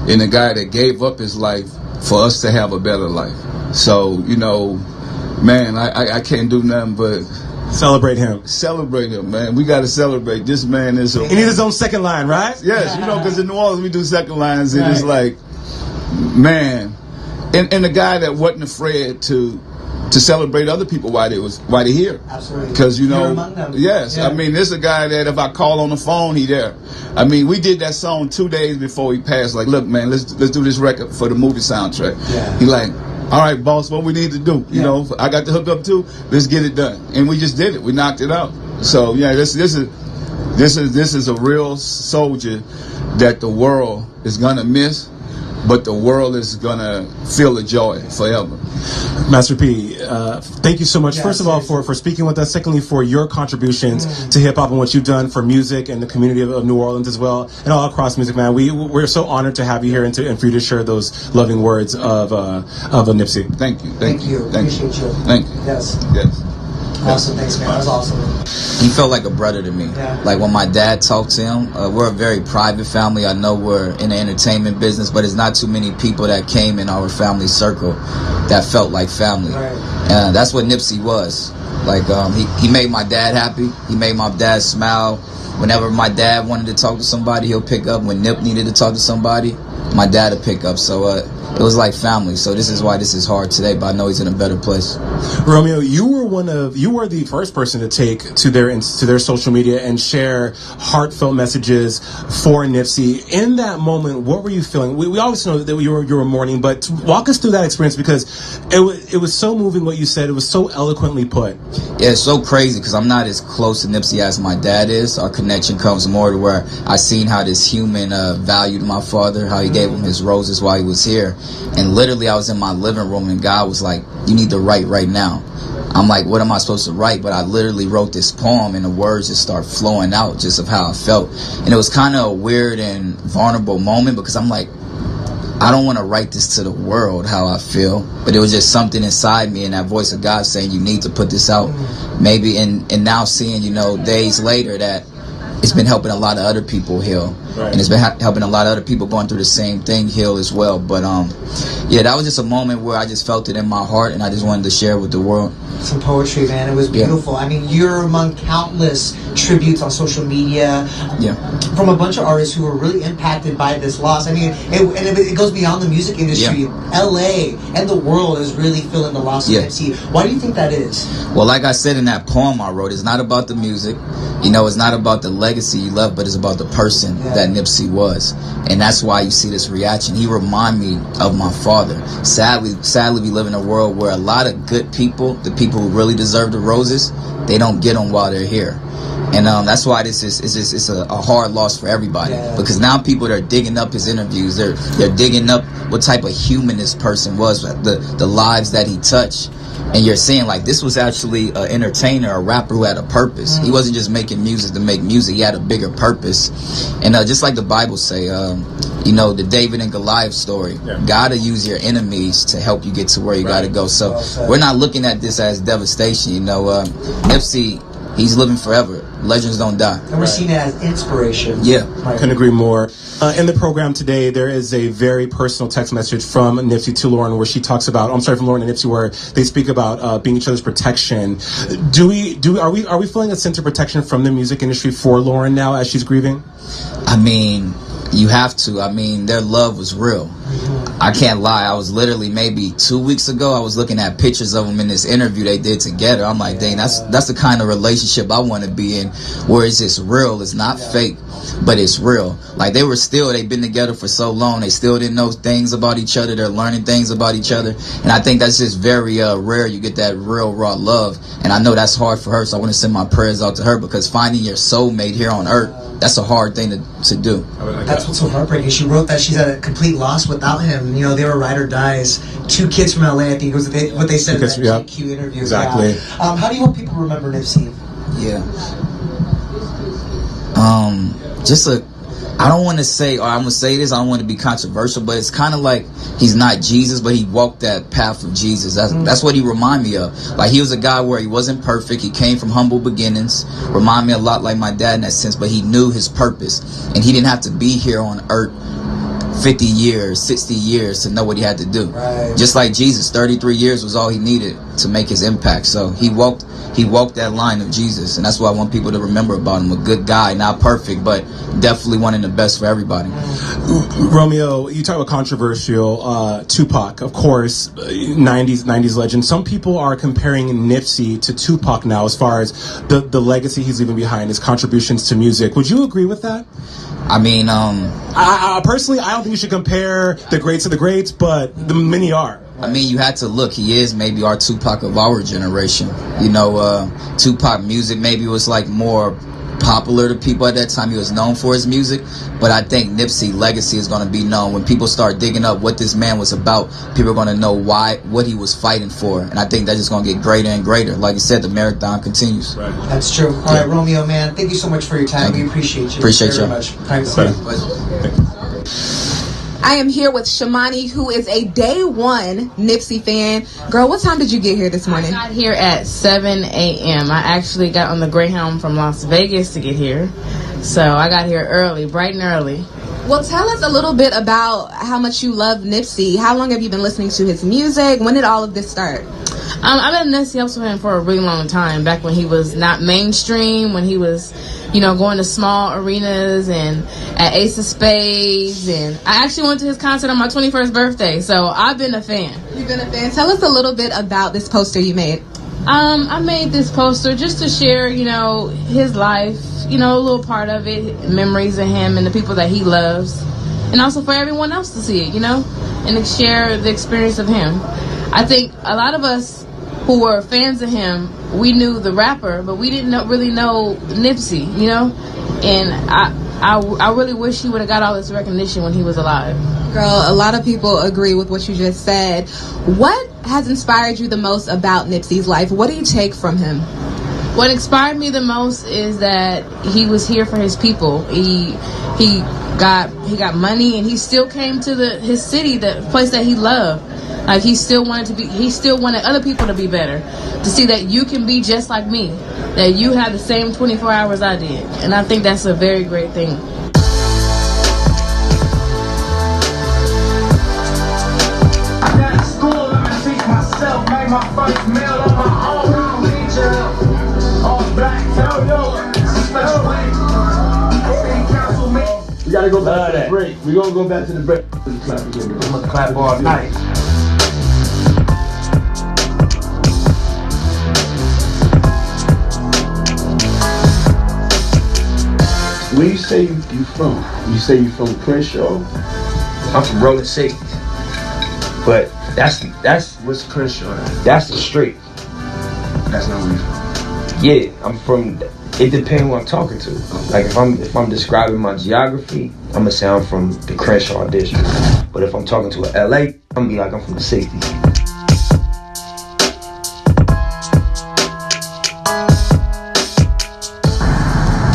and the guy that gave up his life for us to have a better life. So, you know, man, I can't do nothing but celebrate him. Celebrate him, man. We got to celebrate. This man is he needs his own second line, right? Yes, you know, because in New Orleans we do second lines, and it's like, man, and the guy that wasn't afraid to celebrate other people while they're here. Absolutely. Because, you know, among them. Yes, I mean, this is a guy that if I call on the phone, he there. I mean, we did that song 2 days before he passed. Like, look, man, let's do this record for the movie soundtrack. Yeah. He like, all right, boss, what we need to do? You know, I got the hookup too. Let's get it done, and we just did it. We knocked it out. So yeah, this is a real soldier that the world is gonna miss, but the world is gonna feel the joy forever. Master P, thank you so much. First of all, for speaking with us. Secondly, for your contributions to hip hop and what you've done for music and the community of New Orleans as well, and all across music, man. We're so honored to have you here and for you to share those loving words of a Nipsey. Thank you. Thank you. Appreciate you. Thank you. Yes. Yes. Awesome. Thanks, man. That was awesome. He felt like a brother to me. Yeah. Like when my dad talked to him, we're a very private family. I know we're in the entertainment business, but it's not too many people that came in our family circle that felt like family. Right. And that's what Nipsey was. Like he made my dad happy. He made my dad smile. Whenever my dad wanted to talk to somebody, he'll pick up. When Nip needed to talk to somebody, my dad would pick up. So it was like family. So this is why this is hard today, but I know he's in a better place. Romeo, you were the first person to take to their social media and share heartfelt messages for Nipsey. In that moment, what were you feeling? We always know that you were mourning, but walk us through that experience, because it was so moving what you said. It was so eloquently put. Yeah, it's so crazy because I'm not as close to Nipsey as my dad is. Our connection comes more to where I seen how this human valued my father, how he gave him his roses while he was here. And literally I was in my living room and God was like, you need to write right now. I'm like, what am I supposed to write? But I literally wrote this poem and the words just start flowing out just of how I felt. And it was kind of a weird and vulnerable moment because I'm like, I don't want to write this to the world how I feel, but it was just something inside me and that voice of God saying you need to put this out. Maybe and now seeing, you know, days later that it's been helping a lot of other people heal, and it's been helping a lot of other people going through the same thing heal as well. But yeah, that was just a moment where I just felt it in my heart, and I just wanted to share with the world. Some poetry, man. It was beautiful. I mean, you're among countless tributes on social media from a bunch of artists who were really impacted by this loss. I mean, it goes beyond the music industry. LA and the world is really feeling the loss of Nipsey. Why do you think that is? Well, like I said in that poem I wrote, it's not about the music. You know, it's not about the legacy you left, but it's about the person that Nipsey was. And that's why you see this reaction. He remind me of my father. Sadly, we live in a world where a lot of good people, the people who really deserve the roses, they don't get them while they're here. And that's why it's a hard loss for everybody, because now people that are digging up his interviews, they're digging up what type of human this person was, the lives that he touched. And you're seeing, like, this was actually an entertainer, a rapper who had a purpose. He wasn't just making music to make music. He had a bigger purpose. And just like the Bible say, you know, the David and Goliath story, God will use your enemies to help you get to where you got to go. So we're not looking at this as devastation. You know, Nipsey, he's living forever. Legends don't die. And we're seeing it as inspiration. Yeah, I couldn't agree more. In the program today, there is a very personal text message from Nipsey to Lauren where she talks about, from Lauren and Nipsey, where they speak about being each other's protection. Are we feeling a sense of protection from the music industry for Lauren now as she's grieving? I mean, you have to. I mean, their love was real. I can't lie. I was literally maybe 2 weeks ago, I was looking at pictures of them in this interview they did together. I'm like, dang, that's the kind of relationship I want to be in, where it's just real. It's not fake, but it's real. Like, they've been together for so long. They still didn't know things about each other. They're learning things about each other. And I think that's just very rare. You get that real, raw love. And I know that's hard for her, so I want to send my prayers out to her, because finding your soulmate here on earth, that's a hard thing to do. That's what's so heartbreaking. She wrote that she's at a complete loss without him. You know, they were ride or dies. 2 kids from LA, I think was what they said in that GQ interview. Exactly. How do you want people to remember Nipsey? I don't want to say, or I'm going to say this, I don't want to be controversial, but it's kind of like he's not Jesus, but he walked that path of Jesus. That's what he remind me of. Like, he was a guy where he wasn't perfect. He came from humble beginnings. Remind me a lot like my dad in that sense, but he knew his purpose. And he didn't have to be here on earth 50 years, 60 years to know what he had to do. Just like Jesus, 33 years was all he needed to make his impact. So he walked that line of Jesus, and that's what I want people to remember about him. A good guy, not perfect, but definitely wanting the best for everybody. Romeo, you talk about controversial. Tupac, of course, 90s legend. Some people are comparing Nipsey to Tupac now as far as the legacy he's leaving behind, his contributions to music. Would you agree with that? I mean, I personally, I don't think you should compare the greats to the greats, but many are. I mean, you had to look. He is maybe our Tupac of our generation. You know, Tupac music maybe was like more popular to people at that time. He was known for his music, but I think Nipsey legacy is going to be known when people start digging up what this man was about. People are going to know what he was fighting for, and I think that's just going to get greater and greater. Like you said, the marathon continues. That's true. All right, Romeo, man, thank you so much for your time. We appreciate you. Appreciate you. Very much. Thanks. I am here with Shamani, who is a day one Nipsey fan. Girl, what time did you get here this morning? I got here at 7 a.m. I actually got on the Greyhound from Las Vegas to get here. So I got here early, bright and early. Well, tell us a little bit about how much you love Nipsey. How long have you been listening to his music? When did all of this start? I've been Nipsey Hussle fan for a really long time, back when he was not mainstream, when he was, going to small arenas and at Ace of Spades, and I actually went to his concert on my 21st birthday, so I've been a fan. You've been a fan. Tell us a little bit about this poster you made. I made this poster just to share, his life, a little part of it, memories of him and the people that he loves, and also for everyone else to see it, and to share the experience of him. I think a lot of us who were fans of him, we knew the rapper, but we didn't really know Nipsey, and I really wish he would have got all this recognition when he was alive. Girl, a lot of people agree with what you just said. What has inspired you the most about Nipsey's life? What do you take from him? What inspired me the most is that he was here for his people. He got money, and he still came to his city, the place that he loved. Like he still wanted other people to be better, to see that you can be just like me, that you have the same 24 hours I did. And I think that's a very great thing. I got to school, let me teach myself, made my first meal on my own. All black, special way. We gotta go back to the break. We're gonna go back to the break. I'm gonna clap all night. Where you say you from? You say you from Crenshaw? I'm from Rolling 60. But that's what's Crenshaw? That's the street. That's not where you from. Yeah, I'm from. It depends who I'm talking to. Like if I'm describing my geography, I'm gonna say I'm from the Crenshaw district. But if I'm talking to a LA, I'm gonna be like I'm from the 60s.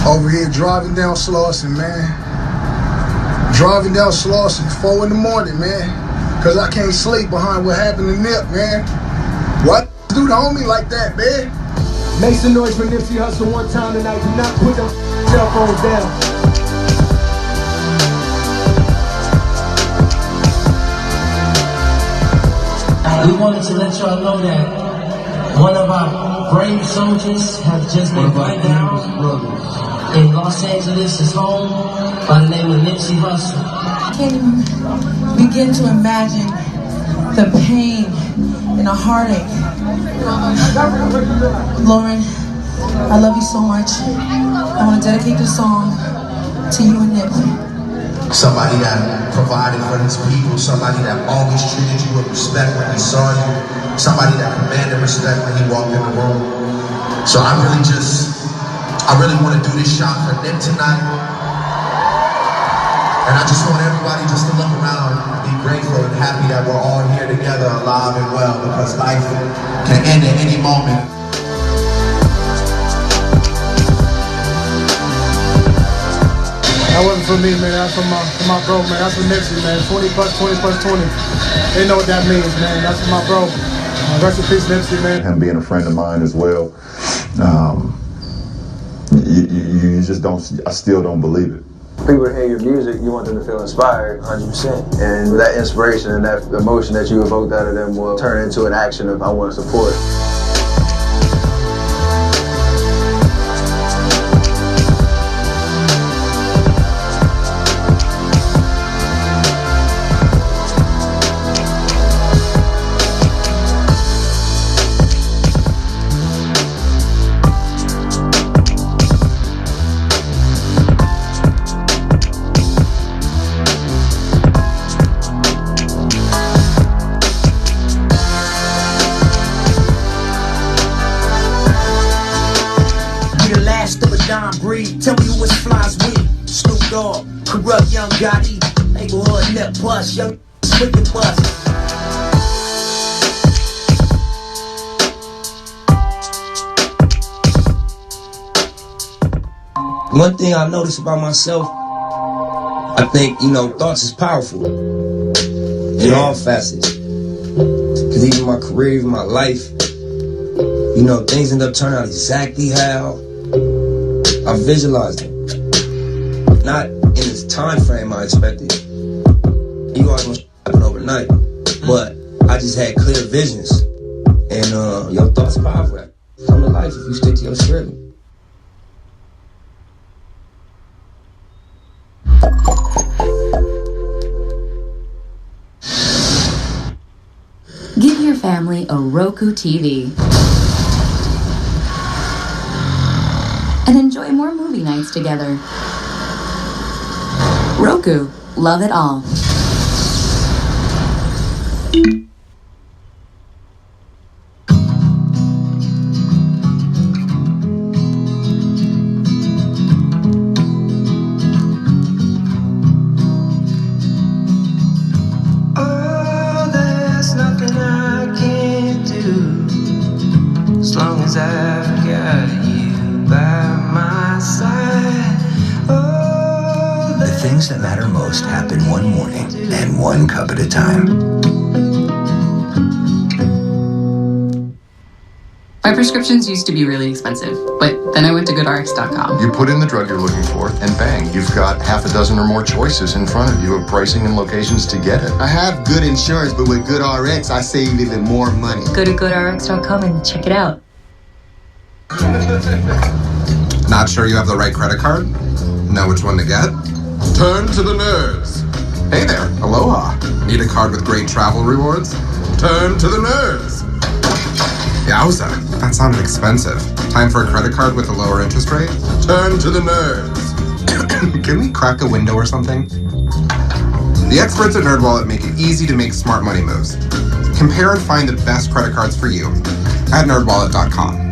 Over here driving down Slauson, man. Driving down Slauson, 4 in the morning, man. Cause I can't sleep behind what happened to Nip, man. What do the homie like that, man? Make some noise for Nipsey Hussle one time tonight. Do not put them cell phones down. We wanted to let y'all know that one of our brave soldiers has just been gunned down in Los Angeles, his home, by the name of Nipsey Hussle. I can't even begin to imagine the pain and the heartache. Lauren, I love you so much. I want to dedicate this song to you and Nip. Somebody that provided for his people, somebody that always treated you with respect when he saw you, somebody that commanded respect when he walked in the room. So I really want to do this shot for Nip tonight. And I just want everybody just to look around and be grateful and happy that we're all here together, alive and well, because life can end at any moment. That wasn't for me, man. That's for my bro, man. That's for Nipsey, man. 20 plus 20 plus 20. They know what that means, man. That's for my bro. Rest in peace, Nipsey, man. Him being a friend of mine as well. You just don't. I still don't believe it. People hear your music, you want them to feel inspired 100%. And that inspiration and that emotion that you evoked out of them will turn into an action of I want to support. Tell me who is flies with Snoop Dogg, corrupt young Gotti, neighborhood net bust, young with the bus. One thing I noticed about myself, I think, thoughts is powerful in all facets. Because even my career, even my life, things end up turning out exactly how I visualized it. Not in this time frame I expected. You always want to happen overnight. But I just had clear visions. And your thoughts are powerful. Come to life if you stick to your script. Give your family a Roku TV. And enjoy more movie nights together. Roku, love it all. Oh, there's nothing I can't do as long as I've got you by my side. Oh, the things that matter most happen one morning and one cup at a time. My prescriptions used to be really expensive, but then I went to GoodRx.com. You put in the drug you're looking for, and bang, you've got half a dozen or more choices in front of you of pricing and locations to get it. I have good insurance, but with GoodRx, I save even more money. Go to GoodRx.com and check it out. Not sure you have the right credit card? Know which one to get? Turn to the nerds. Hey there, aloha. Need a card with great travel rewards? Turn to the nerds. Yowza, that sounded expensive. Time for a credit card with a lower interest rate? Turn to the nerds. Can we crack a window or something? The experts at NerdWallet make it easy to make smart money moves. Compare and find the best credit cards for you at nerdwallet.com.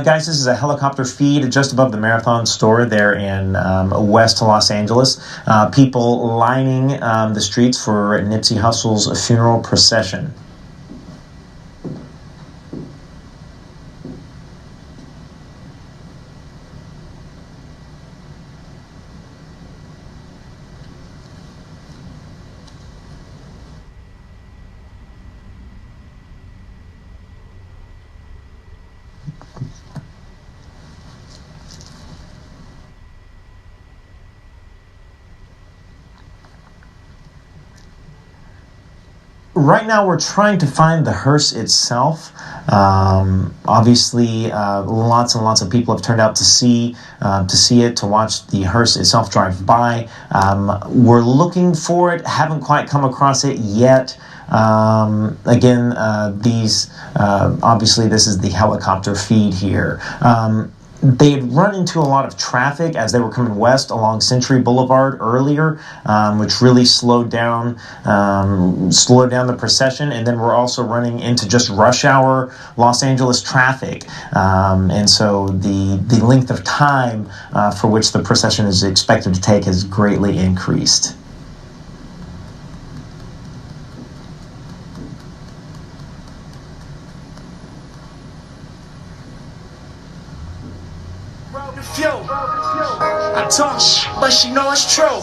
Guys, this is a helicopter feed just above the Marathon store there in West Los Angeles. People lining the streets for Nipsey Hussle's funeral procession. Right now, we're trying to find the hearse itself. Obviously, lots and lots of people have turned out to see it, to watch the hearse itself drive by. We're looking for it. Haven't quite come across it yet. Again, obviously, this is the helicopter feed here. They had run into a lot of traffic as they were coming west along Century Boulevard earlier, which really slowed down the procession. And then we're also running into just rush hour Los Angeles traffic, and so the length of time for which the procession is expected to take has greatly increased. I talk but she know it's true.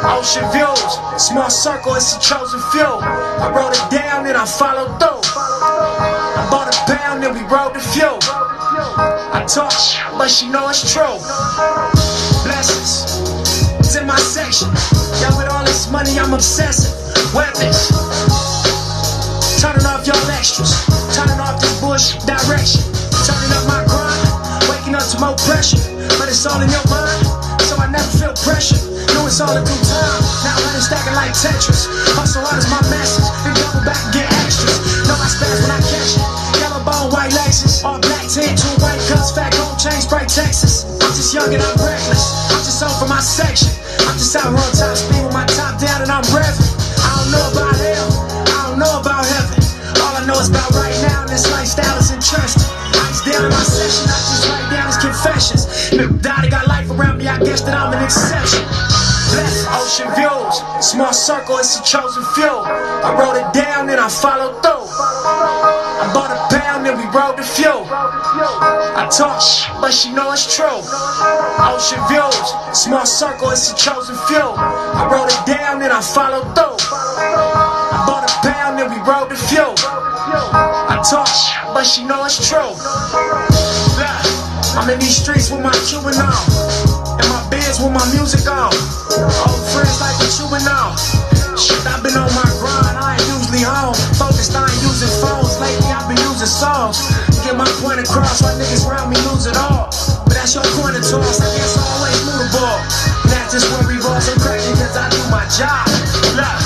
Ocean views, small circle, it's a chosen few. I wrote it down and I followed through. I bought a pound and we rode the fuel. I talk but she know it's true. Blessings, it's in my section. Yeah, with all this money I'm obsessive. Weapons, turning off y'all extras. Turning off this bullshit direction. Turning up my grind, waking up to more pressure. But it's all in your mind, so I never feel pressure. Know it's all in due time, now running stacking like Tetris. Hustle hard is my message, then double back and get extras. Know I spaz when I catch it. Yellow bone, white laces, all black tint, 2 white cups, fat gold chain, Sprite Texas. I'm just young and I'm reckless, I'm just on for my section. I'm just out here on top speed with my top down and I'm revving. I don't know about hell, I don't know about heaven. All I know is about right now and this lifestyle is interesting. Ice down in my session, I just write down his confessions. Daddy got life around me, I guess that I'm an exception. Blessed ocean views, small circle, it's a chosen few. I wrote it down and I followed through. I bought a pound and we rode the fuel. I talk, but she know it's true. Ocean views, small circle, it's a chosen few. I wrote it down and I followed through. I bought a pound and we rode the few. I talk, but she know it's true. I'm in these streets with my Cuban on, and my beds with my music on. Old friends like what you and on. Shit, I've been on my grind, I ain't usually home. Focused, I ain't using phones. Lately I've been using songs. Get my point across, why niggas around me lose it all. But that's your point of toss, I guess I always move the ball. And that's just what revolves so crazy, cause I do my job. Look,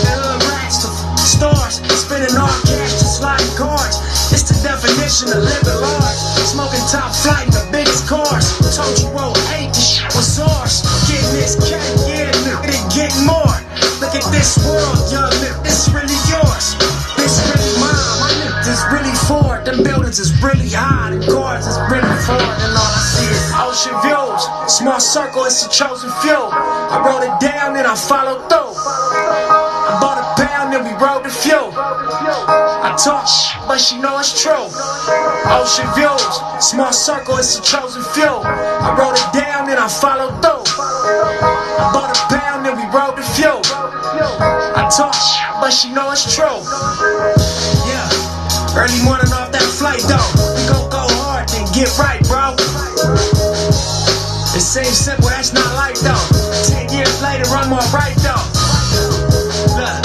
from racks to stars, spinning all cash to sliding cards. It's the definition of living large. Smoking top flight in the biggest cars. Told you roll 8, this shit was ours. Getting this cake, yeah, nigga, it get more. Look at this world, young nigga, this really yours. This really mine, my nigga, this really Ford. Them buildings is really high, the cars is really Ford. And all I see is ocean views. Small circle, it's a chosen few. I wrote it down and I followed through. I bought a pound and we rode the few. I talk, but she know it's true. Ocean views, small circle, it's a chosen few. I wrote it down and I followed through. I bought a pound and we rode the few. I talk, but she know it's true. Yeah, early morning off that flight though. We gon' go hard, then get right, bro. It seems simple, that's not life though. 10 years later, I'm alright though. Look,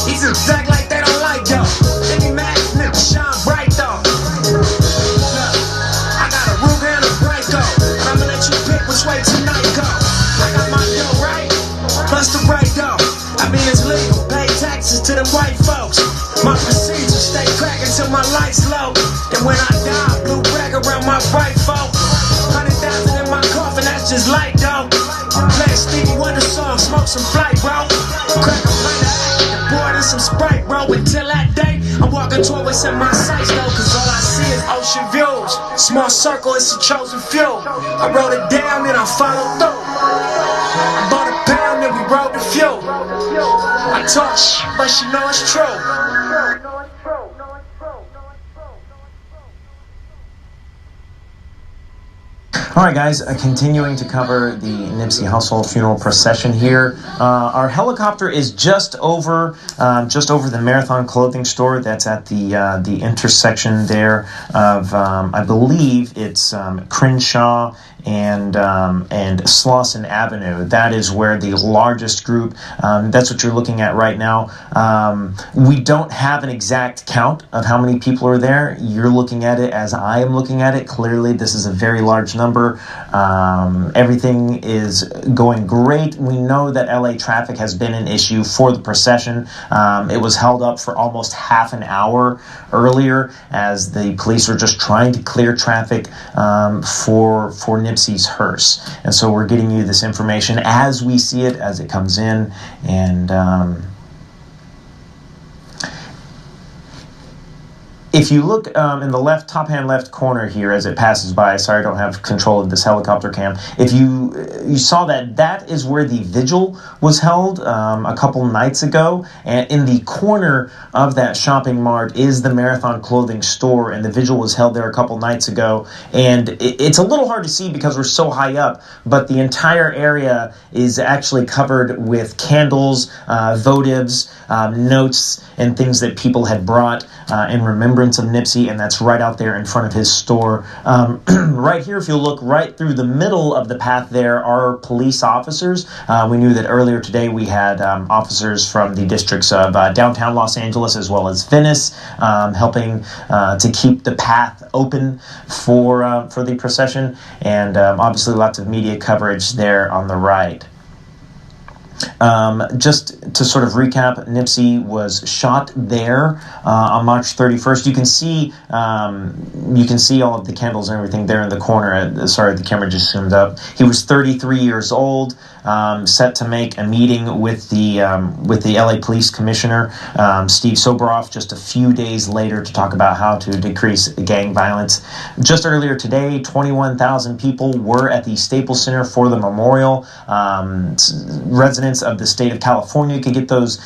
these exact like they don't like though. They be mad, nigga, shine bright though. Look, I got a Ruger and a Breako, and I'ma let you pick which way tonight go. I got my dough right, plus the right though. I mean it's legal, pay taxes to them white folks. My procedure, stay cracking till my lights low. And when I die, blue rag around my right folk. 100,000 in my coffin, that's just light though. Play a Stevie Wonder song, smoke some flight, bro. Crack a pint, pour in some Sprite, bro. Until that day, I'm walking toward what's in my sights though. Cause all I see is ocean views. Small circle, it's a chosen few. I wrote it down and I followed through. I bought a pound and we rode the few. I talk, but she know it's true. All right, guys, continuing to cover the Nipsey Hussle funeral procession here. Our helicopter is just over the Marathon clothing store that's at the intersection there of, I believe it's Crenshaw and Slauson Avenue. That is where the largest group, that's what you're looking at right now. We don't have an exact count of how many people are there. You're looking at it as I am looking at it. Clearly, this is a very large number. Everything is going great. We know that LA traffic has been an issue for the procession. It was held up for almost half an hour earlier as the police were just trying to clear traffic for Nipsey's hearse. And so we're getting you this information as we see it, as it comes in. And if you look in the top hand left corner here as it passes by, sorry I don't have control of this helicopter cam, if you saw that is where the vigil was held a couple nights ago, and in the corner of that shopping mart is the Marathon clothing store, and the vigil was held there a couple nights ago. And it's a little hard to see because we're so high up, but the entire area is actually covered with candles, votives, notes, and things that people had brought in remembrance of Nipsey, and that's right out there in front of his store. Right here, if you look right through the middle of the path, there are police officers. We knew that earlier today we had officers from the districts of downtown Los Angeles as well as Venice helping to keep the path open for the procession, and obviously lots of media coverage there on the right. Just to sort of recap, Nipsey was shot there on March 31st. You can see all of the candles and everything there in the corner. Sorry, the camera just zoomed up. He was 33 years old, set to make a meeting with the LA Police Commissioner, Steve Soboroff, just a few days later to talk about how to decrease gang violence. Just earlier today, 21,000 people were at the Staples Center for the memorial. Residents residents of the state of California could get those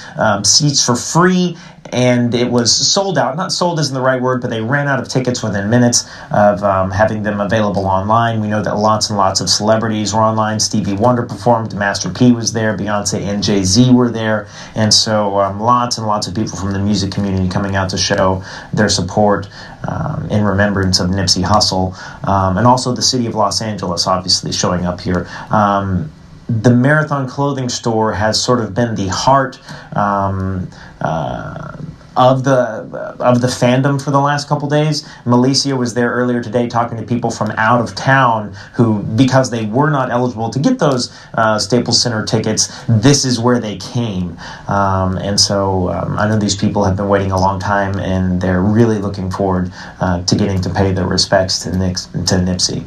seats for free. And it was sold out. Not sold isn't the right word, but they ran out of tickets within minutes of having them available online. We know that lots and lots of celebrities were online. Stevie Wonder performed, Master P was there, Beyonce and Jay-Z were there. And so lots and lots of people from the music community coming out to show their support in remembrance of Nipsey Hussle. And also the city of Los Angeles, obviously, showing up here. The Marathon Clothing Store has sort of been the heart of the fandom for the last couple days. Milicia was there earlier today talking to people from out of town who, because they were not eligible to get those Staples Center tickets, this is where they came. And so I know these people have been waiting a long time, and they're really looking forward to getting to pay their respects to Nipsey.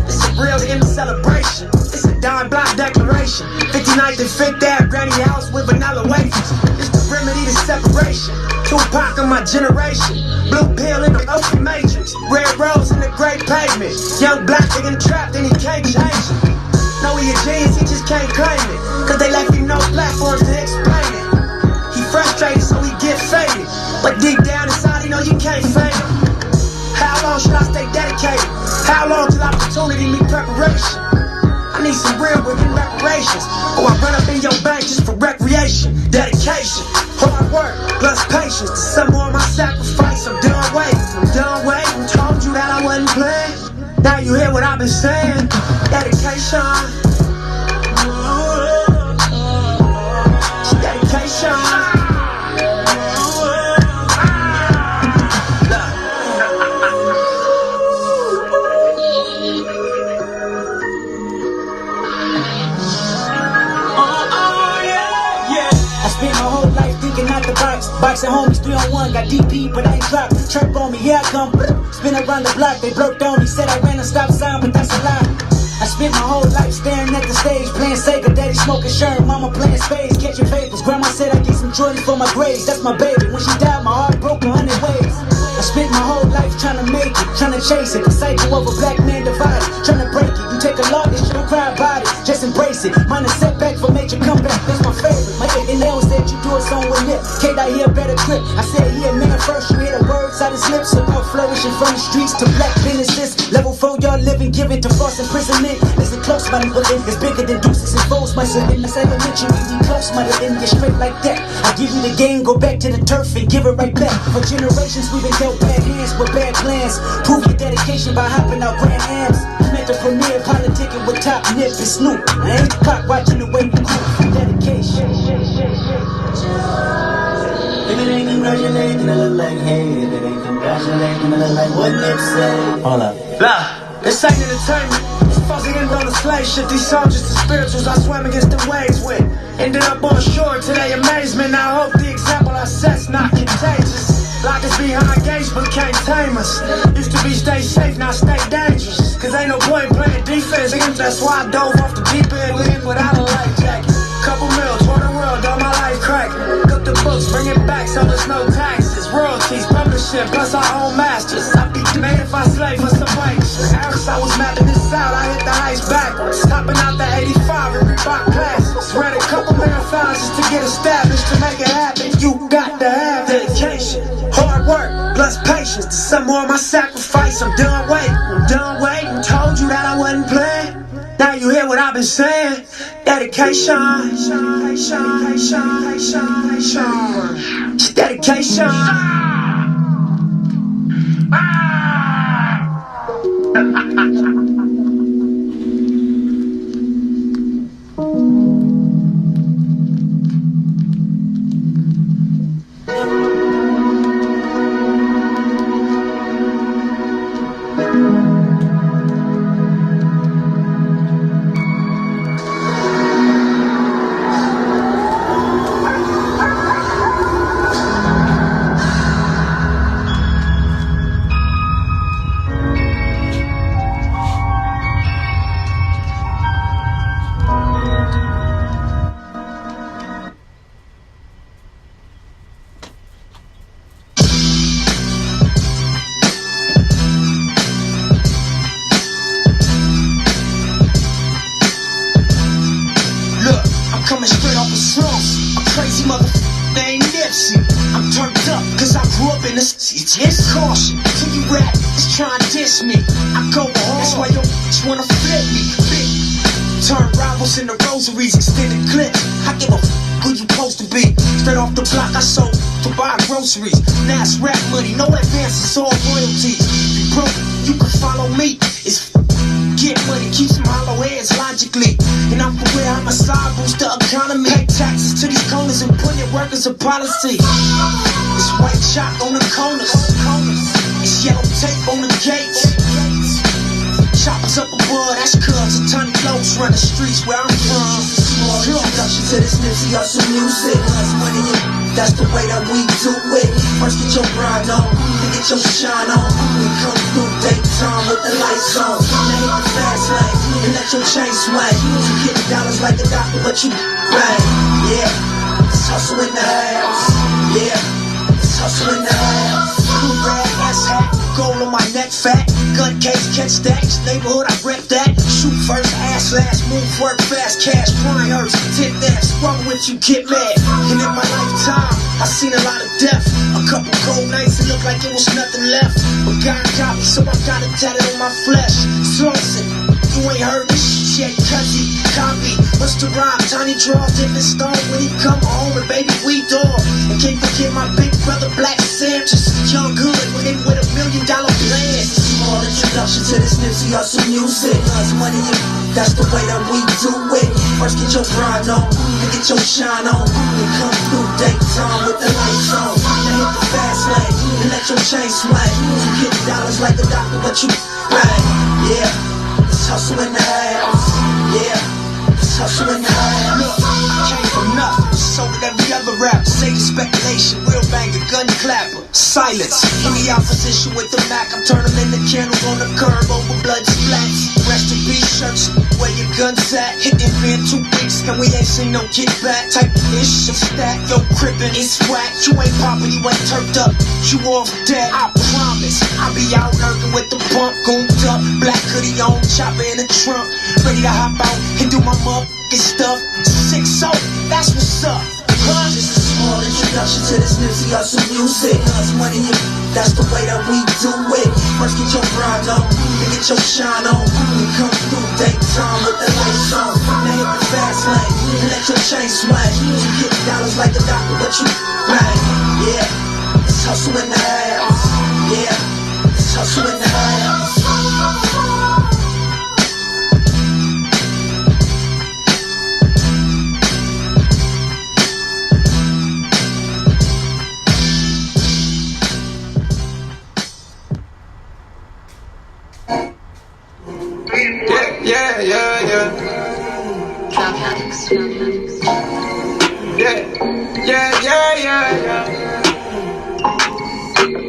This is real in the celebration. It's a dime block declaration. 59th and 5th Ave, granny house with vanilla wafers. It's the remedy to separation. Tupac of my generation. Blue pill in the open matrix. Red rose in the great pavement. Young black nigga trapped and he can't change it. Know he a genius, he just can't claim it. Cause they left him no platforms to explain it. He frustrated so he get faded. But deep down inside he know you can't fade him. How long should I stay dedicated? How long till opportunity meet preparation? I need some real within reparations. Or I run up in your bank just for recreation. Dedication, hard work, plus patience. To some more of my sacrifice, I'm done waiting. Told you that I wasn't playing. Now you hear what I've been saying. Dedication. Dedication. Boxing homies 3-on-1, got DP, but I ain't dropped. Trap on me, here I come. Spin around the block, they blurred on me. Said I ran a stop sign, but that's a lie. I spent my whole life staring at the stage, playing Sega, daddy smoking Sherm, mama playing spades, catching vapors. Grandma said I get some Jordans for my grades, that's my baby. When she died, my heart broke 100 ways. I spent my whole life trying to make it, trying to chase it. The cycle of a black man divided, trying to break it. You take a lot, this shit, don't cry about it, just embrace it. Mine a setback for major comeback, that's my favorite. My A&L said you do it song with Nip, K'd I hear a better grip. I said, yeah, man, first you hear the words out his lips about flourishing from the streets to black businesses. Level 4, y'all living, giving to false imprisonment. Listen close, my nigga, it's bigger than deuces and foes. My son in the elementary, we close, my nigga, get straight like that. I give you the game, go back to the turf and give it right back. For generations, we've been dealt bad hands with bad plans. Prove your dedication by hopping out grand amps. Meant to premiere, politicking with Top Nip and Snoop. I ain't clock watching the way we groove. Dedication. If it ain't congratulating, I look like hey. If it ain't congratulating, I look like what Nip say. Hold up. Nah, this ain't entertainment. It's fuzzy and on the slave shit. These soldiers and spirituals I swam against the waves with. Ended up on shore to their amazement. I hope the example I set's not contagious. Lock us behind gates but can't tame us. Used to be stay safe, now stay dangerous. Cause ain't no point playing defense. That's why I dove off the deep end without a life jacket. Couple mil, tour the world, all my life cracking. Cook the books, bring it back so there's no taxes. Royalties, publishing, plus our own masters. I'd be made if I slave for some wages. As I was mapping this out, I hit the heights backwards. Topping out the 85 and Reebok classes. Ran a couple marathons just to get established. To make it happen, you got to have dedication. Hard work, plus patience. To some more of my sacrifice, I'm done waiting. Told you that I wasn't playing. Now you hear what I've been saying. Dedication. Dedication. It's caution to you rap, just try and diss me. I go hard, that's why you just wanna flip me. Turn rivals into rosaries, extended clips. I give a who you supposed to be. Straight off the block, I sold to buy groceries. Now it's rap money, no advances, all royalties. You broke, you can follow me. It's get money, keep some hollow heads logically. And I'm aware homicide boost the economy. Pay taxes to these corners and put it work as a policy. It's white chalk on the corners. It's yellow tape on the gates. Choppers up above, that's cuz a ton of clothes run the streets where I'm from. Introduction to this Nipsey Hussle music. Money, that's the way that we do it. First get your grind on, then get your shine on. We come through daytime with the lights on. Now hit the fast lane and let your chain swing. You get dollars like a doctor, but you bang. Yeah, it's hustle in the house. Yeah, it's hustle in the house. Blue rag, ass hat, gold on my neck fat. Gun case, catch stacks, neighborhood, I rep that. Shoot first, ass last, move, work fast, cash, Brian Hurst, tip that, struggle with you, get mad. And in my lifetime, I seen a lot of death. A couple cold nights, it looked like it was nothing left. But God got me, so I got it tatted on my flesh. Slossin', you ain't heard this shit, cuzzy, copy. What's the rhyme? Tiny draw, different stone when he come home and baby we dog. And can't forget my big brother Black Sam, just young hood with him with $1 million plan. Small introduction to this Nipsey Hussle music. Money, that's the way that we do it. First get your grind on, then get your shine on. Then come through daytime with the lights on. Now hit the fast lane and let your chain swing. You get dollars like a doctor, but you bang. Yeah, it's hustle in the house. Yeah, it's hustle in the house. Look, I came from nothing, so did every other rapper. Say the speculation, real banger, gun clapper. Silence, in the opposition with the Mac. I'm turning into candles on the curb over blood splats. Rest in peace shirts, where your guns at. Hit it been 2 weeks and we ain't seen no kickback. Type of ish of stat, yo crippin', it's whack. You ain't poppin', you ain't turfed up, you off dead. I promise, I be out lurking with the pump, gooned up, black hoodie on, chopper in the trunk, ready to hop out and do my motherfucking stuff. 6-0, that's what's up. Just a small introduction to this Nipsey Hussle music. Money, that's the way that we do it. First get your grind on, then get your shine on. Then come through daytime with the lights on. Now hit the fast lane and let your chain swing. You get dollars like a doctor, but you bang. Yeah, it's hustle in the house. Yeah, it's hustle in the house.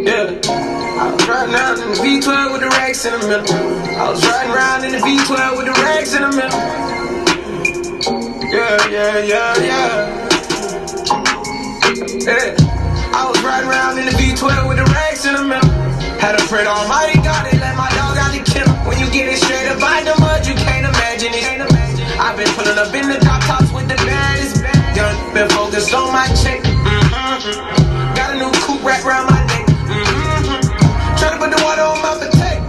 Yeah. I was riding around in the V12 with the racks in the middle. I was riding around in the V12 with the racks in the middle. Yeah. I was riding around in the V12 with the racks in the middle. Had to pray to Almighty God and let my dog out the kennel. When you get it straight up by the mud, you can't imagine it. I've been pulling up in the drop tops with the baddest. Done been focused on my check. Got a new coupe wrapped around my neck. Tryna put the water on my potato.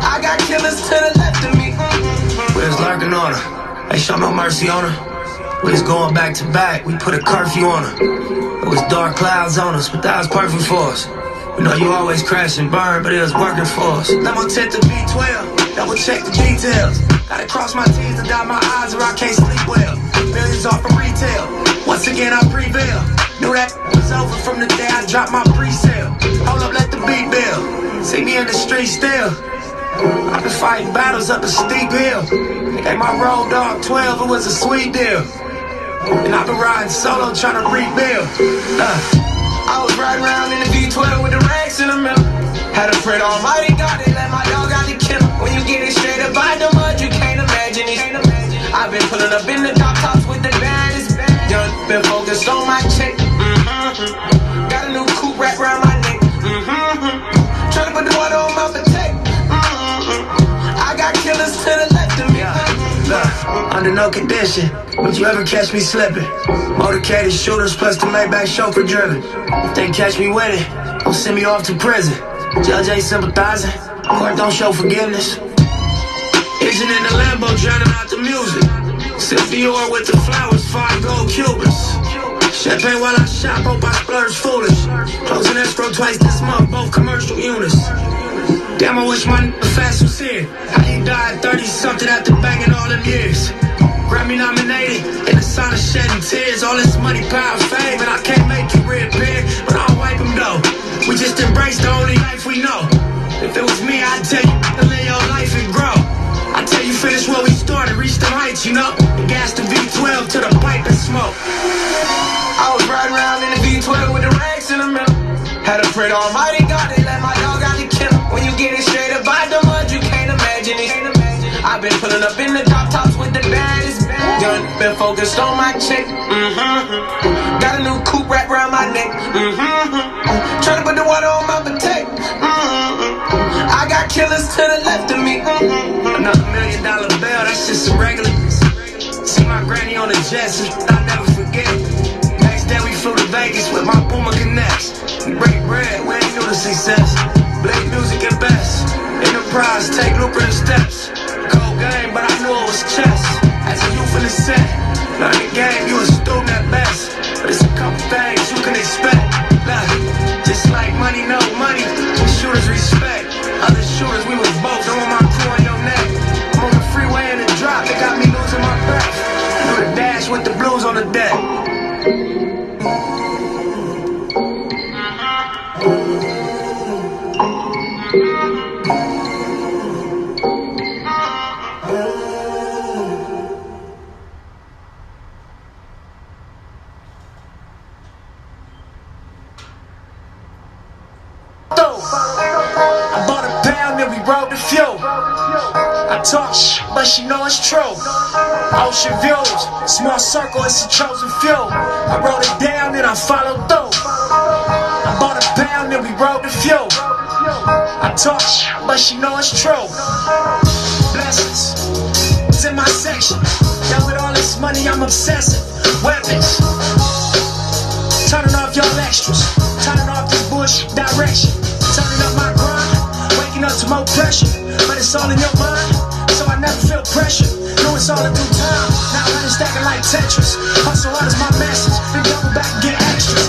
I got killers to the left of me. We was lurking on her. They show no mercy on her. We was going back to back. We put a curfew on her. It was dark clouds on us, but that was perfect for us. We know you always crash and burn, but it was working for us. Let my tent to B12, double check the details. Gotta cross my T's and dot my I's or I can't sleep well. Millions off from retail, once again I prevail. Knew that was over from the day I dropped my pre-sale. Hold up, let the beat build. See me in the street still. I've been fighting battles up a steep hill. They gave my road dog 12, it was a sweet deal. And I've been riding solo trying to rebuild. I was riding around in the V12 with the racks in the middle. Had to pray to Almighty God and let my dog out the kennel. When you get it straight up by the mud, you can't imagine it. I've been pulling up in the drop tops with the baddest. Done been focused on my check. Got a new coupe wrapped around my neck. Tryna put the water on my potato. I got killers to the left of me. Under no condition would you ever catch me slipping. Motorcaded shooters plus the Maybach chauffeur driven. If they catch me with it, I send me off to prison. Judge ain't sympathizing, court don't show forgiveness. Engine in the Lambo drowning out the music. Sip Dior with the flowers, 5 gold Cubans. Champagne while I shop, hope I splurge foolish. Closing escrow twice this month, both commercial units. Damn, I wish my nigga Fast was here. How he died 30-something after banging all them years. Grammy nominated, in the sun of shedding tears. All this money, power, fame, and I can't make you reappear, but I'll wipe them though. We just embrace the only life we know. If it was me, I'd tell you to live your life and grow. I tell you finish where we started, reach the heights, you know. Gas the V12 to the pipe and smoke. I was riding around in the V12 with the racks in the middle. Had to pray to Almighty God, they let my dog out the kennel. When you get it straight up by the mud, you can't imagine it. I've been pulling up in the drop tops with the baddest gun. Been focused on my check. Got a new coupe wrapped around my neck. Trying to put the water on my potato. I got killers to the left of me. Another $1 million bill, that's just some regular. See my granny on the jets, I'll never forget. Next day we flew to Vegas with my Puma Connects. We break bread, we ain't new to success. Blade music at best. Enterprise, take lucrative steps. Cold game, but I knew it was chess. As a youth in the set, learn the game, you a student at best. But it's a couple things you can expect. Look, just like money, no money, shooters respect. Other shooters, we was both, don't want my crew on your neck. I'm on the freeway in the drop, they got me losing my breath. Do the dash with the blues on the deck. I bought a pound and we rode the fuel. I talk shit, but she know it's true. Ocean views, small circle, it's a chosen few. I wrote it down and I followed through. I bought a pound and we rode the fuel. I talk shit, but she know it's true. Blessings, it's in my section. Now with all this money, I'm obsessive. Weapons, turning off y'all extras. Turning off this bullshit direction. Turning up my grind, waking up to more pressure. But it's all in your mind, so I never feel pressure. Know it's all in due time, now I'm stacking like Tetris. Hustle hard is my message, then double back and get extras.